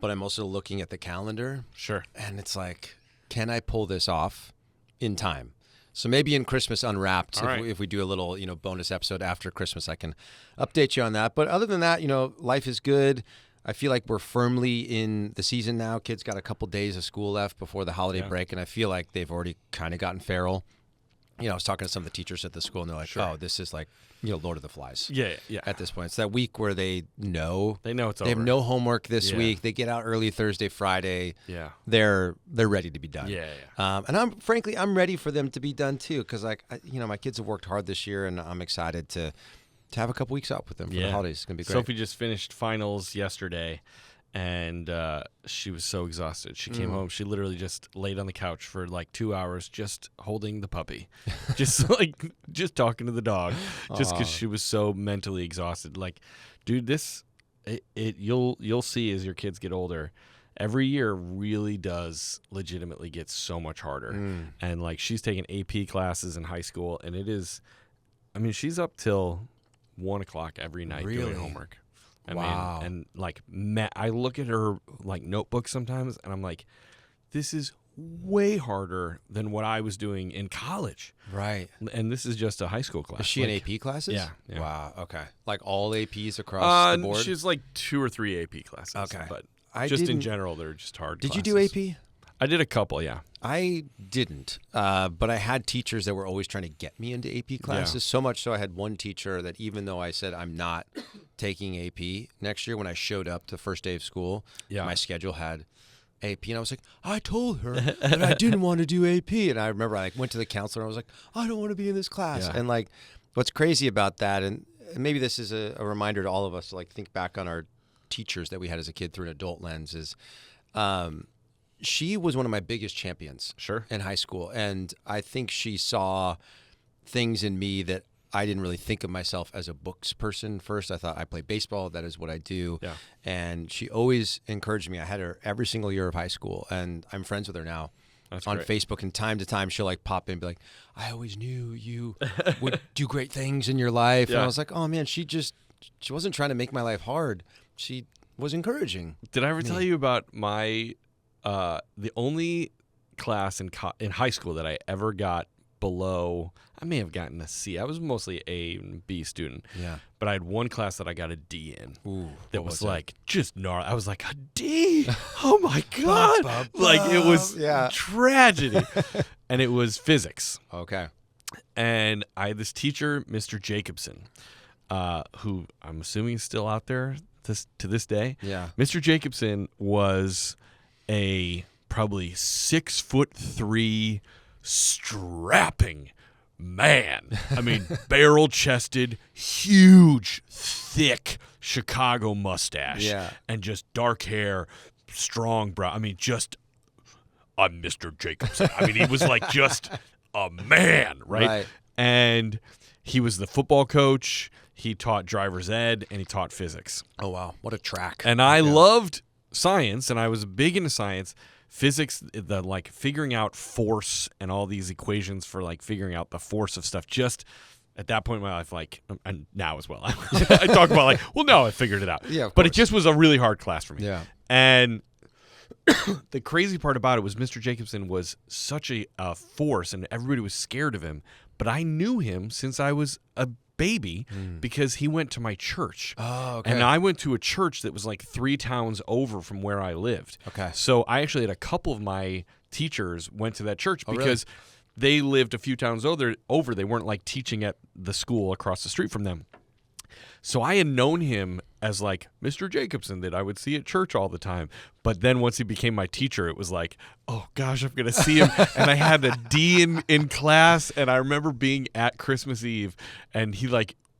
but I'm also looking at the calendar. Sure. And it's like, can I pull this off in time? So maybe in Christmas Unwrapped, All right. if we do a little, bonus episode after Christmas, I can update you on that. But other than that, life is good. I feel like we're firmly in the season now. Kids got a couple days of school left before the holiday break, and I feel like they've already kind of gotten feral. I was talking to some of the teachers at the school, and they're like, oh, this is like, Lord of the Flies. Yeah. At this point, it's that week where they know it's they have over. no homework this Yeah. week. They get out early Thursday, Friday. Yeah. They're ready to be done. Yeah. And I'm ready for them to be done too, because my kids have worked hard this year, and I'm excited to have a couple weeks out with them for the holidays. It's gonna be great. Sophie just finished finals yesterday, and she was so exhausted. She came home. She literally just laid on the couch for like 2 hours, just holding the puppy, just talking to the dog, just because she was so mentally exhausted. Like, dude, you'll see as your kids get older. Every year really does legitimately get so much harder. And like she's taking AP classes in high school, and it is, I mean, she's up till 1 o'clock every night doing homework. I mean, and like I look at her like notebook sometimes, and I'm like, this is way harder than what I was doing in college. Right. And this is just a high school class. Is she in AP classes? Yeah. Wow. Okay. Like all APs across the board? She's like 2 or 3 AP classes. Okay. But just in general, they're just hard Did classes. you do AP? I did a couple, yeah. I didn't, but I had teachers that were always trying to get me into AP classes, so much so I had one teacher that even though I said I'm not taking AP next year, when I showed up the first day of school, my schedule had AP, and I was like, I told her that I didn't want to do AP, and I remember I went to the counselor, and I was like, I don't want to be in this class, and like, what's crazy about that, and maybe this is a reminder to all of us to like think back on our teachers that we had as a kid through an adult lens, is she was one of my biggest champions in high school. And I think she saw things in me that I didn't really think of myself as a books person first. I thought I play baseball. That is what I do. Yeah. And she always encouraged me. I had her every single year of high school, and I'm friends with her now. That's on great. Facebook, and time to time she'll like pop in and be like, I always knew you would do great things in your life. And I was like, oh man, she wasn't trying to make my life hard. She was encouraging. Did I ever tell you about my the only class in high school that I ever got below? I may have gotten a C. I was mostly A and B student. Yeah. But I had one class that I got a D in. Ooh, that was like just gnarly. I was like, a D? Oh my God. Like it was tragedy. And it was physics. Okay. And I had this teacher, Mr. Jacobson, who I'm assuming is still out there to this day. Yeah. Mr. Jacobson was a probably 6'3" strapping man. I mean, barrel-chested, huge, thick Chicago mustache, and just dark hair, strong brow. I mean, I'm Mr. Jacobson. I mean, he was like just a man, right? And he was the football coach. He taught driver's ed, and he taught physics. Oh, wow. What a track. And I loved science, and I was big into science. Physics, the like figuring out force and all these equations for like figuring out the force of stuff. Just at that point in my life, like, and now as well, I talk about like, well, no, I figured it out. Yeah, but it just was a really hard class for me. Yeah. And the crazy part about it was Mr. Jacobson was such a force, and everybody was scared of him. But I knew him since I was a baby because he went to my church. Oh, okay. And I went to a church that was like 3 towns over from where I lived. Okay. So I actually had a couple of my teachers went to that church because they lived a few towns over. They weren't like teaching at the school across the street from them. So I had known him as like Mr. Jacobson that I would see at church all the time. But then once he became my teacher, it was like, oh gosh, I'm going to see him. And I had a D in class. And I remember being at Christmas Eve, and he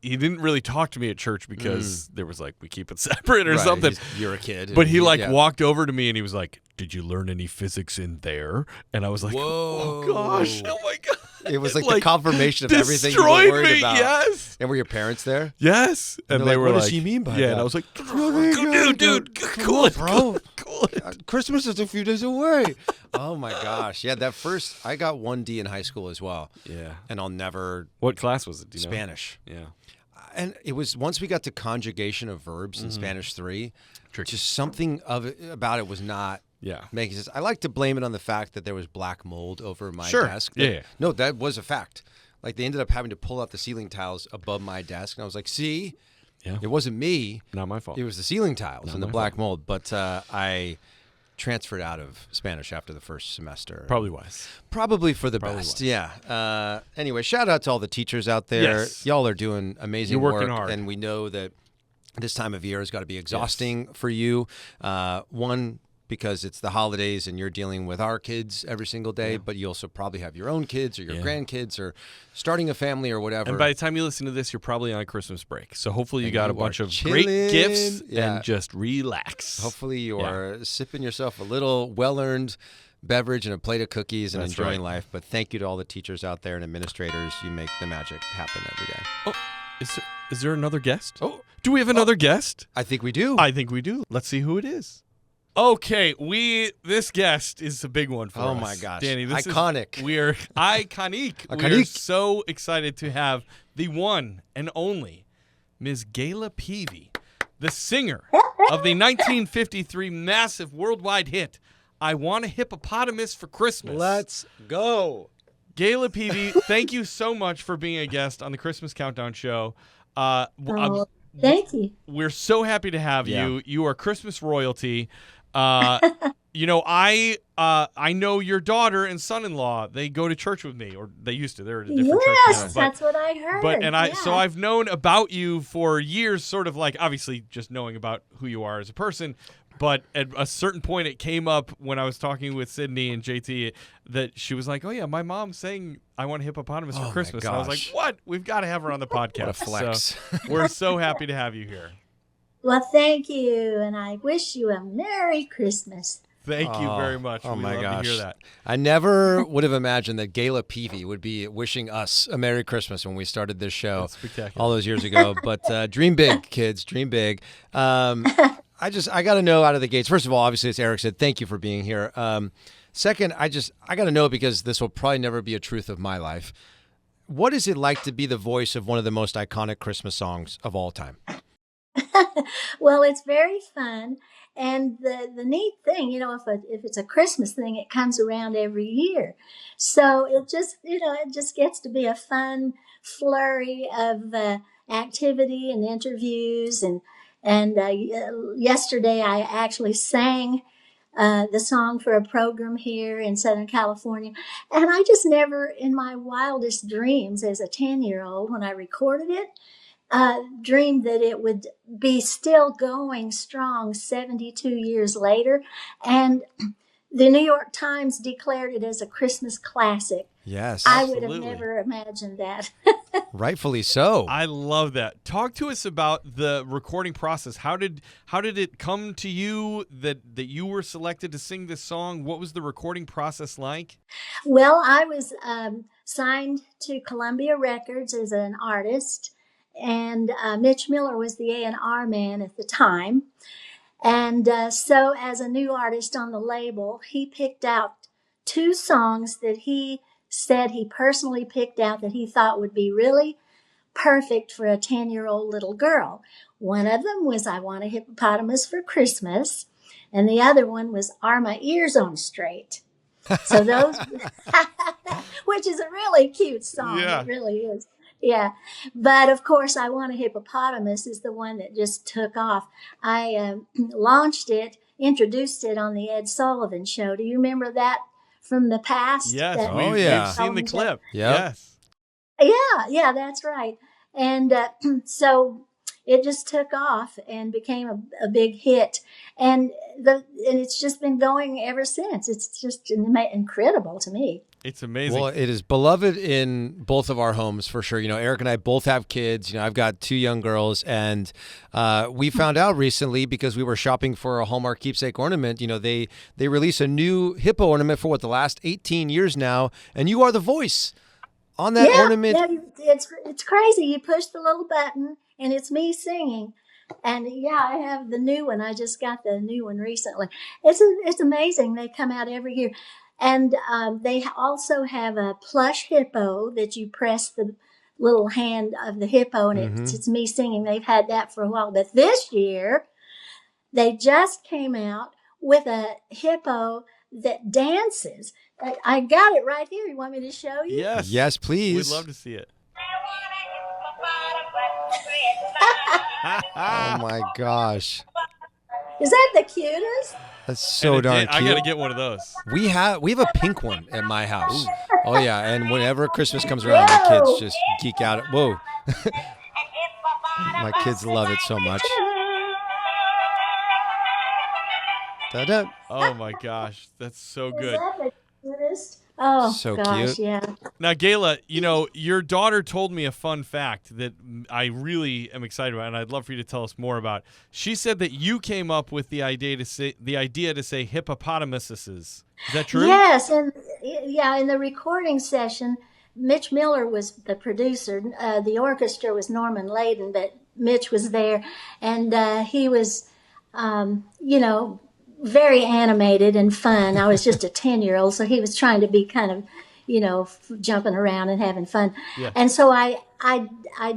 didn't really talk to me at church because there was like, we keep it separate or something. You're a kid. But he walked over to me and he was like, did you learn any physics in there? And I was like, whoa. Oh gosh, oh my God. It was like the confirmation of everything you were worried about. Yes. And were your parents there? Yes. And they were what like, does he mean by that? Yeah, and I was like, dude, cool it, bro. Cool it. Christmas is a few days away. Oh my gosh. Yeah, I got 1 D in high school as well. Yeah. And I'll never. What class was it? Do you know? Spanish. Yeah. And it was once we got to conjugation of verbs in Spanish 3, just something about it was not making sense. I like to blame it on the fact that there was black mold over my desk. No, that was a fact. Like they ended up having to pull out the ceiling tiles above my desk, and I was like, see, it wasn't me. Not my fault. It was the ceiling tiles and the black mold. But I transferred out of Spanish after the first semester. Probably wise. Probably for the best. Wise. Yeah. Anyway, shout out to all the teachers out there. Yes. Y'all are doing amazing work. You're working hard. And we know that this time of year has got to be exhausting for you. One, because it's the holidays and you're dealing with our kids every single day, but you also probably have your own kids or your grandkids or starting a family or whatever. And by the time you listen to this, you're probably on Christmas break. So hopefully you got a bunch of chilling. great gifts and just relax. Hopefully you are sipping yourself a little well-earned beverage and a plate of cookies and enjoying life. But thank you to all the teachers out there and administrators. You make the magic happen every day. Oh, is there another guest? Oh, do we have another guest? I think we do. I think we do. Let's see who it is. Okay, this guest is a big one for us. Oh my gosh, Danny, this iconic. We're iconic. We're so excited to have the one and only Ms. Gayla Peavy, the singer of the 1953 massive worldwide hit, I Want a Hippopotamus for Christmas. Let's go. Gayla Peavy, thank you so much for being a guest on the Christmas Countdown Show. Thank you. We're so happy to have you. You are Christmas royalty. You know, I know your daughter and son-in-law. They go to church with me, or they used to. They're at a different church now. Yes, that's what I heard. So I've known about you for years, sort of like obviously just knowing about who you are as a person. But at a certain point, it came up when I was talking with Sydney and JT that she was like, "Oh yeah, my mom's saying I want a hippopotamus for Christmas." And I was like, "What? We've got to have her on the podcast." What a flex! So we're so happy to have you here. Well, thank you, and I wish you a Merry Christmas. Thank you very much. Oh we my love gosh. to hear that. I never would have imagined that Gayla Peavy would be wishing us a Merry Christmas when we started this show That's spectacular. all those years ago. But dream big, kids. Dream big. I got to know out of the gates. First of all, obviously, as Eric said, thank you for being here. Second, I got to know, because this will probably never be a truth of my life. What is it like to be the voice of one of the most iconic Christmas songs of all time? Well, it's very fun. And the neat thing, you know, if it's a Christmas thing, it comes around every year. So it just gets to be a fun flurry of activity and interviews. And yesterday I actually sang the song for a program here in Southern California. And I just never, in my wildest dreams as a 10-year-old, when I recorded it, dreamed that it would be still going strong 72 years later. And the New York Times declared it as a Christmas classic. Yes. I would have never imagined that. Rightfully so. I love that. Talk to us about the recording process. How did it come to you that you were selected to sing this song? What was the recording process like? Well, I was signed to Columbia Records as an artist, and Mitch Miller was the A&R man at the time. And so as a new artist on the label, he picked out 2 songs that he said he personally picked out that he thought would be really perfect for a 10-year-old little girl. One of them was I Want a Hippopotamus for Christmas, and the other one was Are My Ears On Straight? So those, which is a really cute song. Yeah. It really is. Yeah. But of course, I Want a Hippopotamus is the one that just took off. I introduced it on the Ed Sullivan Show. Do you remember that from the past? Yes. we've seen the clip. Yep. Yes. Yeah, that's right. And so it just took off and became a big hit. And it's just been going ever since. It's just incredible to me. It's amazing. Well, it is beloved in both of our homes for sure. You know, Eric and I both have kids. You know, I've got 2 young girls, and we found out recently because we were shopping for a Hallmark keepsake ornament. You know, they release a new hippo ornament for the last 18 years now, and you are the voice on that ornament. Yeah, it's crazy. You push the little button, and it's me singing. And I have the new one. I just got the new one recently. It's amazing. They come out every year. And they also have a plush hippo that you press the little hand of the hippo, and it's me singing. They've had that for a while. But this year, they just came out with a hippo that dances. I got it right here. You want me to show you? Yes. Yes, please. We'd love to see it. Oh, my gosh. Is that the cutest? That's so darn cute. I got to get one of those. We have a pink one at my house. Oh yeah, and whenever Christmas comes around, my kids just geek out. Whoa, my kids love it so much. Da-da. Oh my gosh, that's so Is good. that the cutest? Oh So gosh, cute. yeah. Now, Gayla, your daughter told me a fun fact that I really am excited about, and I'd love for you to tell us more about. She said that you came up with the idea to say hippopotamuses. Is that true? Yes, and yeah, in the recording session, Mitch Miller was the producer. The orchestra was Norman Layden, but Mitch was there, and he was, you know, very animated and fun. I was just a 10-year-old, so he was trying to be kind of, jumping around and having fun. Yeah. And so I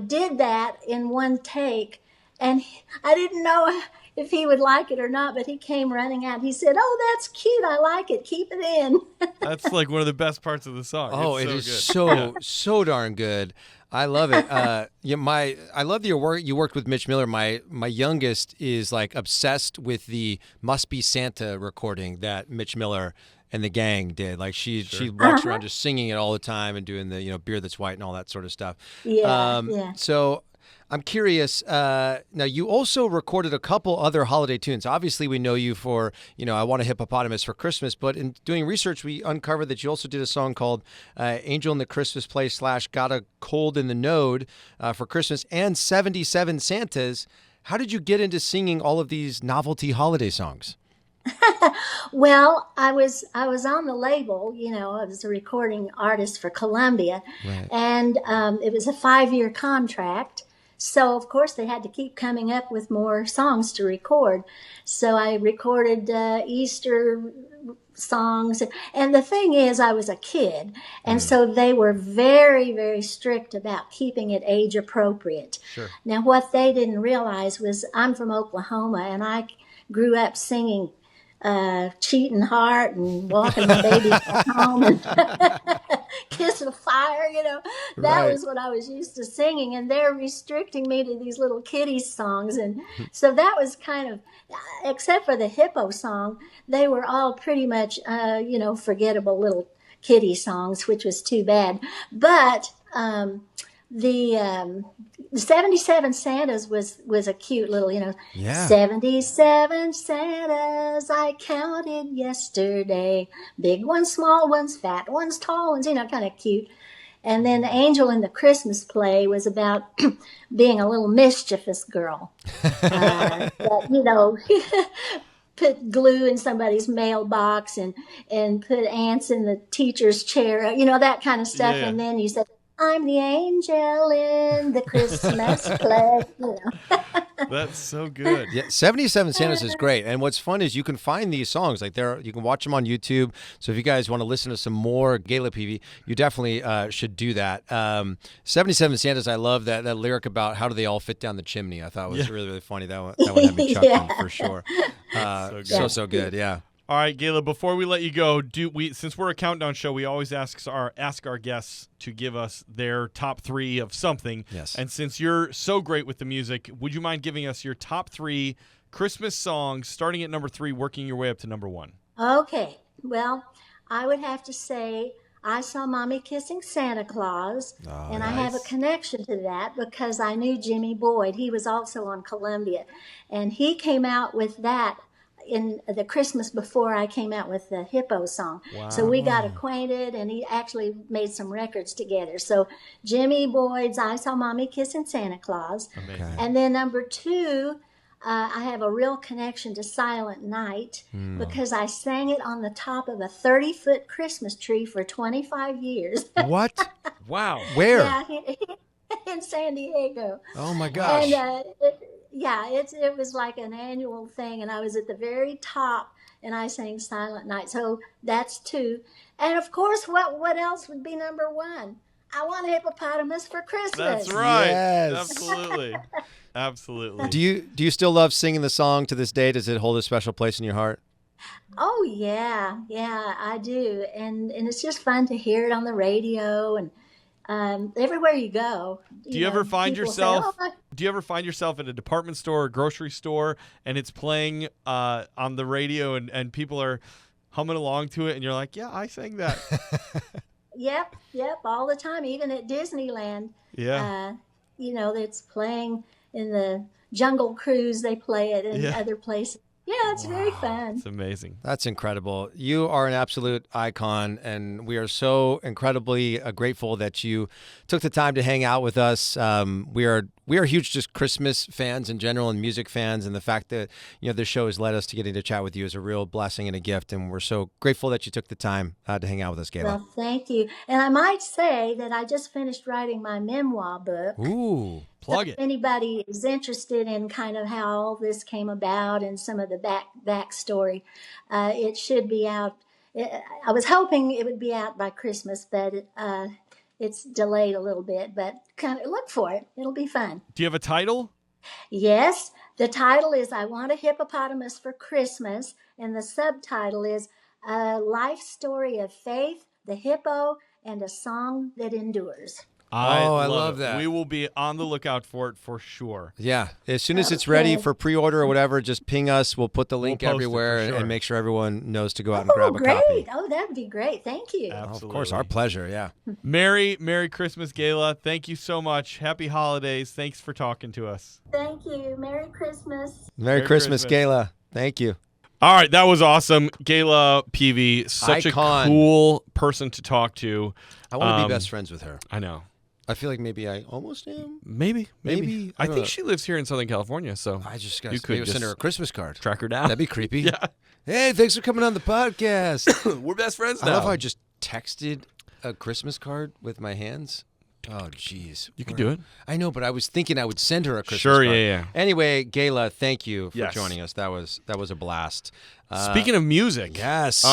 did that in one take, and I didn't know if he would like it or not, but he came running out. He said, "Oh, that's cute. I like it. Keep it in." That's like one of the best parts of the song. Oh, it's it is good. so darn good. I love it. I love that you worked with Mitch Miller. My youngest is like obsessed with the "Must Be Santa" recording that Mitch Miller and the gang did. Like she walks around just singing it all the time and doing the beer that's white and all that sort of stuff. Yeah. So I'm curious. Now you also recorded a couple other holiday tunes. Obviously, we know you for "I Want a Hippopotamus for Christmas," but in doing research, we uncovered that you also did a song called "Angel in the Christmas Play" / "Got a Cold in the Node" for Christmas, and 77 Santas. How did you get into singing all of these novelty holiday songs? Well, I was on the label. I was a recording artist for Columbia, Right. and it was a 5-year contract. So of course they had to keep coming up with more songs to record. So I recorded Easter songs, and the thing is, I was a kid, and so they were very, very strict about keeping it age appropriate. Sure. Now, what they didn't realize was I'm from Oklahoma, and I grew up singing "Cheating Heart" and "Walking My Baby Back Home" and "Kiss of Fire." That Right. was what I was used to singing, and they're restricting me to these little kiddie songs. And so that was kind of, except for the hippo song, they were all pretty much forgettable little kiddie songs, which was too bad. But the 77 Santas was a cute little, Yeah. 77 Santas I counted yesterday. Big ones, small ones, fat ones, tall ones, kind of cute. And then the Angel in the Christmas Play was about being a little mischievous girl. That, put glue in somebody's mailbox and put ants in the teacher's chair, that kind of stuff. Yeah. And then you said, "I'm the angel in the Christmas play." That's so good. Yeah, 77 Santas is great. And what's fun is you can find these songs. Like you can watch them on YouTube. So if you guys want to listen to some more Gayla Peavy, you definitely should do that. 77 Santas, I love that lyric about how do they all fit down the chimney. I thought was really, really funny. That one had me chuckling for sure. So good. Yeah. All right, Gayla, before we let you go, since we're a countdown show, we always ask our guests to give us their top 3 of something. Yes. And since you're so great with the music, would you mind giving us your top 3 Christmas songs, starting at number 3, working your way up to number 1? Okay. Well, I would have to say "I Saw Mommy Kissing Santa Claus," and I have a connection to that because I knew Jimmy Boyd. He was also on Columbia, and he came out with that in the Christmas before I came out with the hippo song. Wow. So we got acquainted, and he actually made some records together. So Jimmy Boyd's "I Saw Mommy Kissing Santa Claus." Amazing. And then number 2, I have a real connection to "Silent Night" because I sang it on the top of a 30-foot Christmas tree for 25 years. What? Wow. Where? Yeah, in San Diego. Oh my gosh. And it was like an annual thing, and I was at the very top, and I sang "Silent Night." So that's 2. And of course, what else would be number 1? "I Want a Hippopotamus for Christmas." That's right. Yes. Absolutely. Absolutely. Do you still love singing the song to this day? Does it hold a special place in your heart? Oh yeah, I do, and it's just fun to hear it on the radio and everywhere you go. Do you ever find people say, yourself? "Oh, Do you ever find yourself at a department store or grocery store and it's playing on the radio and people are humming along to it and you're like, yeah, I sang that. Yep, all the time, even at Disneyland. Yeah. It's playing in the Jungle Cruise. They play it in other places. Yeah, it's very fun. It's amazing. That's incredible. You are an absolute icon, and we are so incredibly grateful that you took the time to hang out with us. We are huge just Christmas fans in general and music fans, and the fact that this show has led us to getting to chat with you is a real blessing and a gift, and we're so grateful that you took the time to hang out with us, Gayla. Well, thank you. And I might say that I just finished writing my memoir book. Ooh. Plug So it. if anybody is interested in kind of how all this came about and some of the backstory, it should be out. I was hoping it would be out by Christmas, but it's delayed a little bit. But kind of look for it. It'll be fun. Do you have a title? Yes, the title is "I Want a Hippopotamus for Christmas," and the subtitle is "A Life Story of Faith, the Hippo, and a Song That Endures." I love it. that. We will be on the lookout for it for sure. Yeah. As soon as it's ready for pre-order or whatever, just ping us. We'll put the link post it everywhere for sure. and make sure everyone knows to go out and grab a great. copy. Oh, that would be great. Thank you. Absolutely. Of course, our pleasure. Yeah. Merry Christmas, Gayla. Thank you so much. Happy holidays. Thanks for talking to us. Thank you. Merry Christmas. Merry Christmas, Gayla. Thank you. All right, that was awesome. Gayla Peavy, such Icon. a cool person to talk to. I want to be best friends with her. I know. I feel like maybe I almost am. Maybe. Maybe. I I don't think know. she lives here in Southern California, so I just got you to could send her just a Christmas card. track her down. That'd be creepy. Yeah. Hey, thanks for coming on the podcast. We're best friends I now. love how I just texted a Christmas card with my hands. Oh, jeez. You could do it. I know, but I was thinking I would send her a Christmas Sure, card. yeah. Anyway, Gayla, thank you for Yes. joining us. That was a blast. Speaking of music, yes.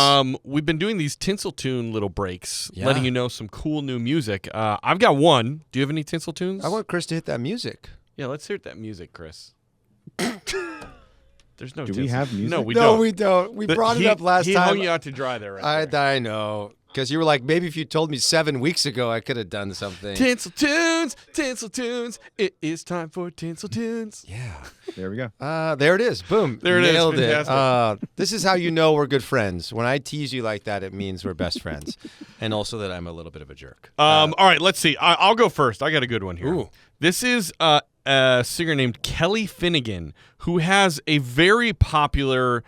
we've been doing these Tinsel Tune little breaks, Yeah. letting you know some cool new music. I've got one. Do you have any Tinsel Tunes? I want Chris to hit that music. Yeah, let's hear that music, Chris. There's no. Do we tinsel. have music? No, we no, don't. we don't. We brought it up last he time. hung you out to dry there. Right there. I know. Because you were like, maybe if you told me 7 weeks ago, I could have done something. Tinsel Tunes, Tinsel Tunes. It is time for Tinsel Tunes. Yeah. There we go. There it is. Boom. There it is. Nailed it. Fantastic. This is how you know we're good friends. When I tease you like that, it means we're best friends. And also that I'm a little bit of a jerk. All right, let's see. I'll go first. I got a good one here. Ooh. This is a singer named Kelly Finnegan, who has a very popular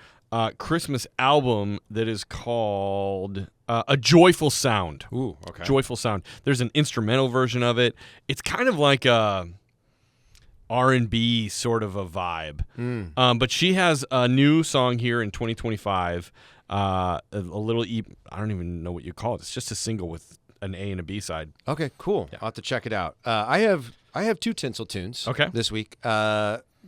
Christmas album that is called A Joyful Sound. Ooh, okay. Joyful Sound. There's an instrumental version of it. It's kind of like a R&B sort of a vibe. But she has a new song here in 2025. A little I don't even know what you call it. It's just a single with an A and a B side. Okay, cool. I'll have to check it out. I have 2 Tinsel Tunes this week.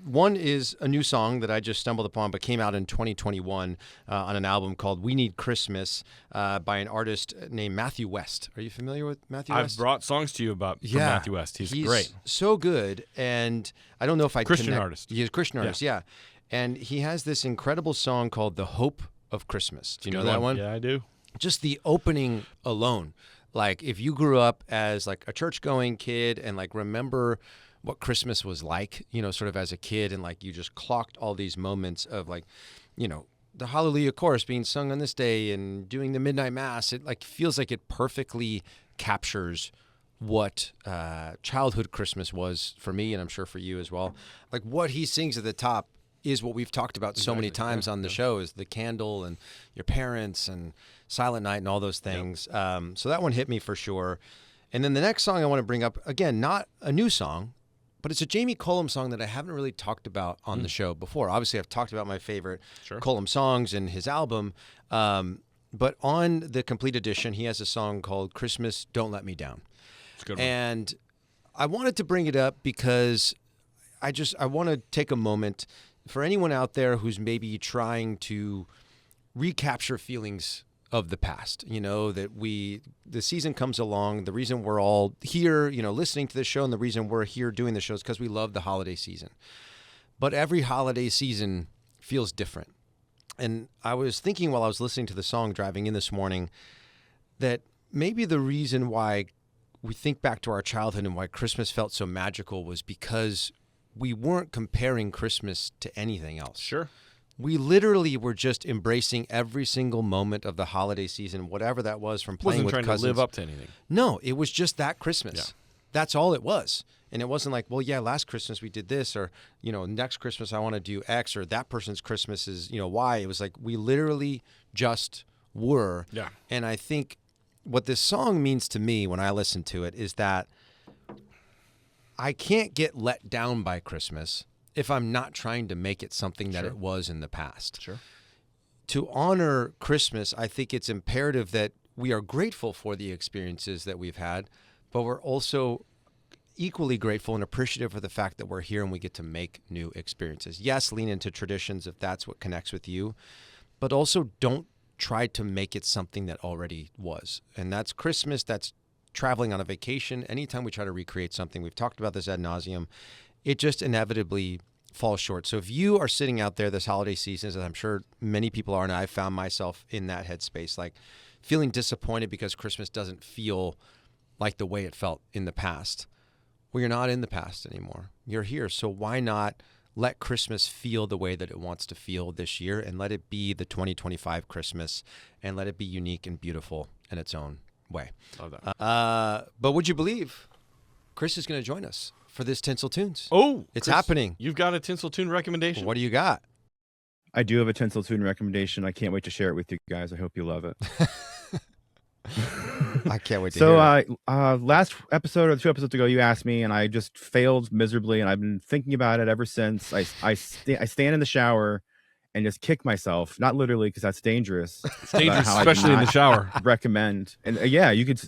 One is a new song that I just stumbled upon, but came out in 2021 on an album called We Need Christmas by an artist named Matthew West. Are you familiar with Matthew West? I've brought songs to you from Matthew West. He's great. So good. And I don't know if I Christian artist. He's a Christian artist, yeah. And he has this incredible song called The Hope of Christmas. Do you know that one? Yeah, I do. Just the opening alone. Like if you grew up as like a church-going kid and like remember what Christmas was like, sort of as a kid, and like you just clocked all these moments of like, the Hallelujah chorus being sung on this day and doing the midnight mass. It like feels like it perfectly captures what childhood Christmas was for me, and I'm sure for you as well. Like what he sings at the top is what we've talked about so many times on the show, is the candle and your parents and Silent Night and all those things. So that one hit me for sure. And then the next song I want to bring up, again, not a new song, but it's a Jamie Cullum song that I haven't really talked about on the show before. Obviously, I've talked about my favorite Cullum songs and his album. But on the complete edition, he has a song called Christmas Don't Let Me Down. It's a good one. And I wanted to bring it up because I want to take a moment for anyone out there who's maybe trying to recapture feelings of the past, that the season comes along. The reason we're all here, listening to the show, and the reason we're here doing the show is because we love the holiday season. But every holiday season feels different. And I was thinking while I was listening to the song driving in this morning that maybe the reason why we think back to our childhood and why Christmas felt so magical was because we weren't comparing Christmas to anything else. Sure. We literally were just embracing every single moment of the holiday season, whatever that was, from playing Wasn't with trying cousins. to live up to anything. No, it was just that Christmas. Yeah. That's all it was. And it wasn't like, well, yeah, last Christmas we did this, or, next Christmas I want to do X, or that person's Christmas is, Y. It was like we literally just were. Yeah. And I think what this song means to me when I listen to it is that I can't get let down by Christmas if I'm not trying to make it something that it was in the past. Sure. To honor Christmas, I think it's imperative that we are grateful for the experiences that we've had, but we're also equally grateful and appreciative for the fact that we're here and we get to make new experiences. Yes, lean into traditions if that's what connects with you, but also don't try to make it something that already was. And that's Christmas, that's traveling on a vacation. Anytime we try to recreate something, we've talked about this ad nauseum, it just inevitably falls short. So if you are sitting out there this holiday season, as I'm sure many people are, and I found myself in that headspace, like feeling disappointed because Christmas doesn't feel like the way it felt in the past. Well, you're not in the past anymore. You're here. So why not let Christmas feel the way that it wants to feel this year, and let it be the 2025 Christmas, and let it be unique and beautiful in its own way. Love that. But would you believe Chris is going to join us for this Tinsel Tunes? Oh, it's Chris, happening. You've got a Tinsel Tune recommendation. What do you got? I do have a Tinsel Tune recommendation. I can't wait to share it with you guys. I hope you love it. I can't wait to So, hear it. last episode or 2 episodes ago, you asked me, and I just failed miserably, and I've been thinking about it ever since. I stand in the shower and just kick myself, not literally because that's dangerous. It's dangerous, How I do especially in the not shower. Recommend, and you could.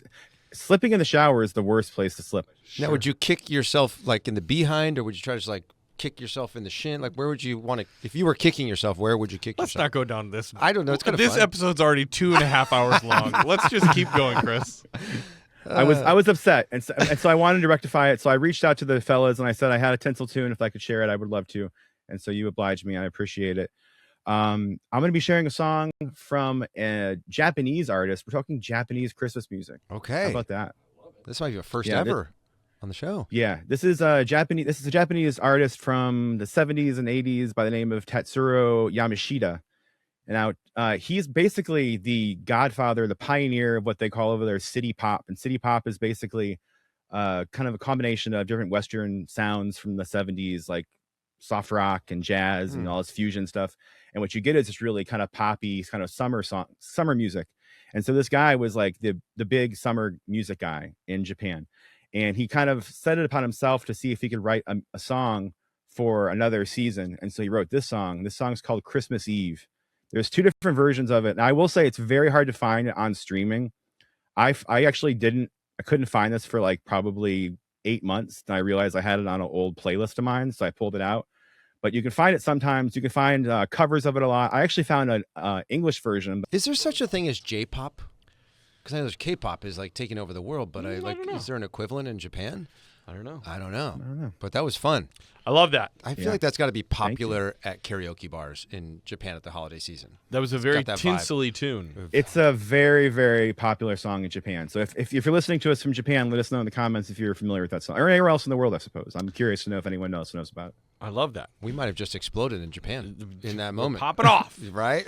Slipping in the shower is the worst place to slip. Now, would you kick yourself like in the behind, or would you try to just like kick yourself in the shin? Like, where would you want to? If you were kicking yourself, where would you kick Let's yourself? not go down this. I don't know. It's kind of This fun. episode's already 2.5 hours long. Let's just keep going, Chris. I was upset, and so I wanted to rectify it. So I reached out to the fellas and I said I had a Tinsel Tune. If I could share it, I would love to. And so you obliged me. I appreciate it. I'm going to be sharing a song from a Japanese artist. We're talking Japanese Christmas music. Okay. How about that? This might be the first Yeah, ever on the show. Yeah, this is a Japanese artist from the 70s and 80s by the name of Tatsuro Yamashita. And now he's basically the godfather, the pioneer of what they call over there city pop. And city pop is basically kind of a combination of different Western sounds from the 70s, like soft rock and jazz and all this fusion stuff. And what you get is this really kind of poppy, kind of summer music. And so this guy was like the big summer music guy in Japan. And he kind of set it upon himself to see if he could write a song for another season. And so he wrote this song. This song's called Christmas Eve. There's 2 different versions of it. And I will say it's very hard to find it on streaming. I actually couldn't find this for like probably 8 months. And I realized I had it on an old playlist of mine. So I pulled it out. But you can find it sometimes. You can find covers of it a lot. I actually found an English version. Is there such a thing as J-pop? Because I know there's K-pop is like taking over the world, but I don't know. is there an equivalent in Japan? I don't know. I don't know. But that was fun. I love that. I feel like that's got to be popular at karaoke bars in Japan at the holiday season. That was a very got that vibe. tinsely tune. It's a very, very popular song in Japan. So if you're listening to us from Japan, let us know in the comments if you're familiar with that song. Or anywhere else in the world, I suppose. I'm curious to know if anyone else knows about it. I love that. We might have just exploded in Japan in that We're moment. popping off. Right?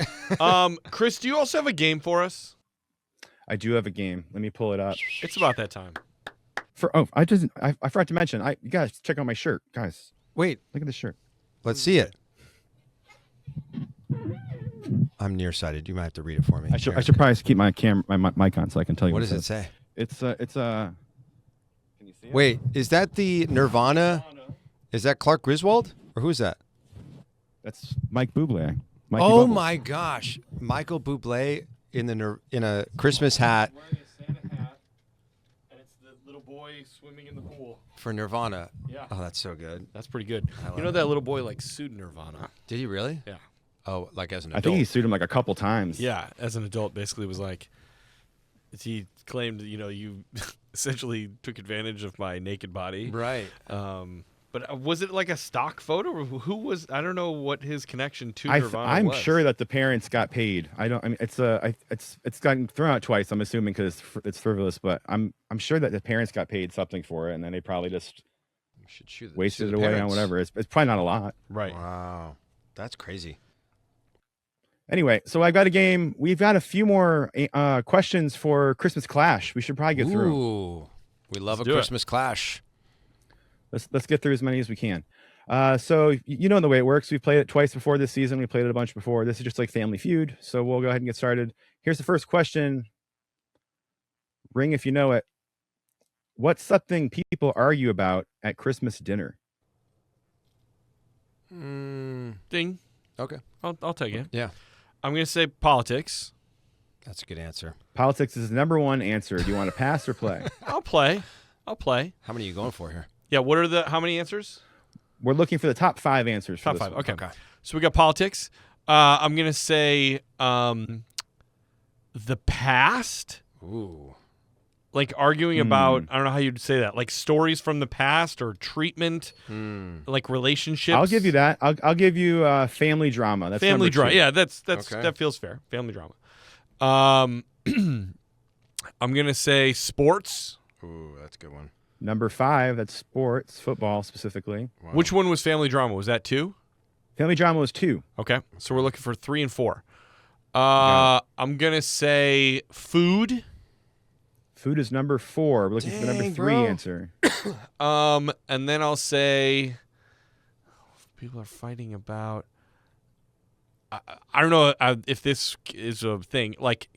Chris, do you also have a game for us? I do have a game. Let me pull it up. It's about that time. I forgot to mention. You guys check out my shirt, guys. Wait, Look at this shirt. let's see it. I'm nearsighted. You might have to read it for me. I should probably keep my mic on so I can tell you What what does it say? It's Can you see it? Wait, is that the Nirvana? Is that Clark Griswold? Or who's that? That's Mike Bublé. Mikey Oh Bubbles. my gosh. Michael Bublé in a Christmas hat Wearing a Santa hat, and it's the little boy swimming in the pool. for Nirvana. Yeah. Oh, that's so good. That's pretty good. love You know that little boy like sued Nirvana. Did he really? Yeah. Oh, like as an I adult. think he sued him like a couple times. Yeah, as an adult, basically was like, he claimed, you essentially took advantage of my naked body. Right. But was it like a stock photo? Or who was? I don't know what his connection to I'm Nirvana was. sure that the parents got paid. It's gotten thrown out twice. I'm assuming because it's frivolous, but I'm sure that the parents got paid something for it, and then they probably just We should sue wasted the it away on parents. whatever. It's probably not a lot. Right. Wow. That's crazy. Anyway, so I've got a game. We've got a few more questions for Christmas Clash. We should probably get through. Ooh. We love Let's a do it. Christmas clash. Let's get through as many as we can. So you know the way it works. We've played it twice before this season. We played it a bunch before. This is just like Family Feud. So we'll go ahead and get started. Here's the first question. Ring if you know it. What's something people argue about at Christmas dinner? Ding. Okay. I'll take it. Yeah. I'm going to say politics. That's a good answer. Politics is the number one answer. Do you want to pass or play? I'll play. How many are you going for here? Yeah, how many answers? We're looking for the top 5 answers. For Top this 5. one. Okay. So we got politics. I'm going to say the past. Ooh. Like arguing about, I don't know how you'd say that, like stories from the past or treatment, like relationships. I'll give you that. I'll give you family drama. That's family number 2. drama. Yeah, that's Okay. that feels fair. Family drama. I'm gonna say sports. Ooh, that's a good one. Number 5, that's sports, football specifically. Wow. Which one was family drama? Was that 2? Family drama was 2. Okay, so we're looking for 3 and 4. Got I'm gonna say food. Food is number 4. We're looking for the number 3 bro. answer. And then I'll say people are fighting about. I don't know if this is a thing. Like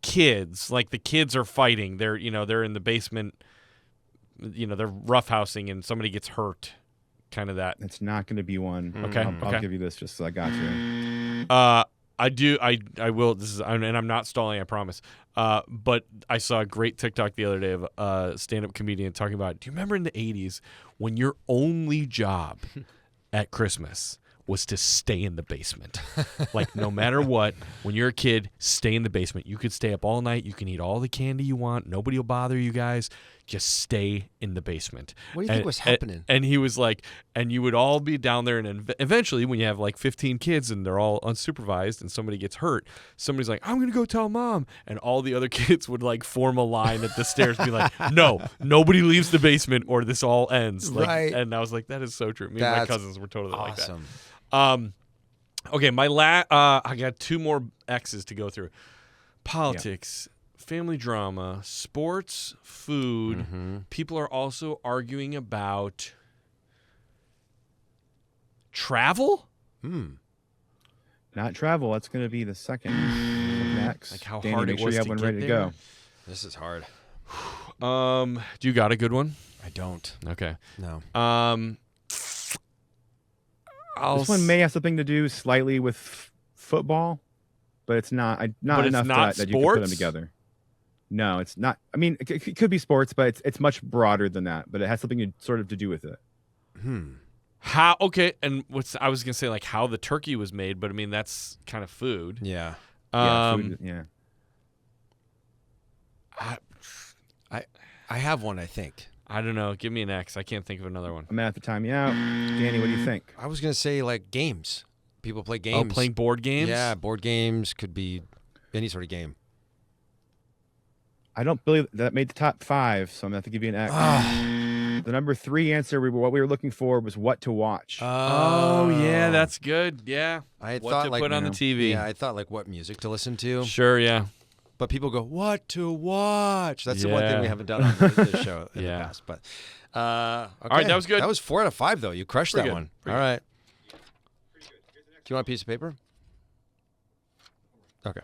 kids, like the kids are fighting. They're in the basement. They're roughhousing and somebody gets hurt. Kind of that. It's not going to be one. Okay, I'll give you this just so I got you. I do. I will. And I'm not stalling. I promise. But I saw a great TikTok the other day of a stand-up comedian talking about. Do you remember in the '80s when your only job at Christmas was to stay in the basement? Like no matter what, when you're a kid, stay in the basement. You could stay up all night. You can eat all the candy you want. Nobody will bother you guys. Just stay in the basement. What do you think was happening? And he was like, and you would all be down there, and eventually, when you have like 15 kids and they're all unsupervised, and somebody gets hurt, somebody's like, "I'm gonna go tell mom," and all the other kids would like form a line at the stairs, be like, "No, nobody leaves the basement, or this all ends." Like, Right. And I was like, "That is so true." Me and my cousins were totally awesome. like that. Okay, I got 2 more X's to go through. Politics. Family drama, sports, food. People are also arguing about travel. Not travel. That's going to be the second. Next. Like how Danny, hard make it sure was you have to one get ready to there. go. This is hard. Do you got a good one? I don't. Okay. No. This one may have something to do slightly with football, but it's not. Not But it's enough not that you can put them sports? together. No, it's not. I mean, it could be sports, but it's much broader than that. But it has something sort of to do with it. How? Okay, and I was gonna say like how the turkey was made, but I mean that's kind of food. Yeah. Food, yeah. I have one, I think. I don't know. Give me an X. I can't think of another one. I'm gonna have to time you out. Danny, what do you think? I was going to say like games. People play games. Oh, playing board games. Yeah, board games could be any sort of game. I don't believe that made the top 5, so I'm gonna have to give you an X. The number 3 answer, what we were looking for was what to watch. Oh yeah, that's good. Yeah. I had What thought to like put on the TV. Yeah, I thought like what music to listen to. Sure. Yeah. But people go, what to watch? That's the one thing we Yeah. happen done on this show in Yeah. the past. But okay. All right, that was good. That was 4 out of 5 though. You crushed Pretty that good. one. Pretty All good. right. Do you want a piece of paper? Okay.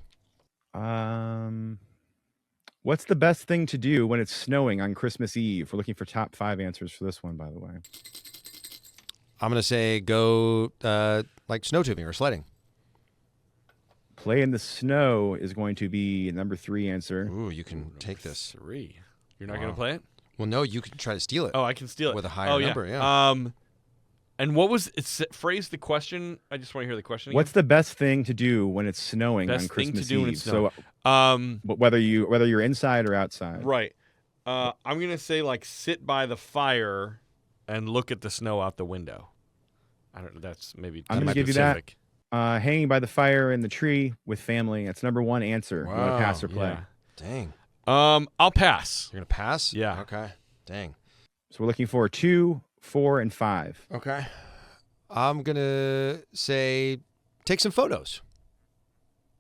What's the best thing to do when it's snowing on Christmas Eve? We're looking for top 5 answers for this one, by the way. I'm gonna say go like snow tubing or sledding. Play in the snow is going to be number 3 answer. Ooh, you can take this. 3. You're not Wow. gonna play it? Well, no, you can try to steal it. Oh, I can steal it With a higher yeah. number, yeah. And what was it? Phrase the question. I just want to hear the question again. What's the best thing to do when it's snowing Best on thing to Christmas do when Eve? it's snowing. So, whether you're inside or outside, Right. I'm gonna say like sit by the fire and look at the snow out the window. I don't know. That's maybe. I'm too gonna give you that. specific. Hanging by the fire in the tree with family. That's number 1 answer. You want Wow. to pass or play? Yeah. Dang. I'll pass. You're gonna pass? Yeah. Okay. Dang. So we're looking for 2, 4, and 5. Okay. I'm gonna say take some photos.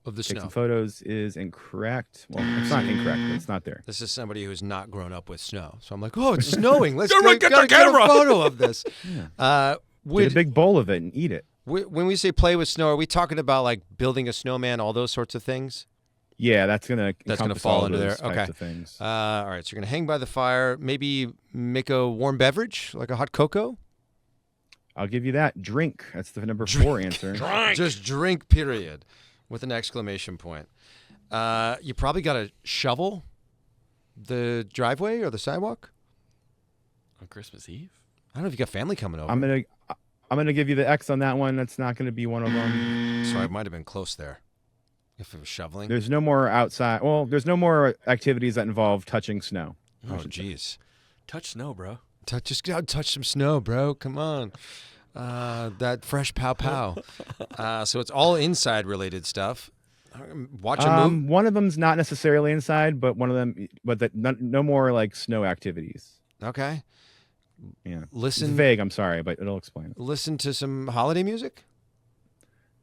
of the Take snow. some photos is incorrect. Well, it's not incorrect, but it's not there. This is somebody who's not grown up with snow. So I'm like, oh, it's snowing. Let's Get get the camera. a photo of this. Get a big bowl of it and eat it. When we say play with snow, are we talking about like building a snowman, all those sorts of things? Yeah, that's gonna fall all under those there. types Okay. of things. All right, so you're gonna hang by the fire, maybe make a warm beverage, like a hot cocoa. I'll give you that. Drink. That's the number 4 answer. Just drink, period, with an exclamation point. You probably got to shovel the driveway or the sidewalk. On Christmas Eve? I don't know if you got family coming over. I'm gonna give you the X on that one. That's not gonna be one of them. So I might have been close there. If it was shoveling. There's no more outside. Well, there's no more activities that involve touching snow. Oh, jeez. Touch snow, bro. Just touch some snow, bro. Come on. That fresh pow pow. So it's all inside related stuff. Watch a movie. One of them's not necessarily inside, but one of them, but no more like snow activities. Okay. Yeah. Listen. It's vague. I'm sorry, but it'll explain it. Listen to some holiday music.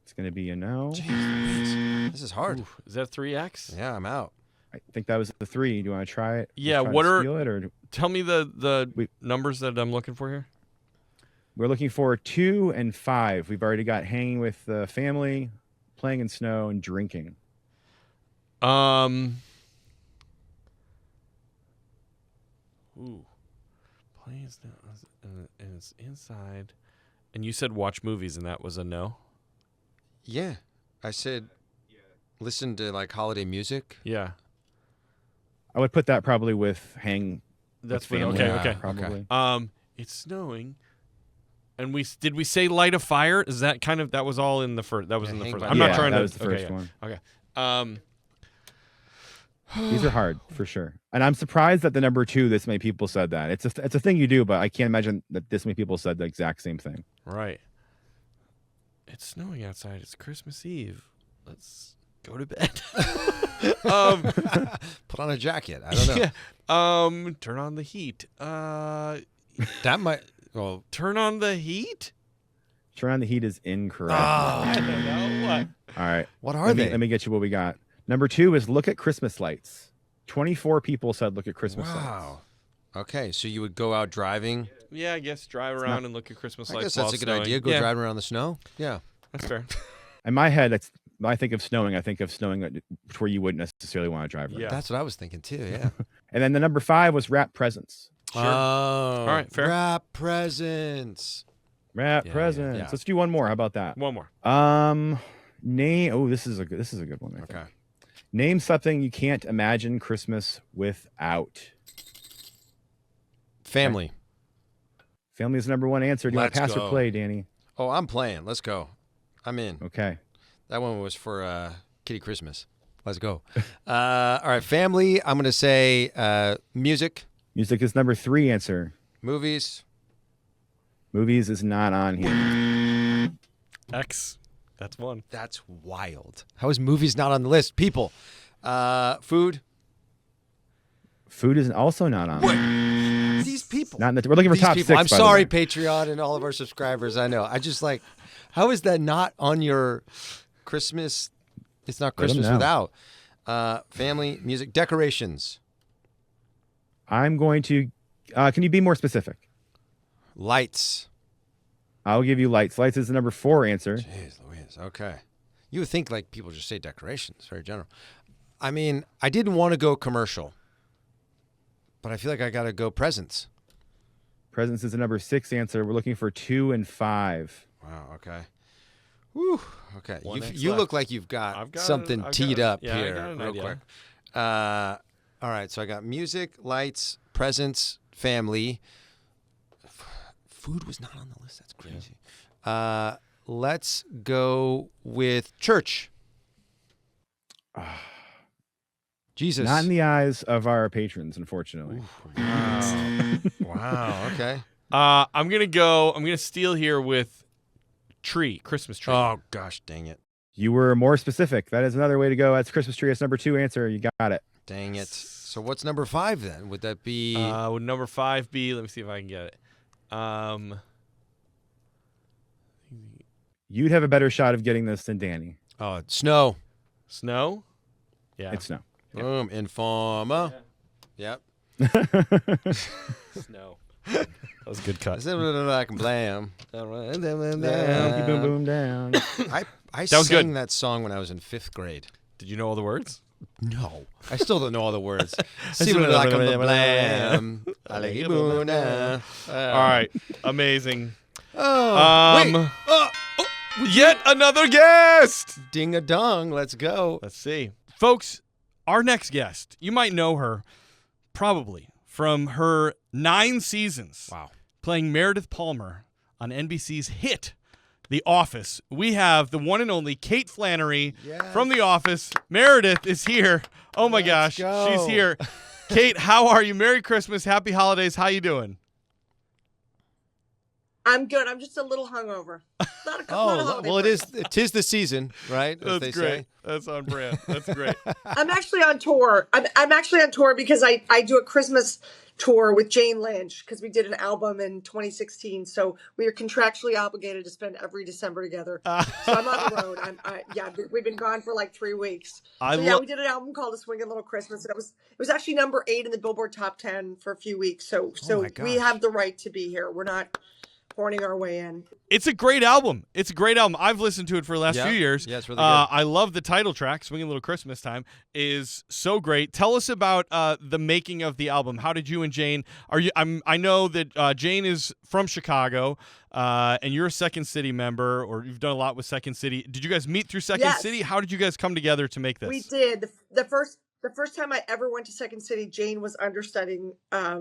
It's gonna be a no. Jeez, this is hard. Ooh, is that 3X? Yeah, I'm out. I think that was the 3. Do you want to try it? Yeah. Try to What are? steal it, or Tell me the numbers that I'm looking for here. we're looking for 2 and 5. We've already got hanging with the family, playing in snow, and drinking. Ooh. Playing snow, and it's inside. And you said watch movies, and that was a no. Yeah, I said listen to like holiday music. Yeah. I would put that probably with hang. That's with what, family, okay. Probably. It's snowing, and we say light a fire? Is that kind of that was all in the first? That was in the hang first. by I'm the not fire. trying that to. was the first one. Okay. These are hard for sure, and I'm surprised that the number 2 this many people said that. It's a thing you do, but I can't imagine that this many people said the exact same thing. Right. It's snowing outside. It's Christmas Eve. Let's go to bed. Put on a jacket. I don't know. Yeah. Turn on the heat. That might. Well, Turn on the heat. Turn on the heat is incorrect. I don't know what. All right. what are they? Let me get you what we got. Number 2 is look at Christmas lights. 24 people said look at Christmas lights. Wow. Okay, so you would go out driving. Yeah, I guess drive around and look at Christmas I lights. guess that's while a good snowing. idea. Go Yeah, driving around the snow. Yeah. That's fair. In my head, when I think of snowing, I think of snowing where you wouldn't necessarily want to drive around. Yeah. That's what I was thinking too. Yeah. And then the number 5 was wrap presents. Sure. Oh. All right, fair. Wrap presents. Wrap Yeah, presents. yeah. Let's do one more. How about that? One more. Name. Oh, this is a good one. I think. Okay. Name something you can't imagine Christmas without. Family. Family is the number 1 answer. Do you want Let's to pass go. or play, Danny? Oh, I'm playing. Let's go. I'm in. Okay. That one was for Kitty Christmas. Let's go. All right, family. I'm going to say music, Music is number 3 answer. movies. Movies is not on here. X. That's one. That's wild. How is movies not on the list? People. Food. Food is also not on. There. These people. Not in the, we're looking for These top people. 6. I'm by the sorry, way. Patreon and all of our subscribers. I know. I just like, how is that not on your Christmas? It's not Let 'em Christmas know. without. Family, music, decorations, I'm going to. Can you be more specific? lights. I'll give you lights. Lights is the number 4 answer. Jeez Louise. Okay. You would think like people just say decorations, very general. I mean, I didn't want to go commercial, but I feel like I got to go presents. Presents is the number 6 answer. We're looking for 2 and 5. Wow. Okay. Whew. Okay. One X You left. look like you've got, I've got something I've got teed it. up Yeah, I here got an real idea. quick. All right. So I got music, lights, presents, family. Food was not on the list. That's crazy. Let's go with church. Jesus. Not in the eyes of our patrons, unfortunately. Wow. Wow. Okay. I'm gonna steal here with tree, Christmas tree. Oh gosh, dang it. You were more specific. That is another way to go. That's Christmas tree. That's number 2 answer. You got it. Dang it. So what's number 5 then? Would that be Would number 5 be? Let me see if I can get it. You'd have a better shot of getting this than Danny. snow? Snow? Yeah. It's Snow. Boom. Informer. Yep. Snow. That was a good cut. I can blam. Boom, boom, down. I That was sang good. that song when I was in 5th grade. Did you know all the words? No. I still don't know all the words. See what I can blam. I like it, boom, down. All right. Amazing. Oh, wait. Yet another guest. Ding a dong. Let's go. Let's see. Folks, our next guest, you might know her probably from her 9 seasons. Wow. Playing Meredith Palmer on NBC's hit, The Office. We have the one and only Kate Flannery from The Office. Meredith is here. Oh my gosh, she's here. Kate, how are you? Merry Christmas, Happy Holidays. How you doing? I'm good. I'm just a little hungover. Not a holiday well, party. it is the season, right? As That's they great. say. That's on brand. That's great. I'm actually on tour. I'm actually on tour because I do a Christmas tour with Jane Lynch because we did an album in 2016. So we are contractually obligated to spend every December together. So I'm on the road. We've been gone for like 3 weeks. We did an album called A Swingin' Little Christmas, and it was actually number 8 in the Billboard Top 10 for a few weeks. So we have the right to be here. We're not horning our way in. It's a great album. I've listened to it for the last few years. Yeah, it's really good. I love the title track, Swingin' Little Christmas Time, is so great. Tell us about the making of the album. How did you and Jane, I know that Jane is from Chicago, and you're a Second City member, or you've done a lot with Second City. Did you guys meet through Second City? How did you guys come together to make this? We did. The first time I ever went to Second City, Jane was understudying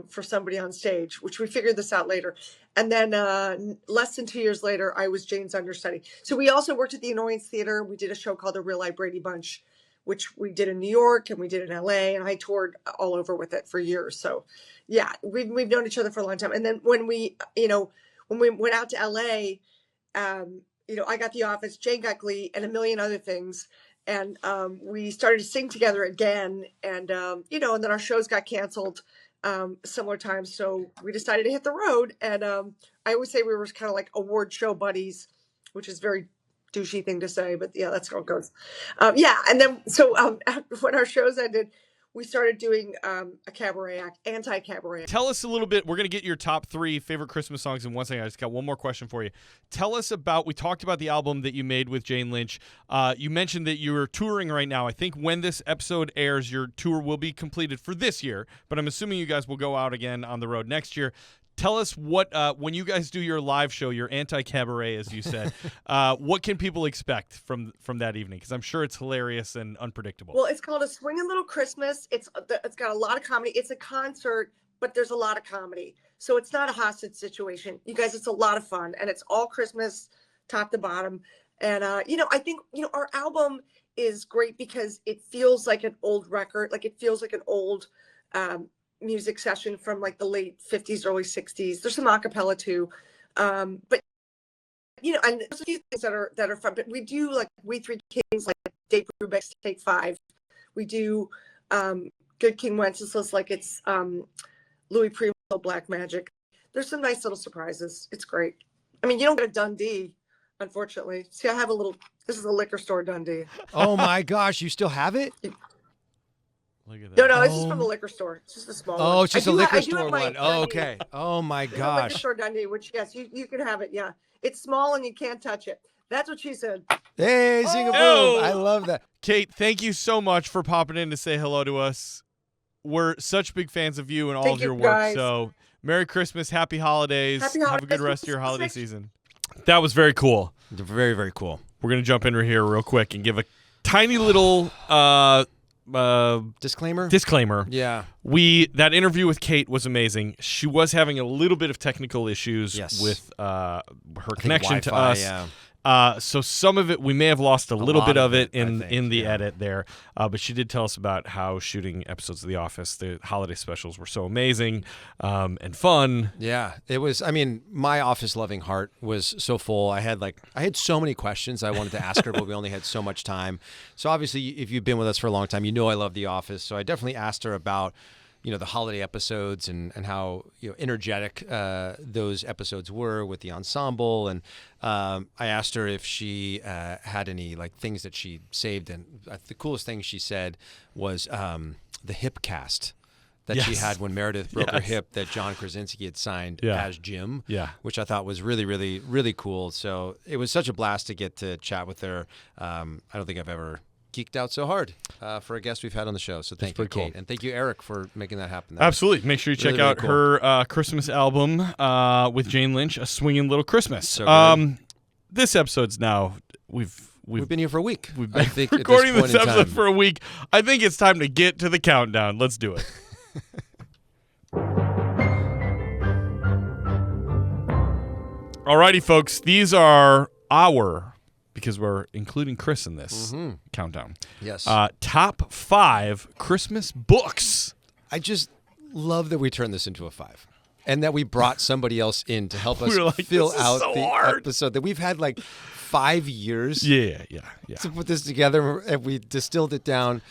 for somebody on stage, which we figured this out later. And then less than 2 years later, I was Jane's understudy. So we also worked at the Annoyance Theater. We did a show called The Real Life Brady Bunch, which we did in New York and we did in LA. And I toured all over with it for years. So yeah, we've known each other for a long time. And then when we went out to LA, I got The Office, Jane got Glee, and a million other things. And we started to sing together again. And, and then our shows got canceled similar times. So we decided to hit the road. And I always say we were kind of like award show buddies, which is a very douchey thing to say. But yeah, that's how it goes. And then when our shows ended, we started doing a cabaret act, anti-cabaret. Tell us a little bit. We're going to get your top 3 favorite Christmas songs in one second. I just got one more question for you. Tell us about, we talked about the album that you made with Jane Lynch. You mentioned that you're touring right now. I think when this episode airs, your tour will be completed for this year, but I'm assuming you guys will go out again on the road next year. Tell us what, when you guys do your live show, your anti-cabaret, as you said, what can people expect from that evening? Because I'm sure it's hilarious and unpredictable. Well, it's called A Swingin' Little Christmas. It's got a lot of comedy. It's a concert, but there's a lot of comedy. So it's not a hostage situation. You guys, it's a lot of fun. And it's all Christmas, top to bottom. And, I think, our album is great because it feels like an old record. Like it feels like an old music session from like the late 50s, early 60s. There's some acapella too. But and there's a few things that are fun, but we do like We Three Kings, like Dave Brubeck's Take 5. We do Good King Wenceslas, like it's Louis Primo, Black Magic. There's some nice little surprises. It's great. I mean, you don't get a Dundee, unfortunately. See, I have this is a liquor store Dundee. Oh my gosh, you still have it? Look at that. No, this is from the liquor store. It's just a small one. Oh, it's just a liquor I do store have my one. Oh, okay. Oh my liquor gosh. store Dundee, which yes, you can have it. Yeah, it's small and you can't touch it. That's what she said. Hey, sing a boom. Oh. I love that. Kate, thank you so much for popping in to say hello to us. We're such big fans of you and all Thank of your you, work. guys. So, Merry Christmas, Happy Holidays. Happy Have a holidays. good rest of your holiday season. That was very cool. Very, very cool. We're going to jump in here real quick and give a tiny little Disclaimer? disclaimer. Yeah. That interview with Kate was amazing. She was having a little bit of technical issues with her connection to Wi-Fi, us. yeah. So some of it, we may have lost a little lot bit of of it it, I in think, the yeah. edit there. But she did tell us about how shooting episodes of The Office, the holiday specials, were so amazing and fun. Yeah, it was. I mean, my office-loving heart was so full. I had so many questions I wanted to ask her, but we only had so much time. So obviously, if you've been with us for a long time, you know I love The Office. So I definitely asked her about the holiday episodes and how energetic those episodes were with the ensemble. And I asked her if she had any like things that she saved, and the coolest thing she said was the hip cast that she had when Meredith broke her hip, that John Krasinski had signed as Jim, which I thought was really, really, really cool. So it was such a blast to get to chat with her. I don't think I've ever geeked out so hard for a guest we've had on the show. So thank you, Kate. And thank you, Eric, for making that happen. Absolutely. Make sure you check out her Christmas album with Jane Lynch, A Swingin' Little Christmas. So this episode's now, we've been here for a week. We've been recording this episode for a week. I think it's time to get to the countdown. Let's do it. Alrighty, folks. These are because we're including Chris in this countdown. Yes. Top 5 Christmas books. I just love that we turned this into a 5. And that we brought somebody else in to help us fill out the episode. That we've had like 5 years to put this together, and we distilled it down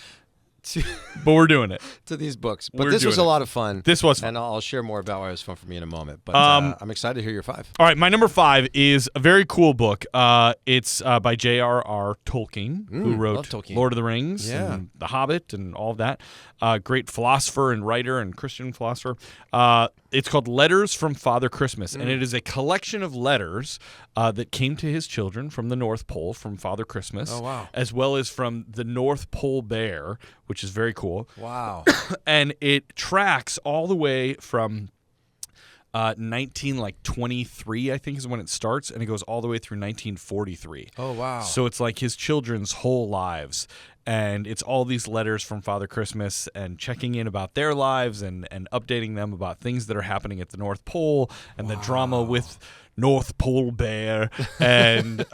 but we're doing it to these books. But this was a lot of fun. This was fun. And I'll share more about why it was fun for me in a moment. But I'm excited to hear your 5. All right, my number 5 is a very cool book. It's by J.R.R. Tolkien, who wrote Lord of the Rings and The Hobbit and all of that. Great philosopher and writer and Christian philosopher. It's called Letters from Father Christmas, and it is a collection of letters that came to his children from the North Pole, from Father Christmas, as well as from the North Pole Bear, which is very cool. Wow. And it tracks all the way from 1923, I think, is when it starts, and it goes all the way through 1943. Oh, wow. So it's like his children's whole lives. And it's all these letters from Father Christmas and checking in about their lives and updating them about things that are happening at the North Pole and the drama with North Pole Bear and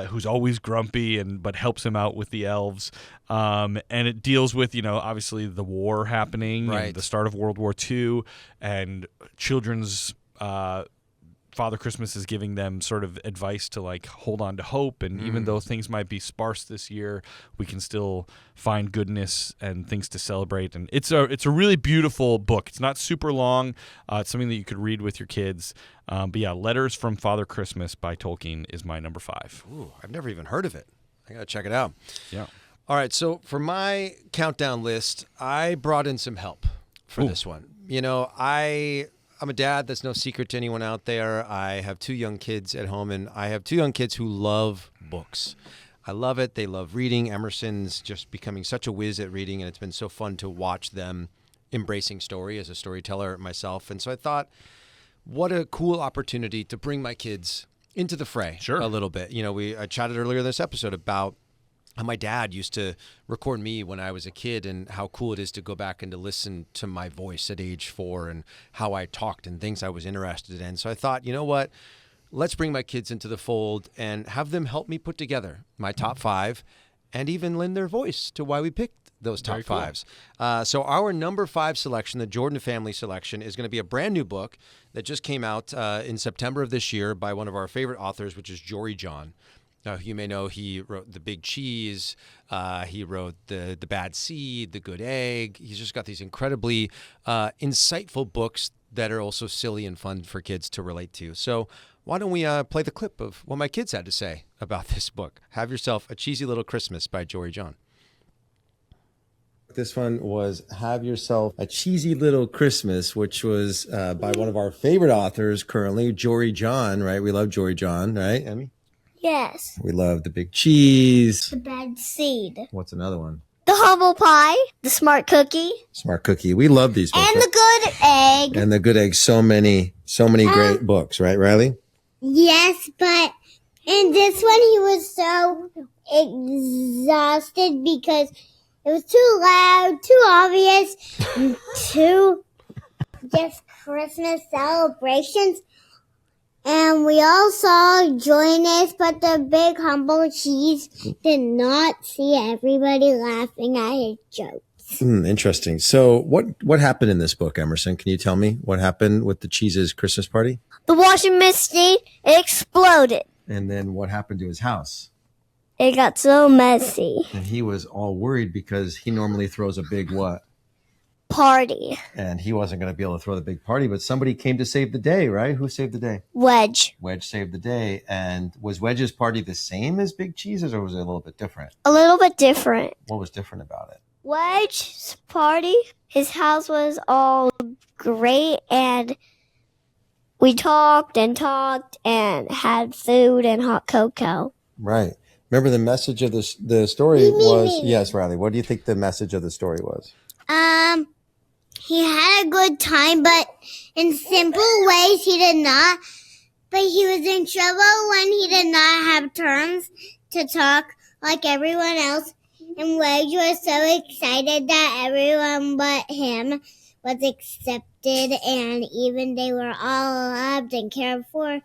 who's always grumpy but helps him out with the elves. And it deals with, obviously the war happening and the start of World War II, and children's Father Christmas is giving them sort of advice to like hold on to hope, and even though things might be sparse this year, we can still find goodness and things to celebrate. And it's a really beautiful book. It's not super long. It's something that you could read with your kids. But yeah, Letters from Father Christmas by Tolkien is my number 5. Ooh, I've never even heard of it. I gotta check it out. Yeah. All right, so for my countdown list, I brought in some help for this one. I'm a dad. That's no secret to anyone out there. I have 2 young kids at home, and I have 2 young kids who love books. I love it. They love reading. Emerson's just becoming such a whiz at reading, and it's been so fun to watch them embracing story as a storyteller myself. And so I thought, what a cool opportunity to bring my kids into the fray a little bit. I chatted earlier in this episode about how my dad used to record me when I was a kid, and how cool it is to go back and to listen to my voice at age 4 and how I talked and things I was interested in. So I thought, you know what? Let's bring my kids into the fold and have them help me put together my top 5 and even lend their voice to why we picked those top 5s. So our number 5 selection, the Jordan family selection, is going to be a brand new book that just came out in September of this year by one of our favorite authors, which is Jory John. You may know he wrote The Big Cheese. He wrote the Bad Seed, The Good Egg. He's just got these incredibly insightful books that are also silly and fun for kids to relate to. So why don't we play the clip of what my kids had to say about this book? Have Yourself a Cheesy Little Christmas by Jory John. This one was Have Yourself a Cheesy Little Christmas, which was by one of our favorite authors currently, Jory John, right? We love Jory John, right, Emmy? Yes. We love The Big Cheese. The Bad Seed. What's another one? The Humble Pie. The Smart Cookie. Smart Cookie. We love these books. And The Good Egg. And The Good Egg. So many great books, right, Riley? Yes, but in this one he was so exhausted because it was too loud, too obvious, and too just Christmas celebrations. And we all saw joyness, but the big humble cheese did not see everybody laughing at his jokes. Interesting. So what happened in this book, Emerson? Can you tell me what happened with the cheese's Christmas party? The washing machine exploded. And then what happened to his house? It got so messy. And he was all worried because he normally throws a big what? party. And he wasn't going to be able to throw the big party, but somebody came to save the day, right? Who saved the day? Wedge. Wedge saved the day. And was Wedge's party the same as Big Cheese's, or was it a little bit different? A little bit different. What was different about it? Wedge's party, his house was all great, and we talked and had food and hot cocoa. Right. Remember the message of the story was, yes, Riley, what do you think the message of the story was? He had a good time, but in simple ways he did not. But he was in trouble when he did not have turns to talk like everyone else. And Wedge was so excited that everyone but him was accepted, and even they were all loved and cared for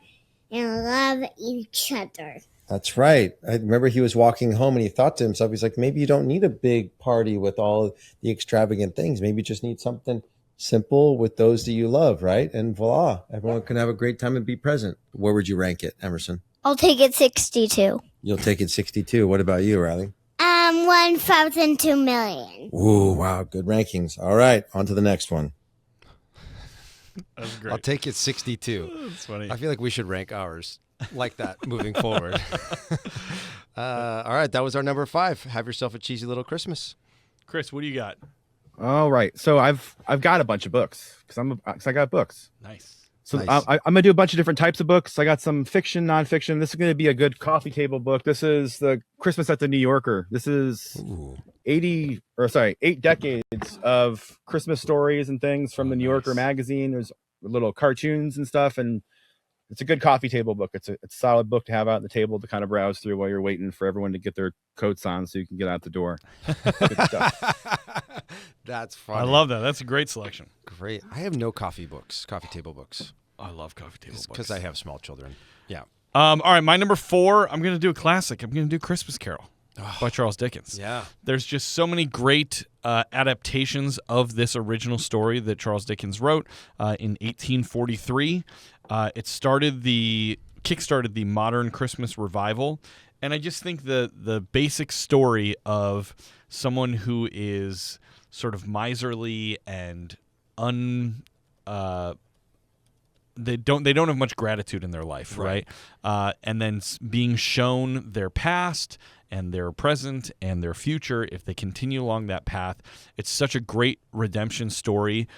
and love each other. That's right. I remember he was walking home and he thought to himself, he's like, maybe you don't need a big party with all the extravagant things. Maybe you just need something simple with those that you love, right? And voila, everyone can have a great time and be present. Where would you rank it, Emerson? I'll take it 62. You'll take it 62. What about you, Riley? 1,002 million. Ooh, wow. Good rankings. All right. On to the next one. That's great. I'll take it 62. That's funny. I feel like we should rank ours like that moving forward. All right. That was our number 5. Have yourself a cheesy little Christmas. Chris, what do you got? All right. So I've got a bunch of books because I got books. Nice. So Nice. I'm going to do a bunch of different types of books. I got some fiction, nonfiction. This is going to be a good coffee table book. This is the Christmas at the New Yorker. This is 8 decades of Christmas stories and things from the New Yorker magazine. There's little cartoons and stuff, and it's a good coffee table book. It's a solid book to have out on the table to kind of browse through while you're waiting for everyone to get their coats on so you can get out the door. Good stuff. That's funny. I love that. That's a great selection. Great. I have no coffee table books. I love coffee table books. Because I have small children. Yeah. All right, my number 4, I'm going to do a classic. I'm going to do Christmas Carol by Charles Dickens. Yeah. There's just so many great adaptations of this original story that Charles Dickens wrote in 1843. It kickstarted the modern Christmas revival, and I just think the basic story of someone who is sort of miserly and they don't have much gratitude in their life, right? And then being shown their past and their present and their future if they continue along that path. It's such a great redemption story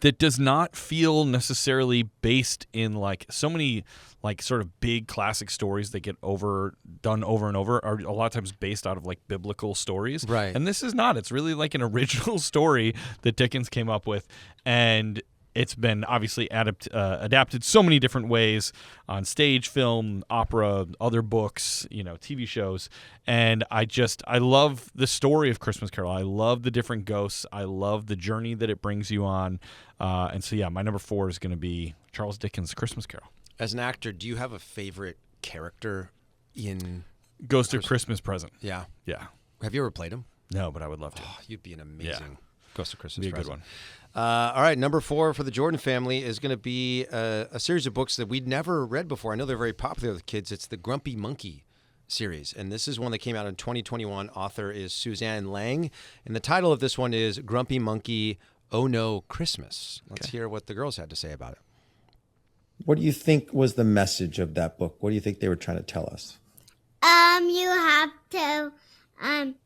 that does not feel necessarily based in like so many like sort of big classic stories that get done over and over are a lot of times based out of like biblical stories. Right. And this is not. It's really like an original story that Dickens came up with, and it's been obviously adapted so many different ways on stage, film, opera, other books, TV shows. And I love the story of Christmas Carol. I love the different ghosts. I love the journey that it brings you on. And so, yeah, my number 4 is going to be Charles Dickens' Christmas Carol. As an actor, do you have a favorite character in Ghost of Christmas Present? Yeah. Yeah. Have you ever played him? No, but I would love to. Oh, you'd be an amazing Ghost of Christmas Be a Present. good one. All right, number 4 for the Jordan family is going to be a series of books that we'd never read before. I know they're very popular with kids. It's the Grumpy Monkey series, and this is one that came out in 2021. Author is Suzanne Lang, and the title of this one is Grumpy Monkey, Oh No, Christmas. Let's hear what the girls had to say about it. What do you think was the message of that book? What do you think they were trying to tell us? You have to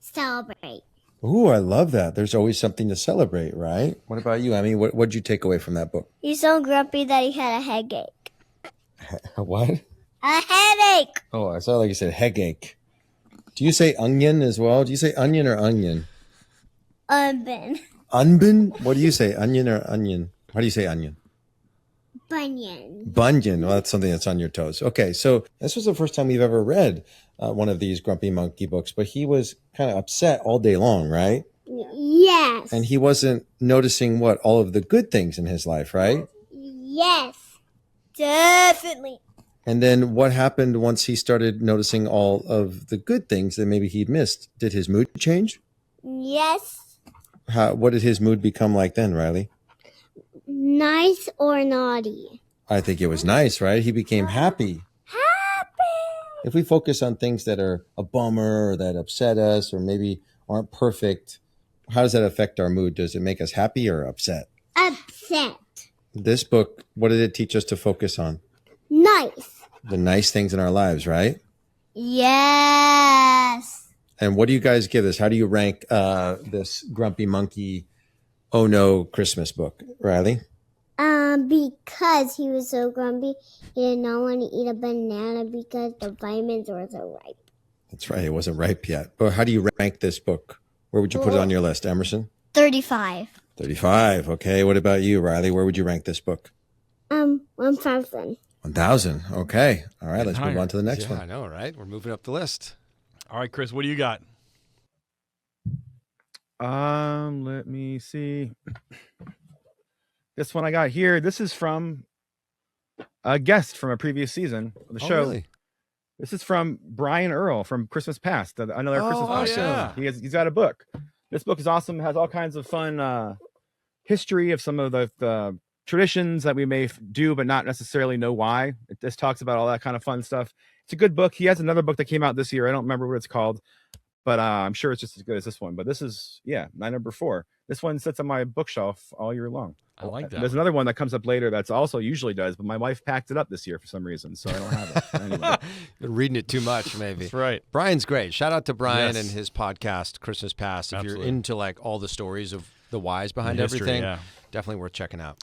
celebrate. Ooh, I love that. There's always something to celebrate, right? What about you, Emmy? What did you take away from that book? He's so grumpy that he had a headache. What? A headache. Oh, I saw like you said headache. Do you say onion as well? Do you say onion or onion? Unbin. Unbin? What do you say? Onion or onion? How do you say onion? Bunyan. Bunyan. Well, that's something that's on your toes. Okay, so this was the first time we've ever read one of these Grumpy Monkey books, but he was kind of upset all day long, right? Yes. And he wasn't noticing all of the good things in his life, right? Yes. Definitely. And then what happened once he started noticing all of the good things that maybe he'd missed? Did his mood change? Yes. What did his mood become like then, Riley? Nice or naughty? I think it was nice, right? He became happy. If we focus on things that are a bummer or that upset us or maybe aren't perfect, how does that affect our mood? Does it make us happy or upset? Upset. This book, what did it teach us to focus on? Nice. The nice things in our lives, right? Yes. And what do you guys give this? How do you rank this Grumpy Monkey, Oh No Christmas book, Riley? Because he was so grumpy, he did not want to eat a banana because the vitamins were so ripe. That's right. It wasn't ripe yet. But how do you rank this book? Where would you put it on your list, Emerson? 35. 35. Okay. What about you, Riley? Where would you rank this book? 1,000. 1,000. Okay. All right. Let's move on to the next one. I know, right? We're moving up the list. All right, Chris, what do you got? Let me see. This one I got here. This is from a guest from a previous season of the show. Really? This is from Brian Earl from Christmas Past, another Christmas podcast. Yeah. He's got a book. This book is awesome. It has all kinds of fun history of some of the traditions that we may do, but not necessarily know why. This talks about all that kind of fun stuff. It's a good book. He has another book that came out this year. I don't remember what it's called, but I'm sure it's just as good as this one. But this is, my number 4. This one sits on my bookshelf all year long. I like that. There's another one that comes up later that's also usually does, but my wife packed it up this year for some reason, so I don't have it. Anyway. Been reading it too much, maybe. That's right. Brian's great. Shout out to Brian Yes. and his podcast, Christmas Past. If Absolutely. you're into like all the stories of the whys behind The history, everything, yeah. definitely worth checking out.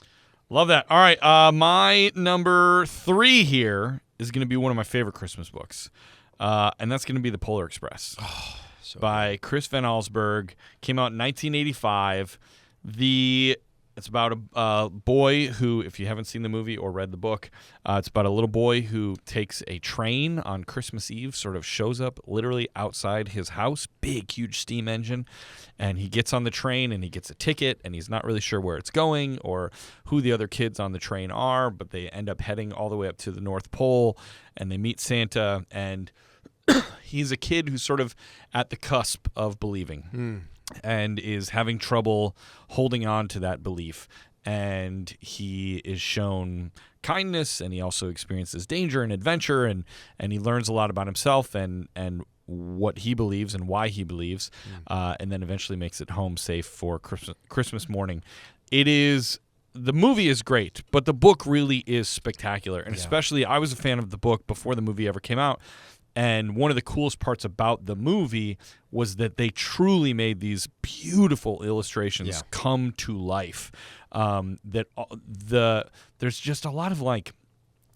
Love that. All right. My number 3 here is going to be one of my favorite Christmas books, and that's going to be The Polar Express by Chris Van Allsburg. Came out in 1985. It's about a boy who, if you haven't seen the movie or read the book, it's about a little boy who takes a train on Christmas Eve, sort of shows up literally outside his house, big, huge steam engine, and he gets on the train and he gets a ticket and he's not really sure where it's going or who the other kids on the train are, but they end up heading all the way up to the North Pole and they meet Santa, and he's a kid who's sort of at the cusp of believing. And is having trouble holding on to that belief. And he is shown kindness, and he also experiences danger and adventure, and he learns a lot about himself and what he believes and why he believes, and then eventually makes it home safe for Christmas morning. The movie is great, but the book really is spectacular. And especially, I was a fan of the book before the movie ever came out. And one of the coolest parts about the movie was that they truly made these beautiful illustrations come to life. There's just a lot of like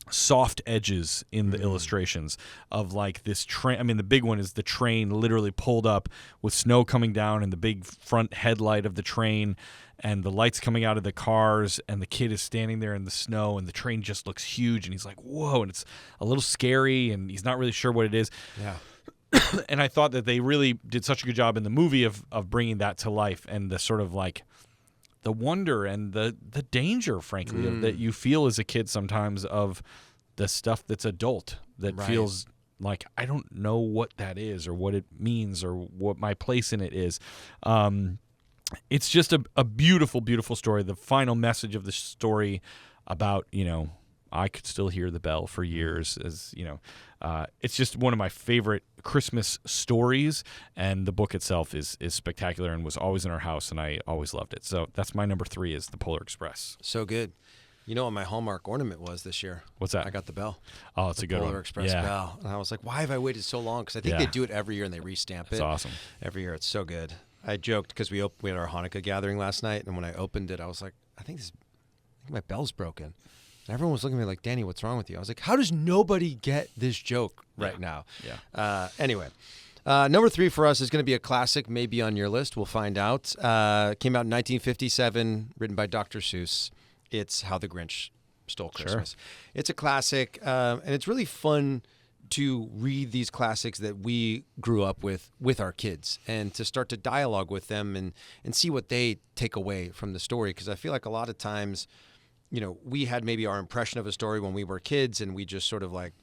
soft edges in the illustrations of like this train. I mean, the big one is the train literally pulled up with snow coming down and the big front headlight of the train and the lights coming out of the cars, and the kid is standing there in the snow and the train just looks huge and he's like, whoa, and it's a little scary and he's not really sure what it is. Yeah. And I thought that they really did such a good job in the movie of bringing that to life, and the sort of like the wonder and the danger, frankly, that you feel as a kid sometimes of the stuff that's adult that feels like, I don't know what that is or what it means or what my place in it is. It's just a beautiful, beautiful story. The final message of the story about, I could still hear the bell for years, it's just one of my favorite Christmas stories, and the book itself is spectacular and was always in our house, and I always loved it. So that's my number 3 is The Polar Express. So good. You know what my Hallmark ornament was this year? What's that? I got the bell. Oh, it's a good one. Polar Express bell. And I was like, why have I waited so long? Because I think they do it every year and they restamp it. It's awesome. Every year. It's so good. I joked because we had our Hanukkah gathering last night, and when I opened it, I was like, I think my bell's broken. And everyone was looking at me like, Danny, what's wrong with you? I was like, how does nobody get this joke right now? Yeah. Anyway, number 3 for us is going to be a classic, maybe on your list. We'll find out. Came out in 1957, written by Dr. Seuss. It's How the Grinch Stole Christmas. Sure. It's a classic, and it's really fun to read these classics that we grew up with our kids, and to start to dialogue with them and see what they take away from the story. Because I feel like a lot of times, we had maybe our impression of a story when we were kids, and we just sort of like,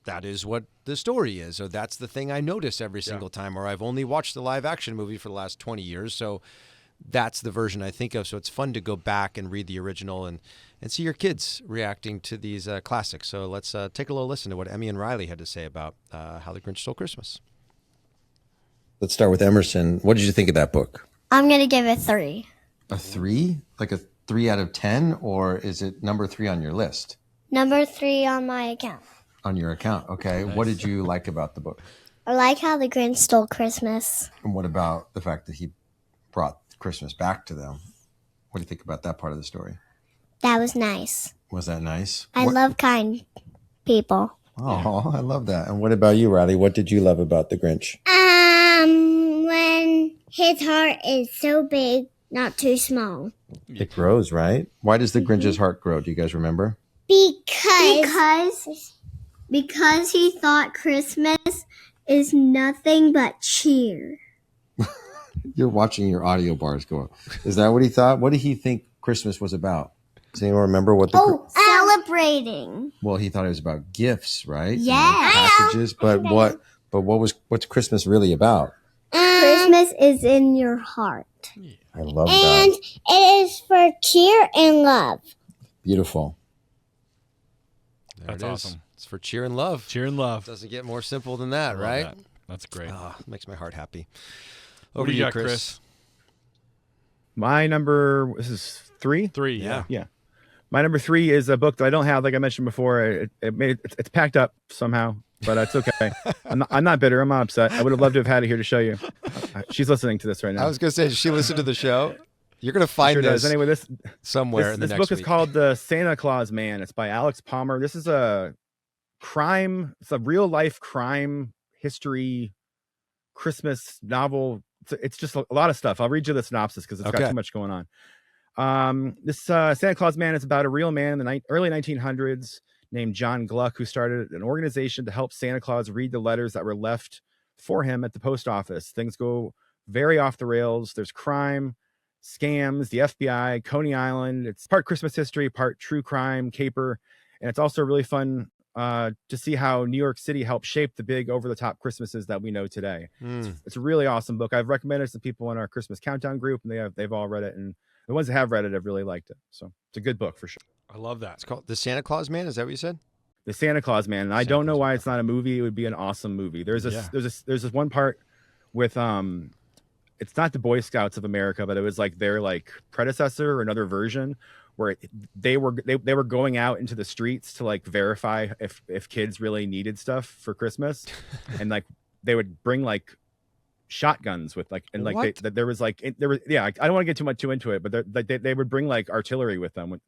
that is what the story is, or that's the thing I notice every single time, or I've only watched the live action movie for the last 20 years, so that's the version I think of. So it's fun to go back and read the original and see your kids reacting to these classics. So let's take a little listen to what Emmy and Riley had to say about How the Grinch Stole Christmas. Let's start with Emerson. What did you think of that book? I'm going to give it 3. A 3? Like a 3 out of 10? Or is it number 3 on your list? Number 3 on my account. On your account. Okay. Nice. What did you like about the book? I like how the Grinch stole Christmas. And what about the fact that he brought Christmas back to them? What do you think about that part of the story? That was nice. Was that nice? I love kind people. Oh, I love that. And what about you, Riley? What did you love about the Grinch? When his heart is so big, not too small. It grows, right? Why does the Grinch's heart grow? Do you guys remember? Because he thought Christmas is nothing but cheer. You're watching your audio bars go up. Is that what he thought? What did he think Christmas was about? Does anyone remember what the... Celebrating. Well, he thought it was about gifts, right? Yeah. And passages. What's Christmas really about? Christmas is in your heart. I love And that. it is for cheer and love. Beautiful. There That's it is. awesome. It's for cheer and love. Cheer and love. Doesn't get more simple than that, I love right? that. That's great. Makes my heart happy. What Over do to you you, got, Chris? My number, this is 3? 3, Yeah. Yeah. My number 3 is a book that I don't have, like I mentioned before. It's packed up somehow, but it's okay. I'm not bitter. I'm not upset. I would have loved to have had it here to show you. She's listening to this right now. I was going to say, did she listen to the show? You're going to find Sure this does. Anyway, somewhere in the this next book is week. called The Santa Claus Man. It's by Alex Palmer. This is a crime. It's a real life crime history Christmas novel. It's just a lot of stuff. I'll read you the synopsis because it's got too much going on. This Santa Claus Man is about a real man in the early 1900s named John Gluck, who started an organization to help Santa Claus read the letters that were left for him at the post office. Things go very off the rails. There's crime, scams, the FBI, Coney Island. It's part Christmas history, part true crime, caper. And it's also really fun to see how New York City helped shape the big over-the-top Christmases that we know today. It's a really awesome book. I've recommended it to people in our Christmas Countdown group, and they've all read it. And the ones that have read it have really liked it. So it's a good book for sure. I love that. It's called The Santa Claus Man. Is that what you said? The Santa Claus Man. And I don't know why it's not a movie. It would be an awesome movie. There's this one part with it's not the Boy Scouts of America, but it was like their like predecessor or another version where they were going out into the streets to like verify if kids really needed stuff for Christmas, and like they would bring like shotguns with like, and like there was I don't want to get too into it, but they would bring like artillery with them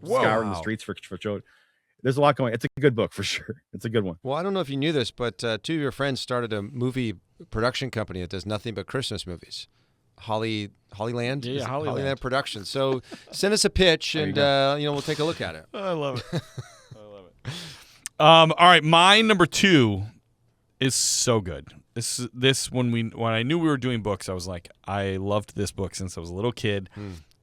scouring the streets for children. There's a lot going. It's a good book for sure. It's a good one. Well, I don't know if you knew this, but 2 of your friends started a movie production company that does nothing but Christmas movies. Hollyland? Yeah, Hollyland Productions. So send us a pitch and we'll take a look at it. I love it. All right, my number 2 is so good. This when I knew we were doing books, I was like, I loved this book since I was a little kid.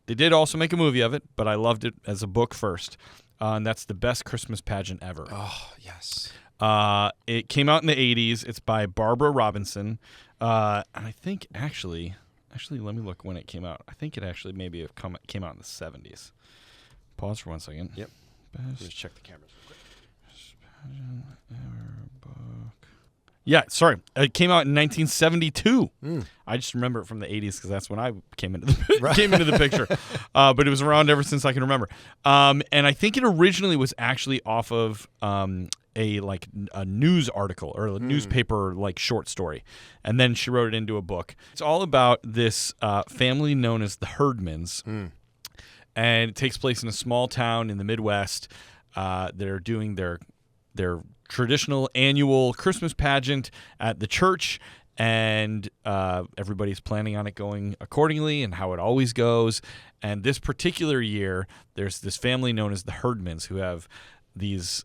They did also make a movie of it, but I loved it as a book first. And that's The Best Christmas Pageant Ever. Oh, yes. It came out in the 80s. It's by Barbara Robinson. And I think actually, let me look when it came out. I think it actually maybe came out in the 70s. Pause for 1 second. Yep. Just check the cameras real quick. Pageant Ever book. Yeah, sorry. It came out in 1972. I just remember it from the 80s because that's when I came into the picture. But it was around ever since I can remember. And I think it originally was actually off of a news article or a newspaper like short story, and then she wrote it into a book. It's all about this family known as the Herdmans, and it takes place in a small town in the Midwest. They're doing their traditional annual Christmas pageant at the church, and everybody's planning on it going accordingly and how it always goes. And this particular year, there's this family known as the Herdmans who have these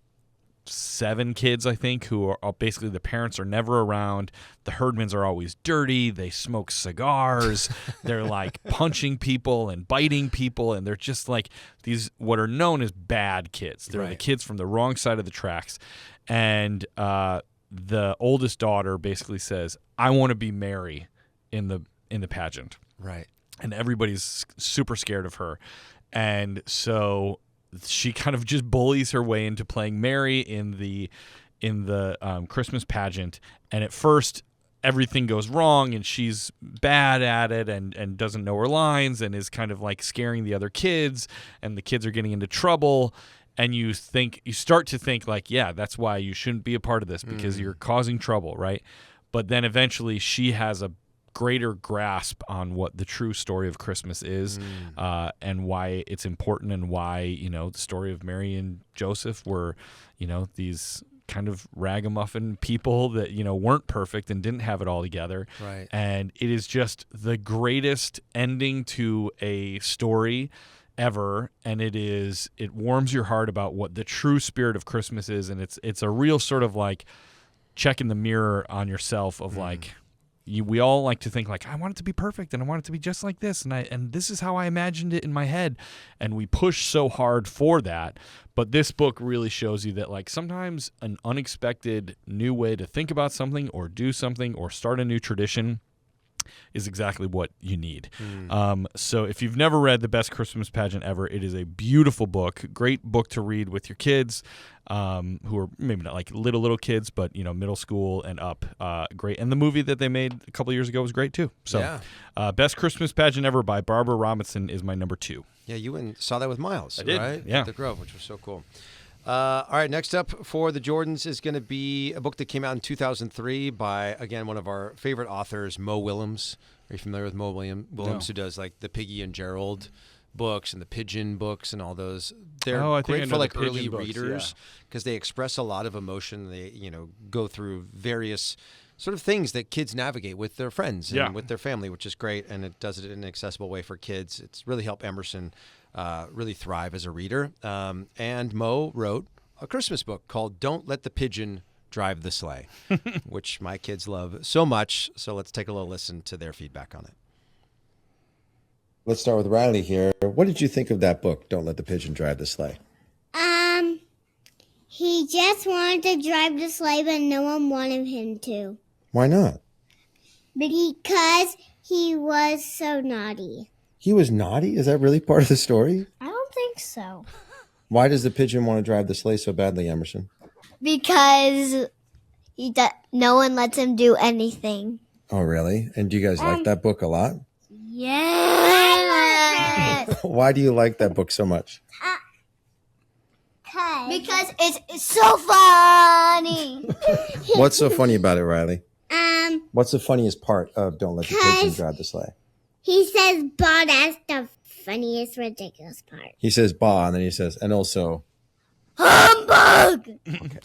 7 kids, I think, who are basically the parents are never around. The Herdmans are always dirty. They smoke cigars. They're like punching people and biting people, and they're just like these what are known as bad kids. They're the kids from the wrong side of the tracks. And the oldest daughter basically says, "I want to be Mary in the pageant." Right. And everybody's super scared of her. And so she kind of just bullies her way into playing Mary in the Christmas pageant. And at first, everything goes wrong and she's bad at it and doesn't know her lines and is kind of like scaring the other kids, and the kids are getting into trouble. And you start to think like, yeah, that's why you shouldn't be a part of this, because you're causing trouble, right? But then eventually she has a greater grasp on what the true story of Christmas is, and why it's important, and why, the story of Mary and Joseph were, these kind of ragamuffin people that, weren't perfect and didn't have it all together. Right. And it is just the greatest ending to a story ever, and it warms your heart about what the true spirit of Christmas is, and it's a real sort of like check in the mirror on yourself of like, we all like to think like, I want it to be perfect and I want it to be just like this, and this is how I imagined it in my head, and we push so hard for that. But this book really shows you that like sometimes an unexpected new way to think about something or do something or start a new tradition is exactly what you need. So if you've never read The Best Christmas Pageant Ever, it is a beautiful book, great book to read with your kids, who are maybe not like little kids, but middle school and up. Great. And the movie that they made a couple years ago was great too. So Best Christmas Pageant Ever by Barbara Robinson is my number 2. Yeah, you went and saw that with Miles, I did, right? yeah. At the Grove, which was so cool. All right, next up for the Jordans is going to be a book that came out in 2003 by, again, one of our favorite authors, Mo Willems. Are you familiar with Mo Willems, who does like the Piggy and Gerald books and the Pigeon books and all those? They're great for like early readers because they express a lot of emotion. They, go through various sort of things that kids navigate with their friends and with their family, which is great. And it does it in an accessible way for kids. It's really helped Emerson really thrive as a reader. And Mo wrote a Christmas book called Don't Let the Pigeon Drive the Sleigh, which my kids love so much. So let's take a little listen to their feedback on it. Let's start with Riley here. What did you think of that book, Don't Let the Pigeon Drive the Sleigh? He just wanted to drive the sleigh, but no one wanted him to. Why not? Because he was so naughty. He was naughty? Is that really part of the story? I don't think so. Why does the pigeon want to drive the sleigh so badly, Emerson? Because no one lets him do anything. Oh, really? And do you guys like that book a lot? Yes. Why do you like that book so much? Because it's so funny. What's so funny about it, Riley? What's the funniest part of Don't Let the Pigeon Drive the Sleigh? He says, "Bah," that's the funniest, ridiculous part. He says, "Bah," and then he says, and also, humbug! Okay.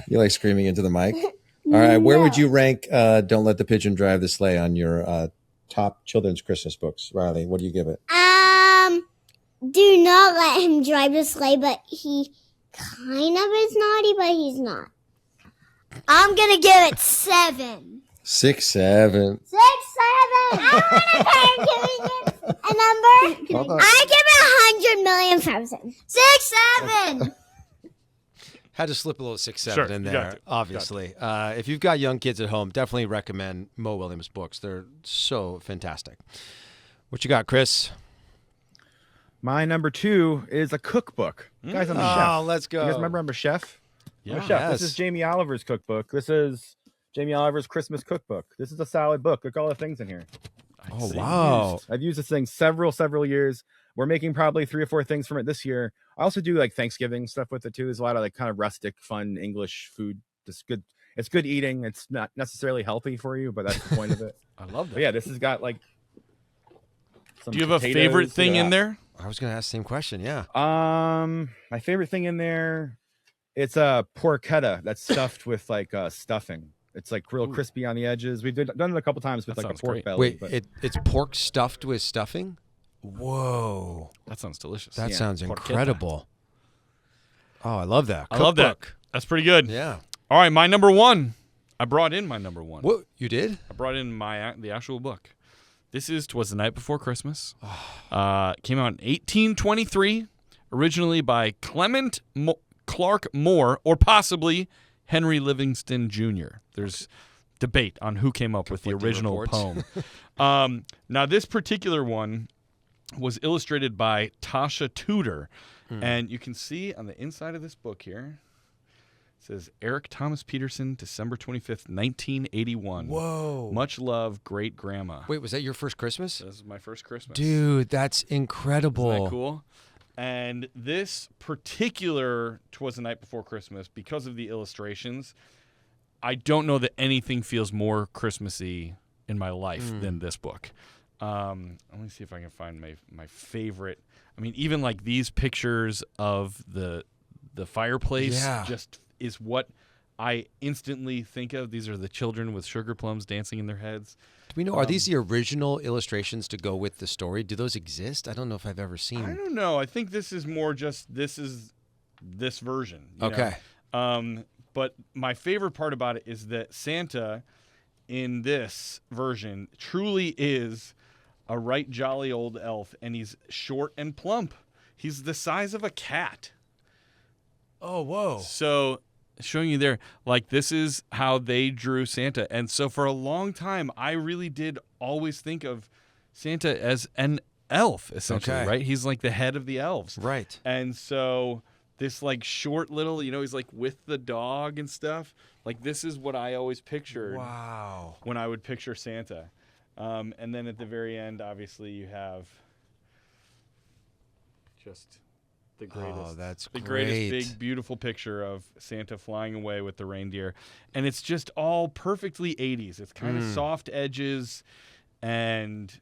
You like screaming into the mic? All right, where would you rank Don't Let the Pigeon Drive the Sleigh on your top children's Christmas books? Riley, what do you give it? Do not let him drive the sleigh, but he kind of is naughty, but he's not. I'm going to give it 7. 6, 7. 6, 7. I want to give it a number. I give it 100 million thousand. 6, 7. Had to slip a little 6, 7 in there, obviously. If you've got young kids at home, definitely recommend Mo Willems' books. They're so fantastic. What you got, Chris? My number 2 is a cookbook. Guys, I'm a chef. Oh, let's go. You guys remember I'm a chef? Yeah. I'm a chef. This is Jamie Oliver's cookbook. This is Jamie Oliver's Christmas cookbook. This is a salad book. Look at all the things in here. Oh, wow. I've used this thing several years. We're making probably 3 or 4 things from it this year. I also do like Thanksgiving stuff with it too. There's a lot of like kind of rustic, fun English food. It's good. It's good eating. It's not necessarily healthy for you, but that's the point of it. I love that. But yeah, this has got like some Do you have a favorite thing in there? I was going to ask the same question, yeah. My favorite thing in there, it's a porchetta that's stuffed with like stuffing. It's like real crispy on the edges. We've done it a couple times with like a pork belly. Wait, it's pork stuffed with stuffing? Whoa. That sounds delicious. That sounds incredible. Oh, I love that. I love that. That's pretty good. Yeah. All right, my number 1. I brought in my number 1. What? You did? I brought in the actual book. This is 'Twas the Night Before Christmas. Came out in 1823, originally by Clement Clark Moore, or possibly Henry Livingston Jr. There's debate on who came up with the original poem. Now, this particular one was illustrated by Tasha Tudor. And you can see on the inside of this book here, says Eric Thomas Petersen, December 25th, 1981. Whoa. Much love, great grandma. Wait, was that your first Christmas? This is my first Christmas. Dude, that's incredible. Isn't that cool? And this particular 'Twas the Night Before Christmas, because of the illustrations, I don't know that anything feels more Christmassy in my life than this book. Let me see if I can find my favorite. I mean, even like these pictures of the fireplace just is what I instantly think of. These are the children with sugar plums dancing in their heads. Do we know, are these the original illustrations to go with the story? Do those exist? I don't know if I've ever seen. I don't know. I think this is more just this version. Okay. But my favorite part about it is that Santa in this version truly is a right jolly old elf, and he's short and plump. He's the size of a cat. Oh, whoa. So showing you there, like this is how they drew Santa. And so for a long time, I really did always think of Santa as an elf, essentially, right? He's like the head of the elves. Right. And so this like short little, he's like with the dog and stuff. Like this is what I always pictured when I would picture Santa. And then at the very end, obviously, you have just the greatest. Oh, that's the great. greatest big, beautiful picture of Santa flying away with the reindeer. And it's just all perfectly 80s. It's kind of soft edges. And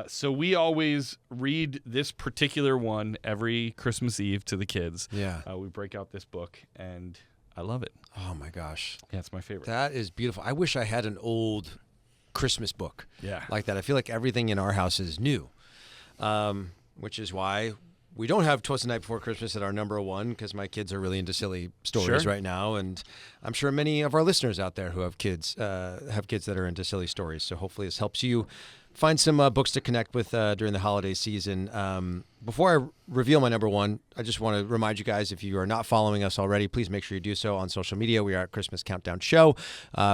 so we always read this particular one every Christmas Eve to the kids. Yeah. We break out this book, and I love it. Oh, my gosh. Yeah, it's my favorite. That is beautiful. I wish I had an old Christmas book like that. I feel like everything in our house is new, which is why we don't have 'Twas the Night Before Christmas at our number one, because my kids are really into silly stories right now, and I'm sure many of our listeners out there who have kids that are into silly stories. So hopefully this helps you find some books to connect with during the holiday season. Before I reveal my number one, I just want to remind you guys, if you are not following us already, please make sure you do so on social media. We are at Christmas Countdown Show.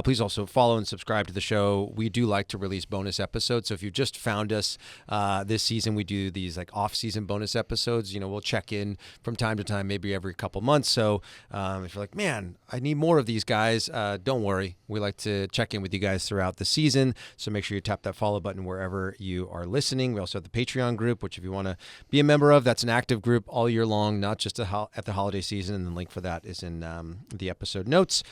Please also follow and subscribe to the show. We do like to release bonus episodes. So if you just found us this season, we do these like off-season bonus episodes. We'll check in from time to time, maybe every couple months. So if you're like, man, I need more of these guys, don't worry. We like to check in with you guys throughout the season. So make sure you tap that follow button wherever you are listening. We also have the Patreon group, which if you want to be a member of, that's an active group all year long, not just at the holiday season. And the link for that is in the episode notes.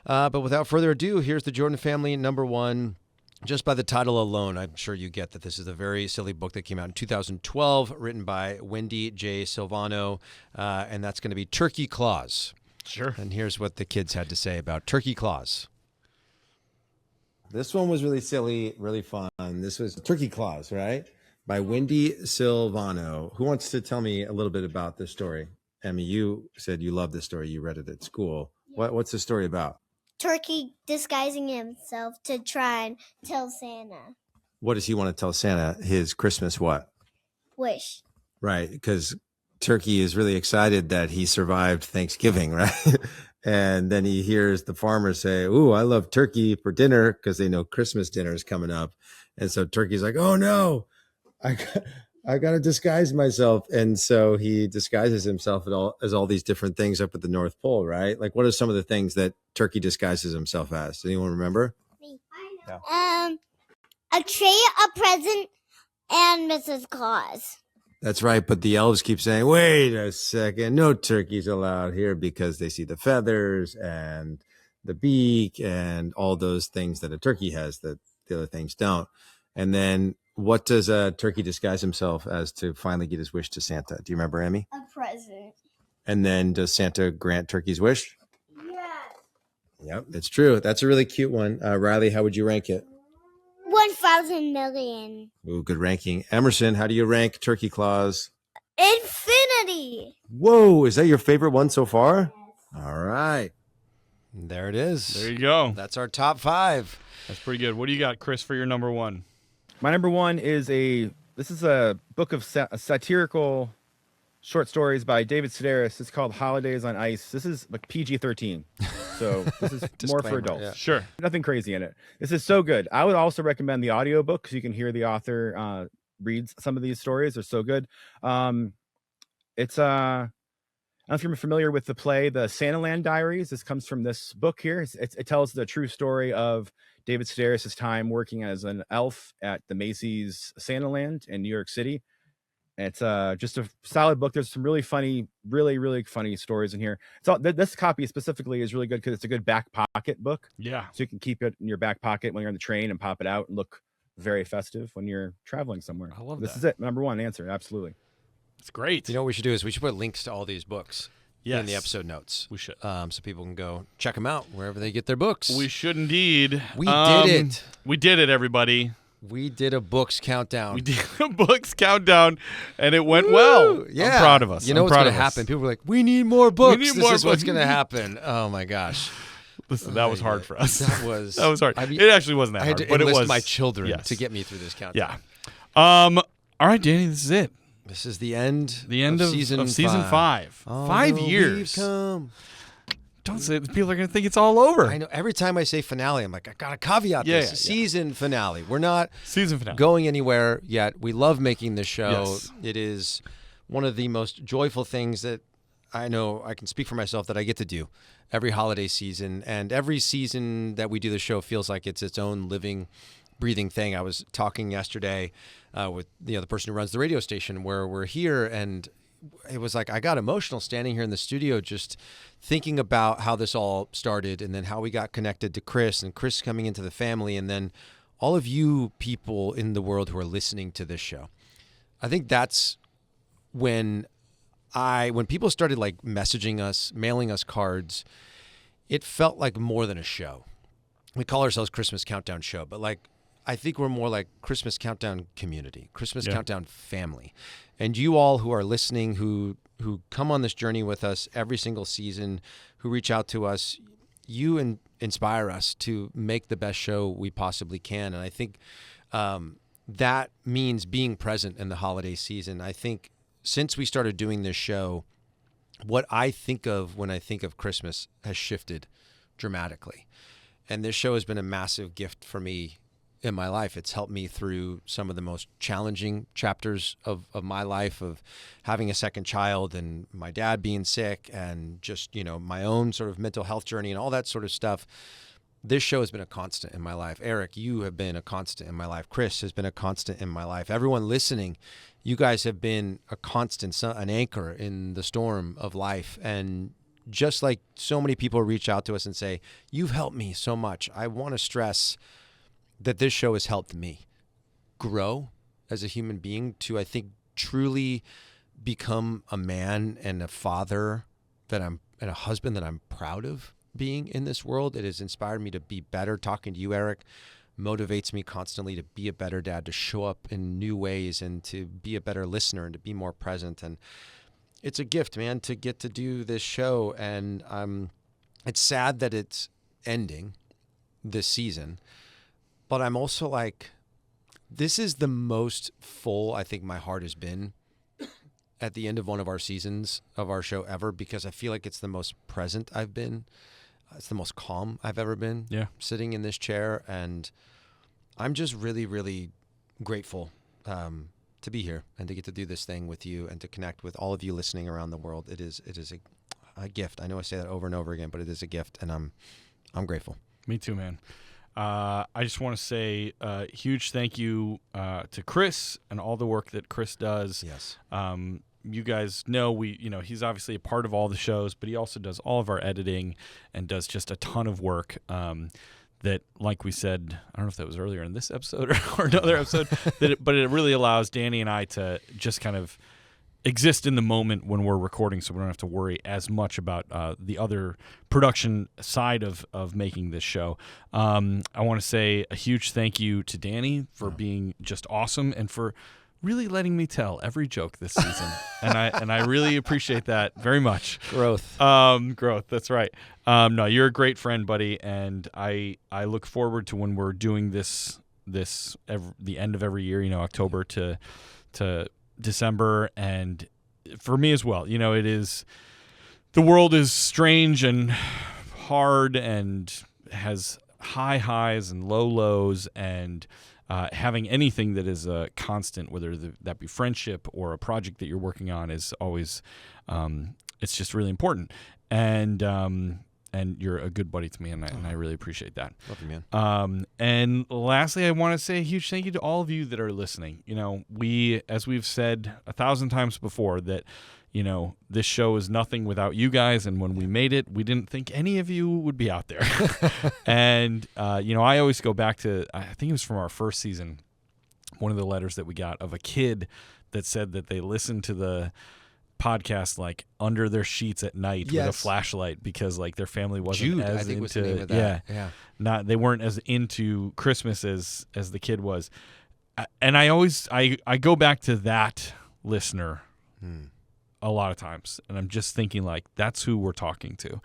But without further ado, here's the Jordan family number one. Just by the title alone, I'm sure you get that this is a very silly book that came out in 2012, written by Wendy J. Silvano, and that's going to be Turkey Claus. Sure. And here's what the kids had to say about Turkey Claus. This one was really silly, really fun. This was Turkey Claus, right? By Wendy Silvano. Who wants to tell me a little bit about this story? Emmy, you said you loved this story. You read it at school. What's the story about? Turkey disguising himself to try and tell Santa. What does he want to tell Santa? His Christmas what? Wish. Right, because Turkey is really excited that he survived Thanksgiving, right? And then he hears the farmer say, "Ooh, I love turkey for dinner," because they know Christmas dinner is coming up. And so Turkey's like, "Oh no, I got to disguise myself." And so he disguises himself as all these different things up at the North Pole, right? Like, what are some of the things that Turkey disguises himself as? Does anyone remember? Me. A tree, a present, and Mrs. Claus. That's right. But the elves keep saying, "Wait a second, no turkeys allowed here," because they see the feathers and the beak and all those things that a turkey has that the other things don't. And then what does a turkey disguise himself as to finally get his wish to Santa? Do you remember, Emmy? A present. And then does Santa grant Turkey's wish? Yes. Yep, it's true. That's a really cute one. Riley, how would you rank it? 1,000 million. Ooh, good ranking. Emerson, how do you rank Turkey Claus? Infinity. Whoa, is that your favorite one so far? Yes. All right. There it is. There you go. That's our top 5. That's pretty good. What do you got, Chris, for your number one? My number one is this is a book of satirical short stories by David Sedaris. It's called Holidays on Ice. This is like PG-13. So this is more for adults. Yeah. Sure. Nothing crazy in it. This is so good. I would also recommend the audiobook because you can hear the author read some of these stories. They're so good. It's and know if you're familiar with the play, The Santaland Diaries. This comes from this book here. It tells the true story of David Sedaris' time working as an elf at the Macy's Santaland in New York City. It's just a solid book. There's some really funny, really funny stories in here. So this copy specifically is really good because it's a good back pocket book. Yeah. So you can keep it in your back pocket when you're on the train and pop it out and look very festive when you're traveling somewhere. I love this that. is it. Number one answer. Absolutely. It's great. You know what we should do is we should put links to all these books in the episode notes. We should. So people can go check them out wherever they get their books. We should indeed. We did it. We did it, everybody. We did a books countdown. We did a books countdown, and it went well. Yeah. I'm proud of us. You know what's going to happen? People were like, we need more books. This is what's going to happen. Oh, my gosh. Listen, that was hard for us. That was hard. I mean, it actually wasn't that I had hard, to but it enlist was my children to get me through this countdown. Yeah. All right, Danny, this is it. This is the end. The end of season 5. Oh, 5 no, years. we've come. Don't say it. People are going to think it's all over. I know. Every time I say finale, I'm like, I got to caveat this. Season finale. We're not season finale going anywhere yet. We love making this show. Yes. It is one of the most joyful things that I know I can speak for myself that I get to do every holiday season. And every season that we do the show feels like it's its own living, breathing thing. I was talking yesterday with the person who runs the radio station where we're here, and it was like I got emotional standing here in the studio just thinking about how this all started and then how we got connected to Chris and Chris coming into the family and then all of you people in the world who are listening to this show. I think that's when people started like messaging us, mailing us cards, it felt like more than a show. We call ourselves Christmas Countdown Show, but like I think we're more like Christmas Countdown community, Christmas Countdown family. And you all who are listening, who come on this journey with us every single season, who reach out to us, you inspire us to make the best show we possibly can. And I think that means being present in the holiday season. I think since we started doing this show, what I think of when I think of Christmas has shifted dramatically. And this show has been a massive gift for me in my life. It's helped me through some of the most challenging chapters of my life, of having a second child and my dad being sick and just, my own sort of mental health journey and all that sort of stuff. This show has been a constant in my life. Eric, you have been a constant in my life. Chris has been a constant in my life. Everyone listening, you guys have been a constant, an anchor in the storm of life. And just like so many people reach out to us and say, you've helped me so much. I want to stress that this show has helped me grow as a human being to, I think, truly become a man and a father and a husband that I'm proud of being in this world. It has inspired me to be better. Talking to you, Eric, motivates me constantly to be a better dad, to show up in new ways and to be a better listener and to be more present. And it's a gift, man, to get to do this show. And it's sad that it's ending this season. But I'm also like, this is the most full I think my heart has been at the end of one of our seasons of our show ever, because I feel like it's the most present I've been. It's the most calm I've ever been sitting in this chair. And I'm just really, really grateful to be here and to get to do this thing with you and to connect with all of you listening around the world. It is a gift. I know I say that over and over again, but it is a gift, and I'm grateful. Me too, man. I just want to say a huge thank you to Chris and all the work that Chris does. Yes. You guys know he's obviously a part of all the shows, but he also does all of our editing and does just a ton of work that, like we said, I don't know if that was earlier in this episode or another episode, but it really allows Danny and I to just kind of exist in the moment when we're recording, so we don't have to worry as much about the other production side of making this show. I want to say a huge thank you to Danny for being just awesome and for really letting me tell every joke this season. and I really appreciate that very much. Growth. Growth, that's right. No, you're a great friend, buddy, and I look forward to when we're doing this the end of every year, October to December, and for me as well. It is, the world is strange and hard and has high highs and low lows, and having anything that is a constant, whether that be friendship or a project that you're working on, is always it's just really important. And you're a good buddy to me, and I really appreciate that. Love you, man. And lastly, I want to say a huge thank you to all of you that are listening. As we've said 1,000 times before, that this show is nothing without you guys. And when we made it, we didn't think any of you would be out there. And I always go back to, I think it was from our first season, one of the letters that we got of a kid that said that they listened to the podcast like under their sheets at night with a flashlight because like their family wasn't Jude, as I think into was the name of that. they weren't as into Christmas as the kid was. And I go back to that listener a lot of times, and I'm just thinking like that's who we're talking to.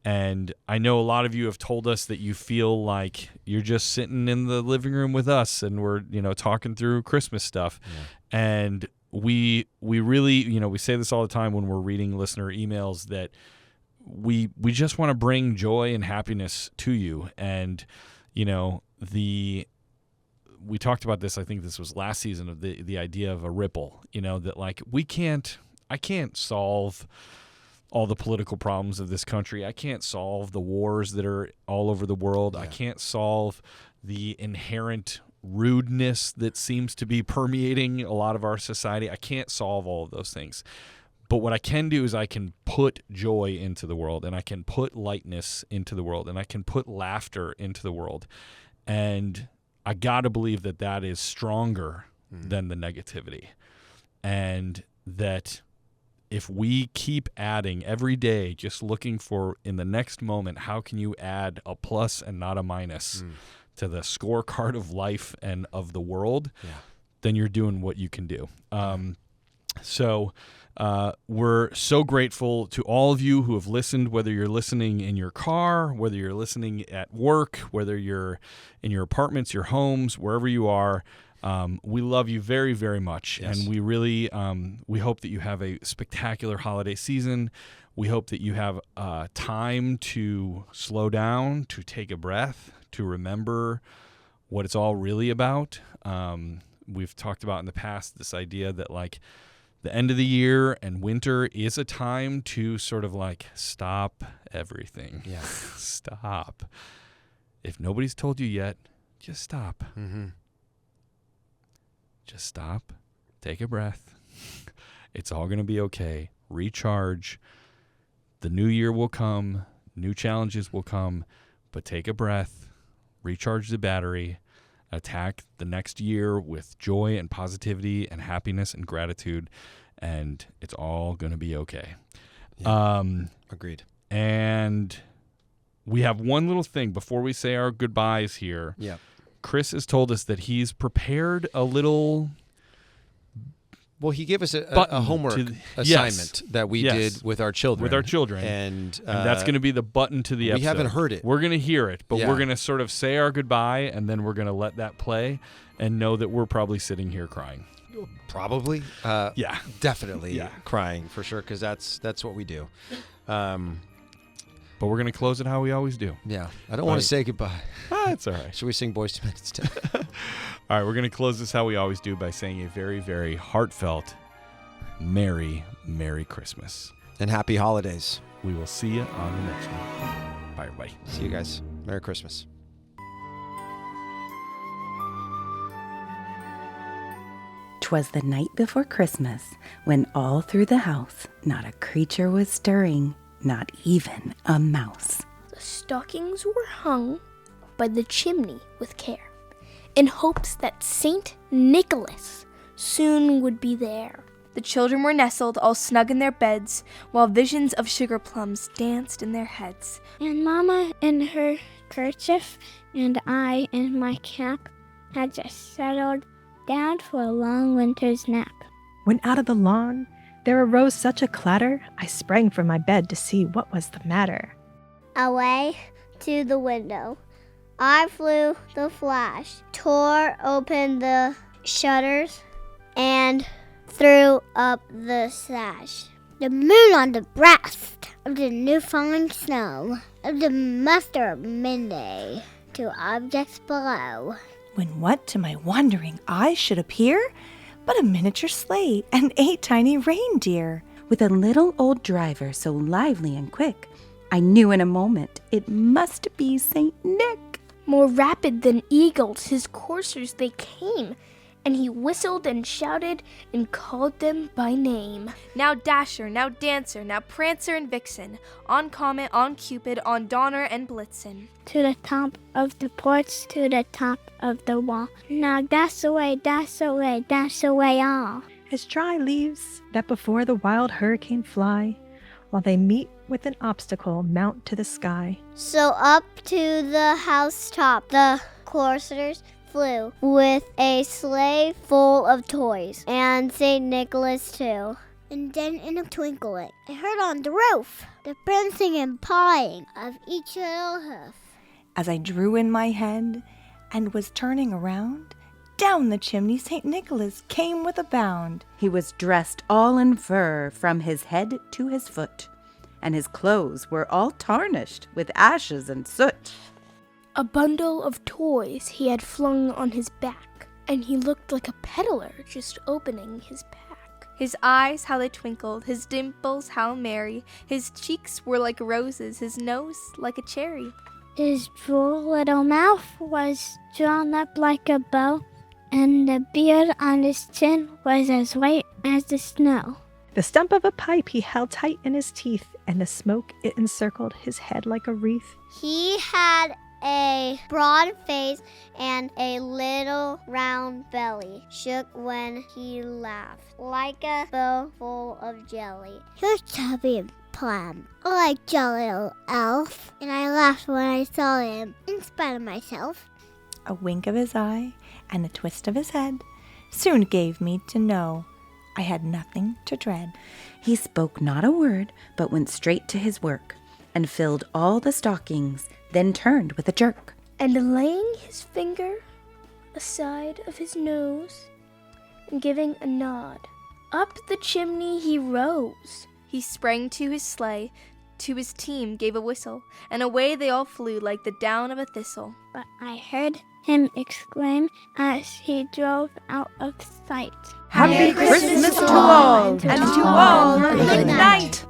And I know a lot of you have told us that you feel like you're just sitting in the living room with us and we're talking through Christmas stuff. And we really, we say this all the time when we're reading listener emails that we just want to bring joy and happiness to you. And, we talked about this, I think this was last season, of the idea of a ripple, that like I can't solve all the political problems of this country. I can't solve the wars that are all over the world. I can't solve the inherent rudeness that seems to be permeating a lot of our society. I can't solve all of those things. But what I can do is I can put joy into the world, and I can put lightness into the world, and I can put laughter into the world. And I got to believe that that is stronger than the negativity. And that if we keep adding every day, just looking for in the next moment, how can you add a plus and not a minus to the scorecard of life and of the world, then you're doing what you can do. So we're so grateful to all of you who have listened, whether you're listening in your car, whether you're listening at work, whether you're in your apartments, your homes, wherever you are. We love you very, very much. Yes. And we really, we hope that you have a spectacular holiday season. We hope that you have time to slow down, to take a breath, to remember what it's all really about. We've talked about in the past this idea that like the end of the year and winter is a time to sort of like stop everything. Yeah. Stop. If nobody's told you yet, just stop. Just stop. Take a breath. It's all going to be okay. Recharge. The new year will come. New challenges will come. But take a breath. Recharge the battery. Attack the next year with joy and positivity and happiness and gratitude. And it's all going to be okay. Yeah. Agreed. And we have one little thing before we say our goodbyes here. Yeah. Chris has told us that he's prepared a little. Well, he gave us a homework assignment that we did with our children. And that's going to be the button to the episode. We haven't heard it. We're going to hear it, but we're going to sort of say our goodbye, and then we're going to let that play and know that we're probably sitting here crying. Probably. Yeah. Definitely crying for sure, because that's what we do. But we're going to close it how we always do. Yeah. I don't want to say goodbye. That's all right. Should we sing Boyz II Men instead? All right, we're going to close this how we always do by saying a very, very heartfelt Merry, Merry Christmas. And happy holidays. We will see you on the next one. Bye, everybody. See you guys. Merry Christmas. 'Twas the night before Christmas, when all through the house not a creature was stirring, not even a mouse. The stockings were hung by the chimney with care, in hopes that Saint Nicholas soon would be there. The children were nestled all snug in their beds, while visions of sugar plums danced in their heads. And Mama in her kerchief and I in my cap had just settled down for a long winter's nap. When out of the lawn there arose such a clatter, I sprang from my bed to see what was the matter. Away to the window I flew the flash, tore open the shutters, and threw up the sash. The moon on the breast of the new falling snow, of the muster of midday to objects below. When what to my wondering eyes should appear but a miniature sleigh and 8 tiny reindeer, with a little old driver so lively and quick. I knew in a moment it must be Saint Nick. More rapid than eagles, his coursers they came, and he whistled and shouted and called them by name. Now Dasher, now Dancer, now Prancer and Vixen, on Comet, on Cupid, on Donner and Blitzen. To the top of the porch, to the top of the wall. Now dash away, dash away, dash away all. As dry leaves that before the wild hurricane fly, while they meet with an obstacle, mount to the sky. So up to the housetop the coursers flew, with a sleigh full of toys, and St. Nicholas too. And then in a twinkling, I heard on the roof the prancing and pawing of each little hoof. As I drew in my head and was turning around, down the chimney St. Nicholas came with a bound. He was dressed all in fur from his head to his foot, and his clothes were all tarnished with ashes and soot. A bundle of toys he had flung on his back, and he looked like a peddler just opening his pack. His eyes, how they twinkled, his dimples, how merry. His cheeks were like roses, his nose like a cherry. His droll little mouth was drawn up like a bow, and the beard on his chin was as white as the snow. The stump of a pipe he held tight in his teeth, and the smoke it encircled his head like a wreath. He had a broad face and a little round belly, shook when he laughed, like a bowl full of jelly. He was chubby and plump, like jolly old elf, and I laughed when I saw him, in spite of myself. A wink of his eye and a twist of his head soon gave me to know I had nothing to dread. He spoke not a word, but went straight to his work, and filled all the stockings, then turned with a jerk. And laying his finger aside of his nose, and giving a nod, up the chimney he rose. He sprang to his sleigh, to his team gave a whistle, and away they all flew like the down of a thistle. But I heard him exclaim as he drove out of sight. Happy Christmas to all, and to all good night.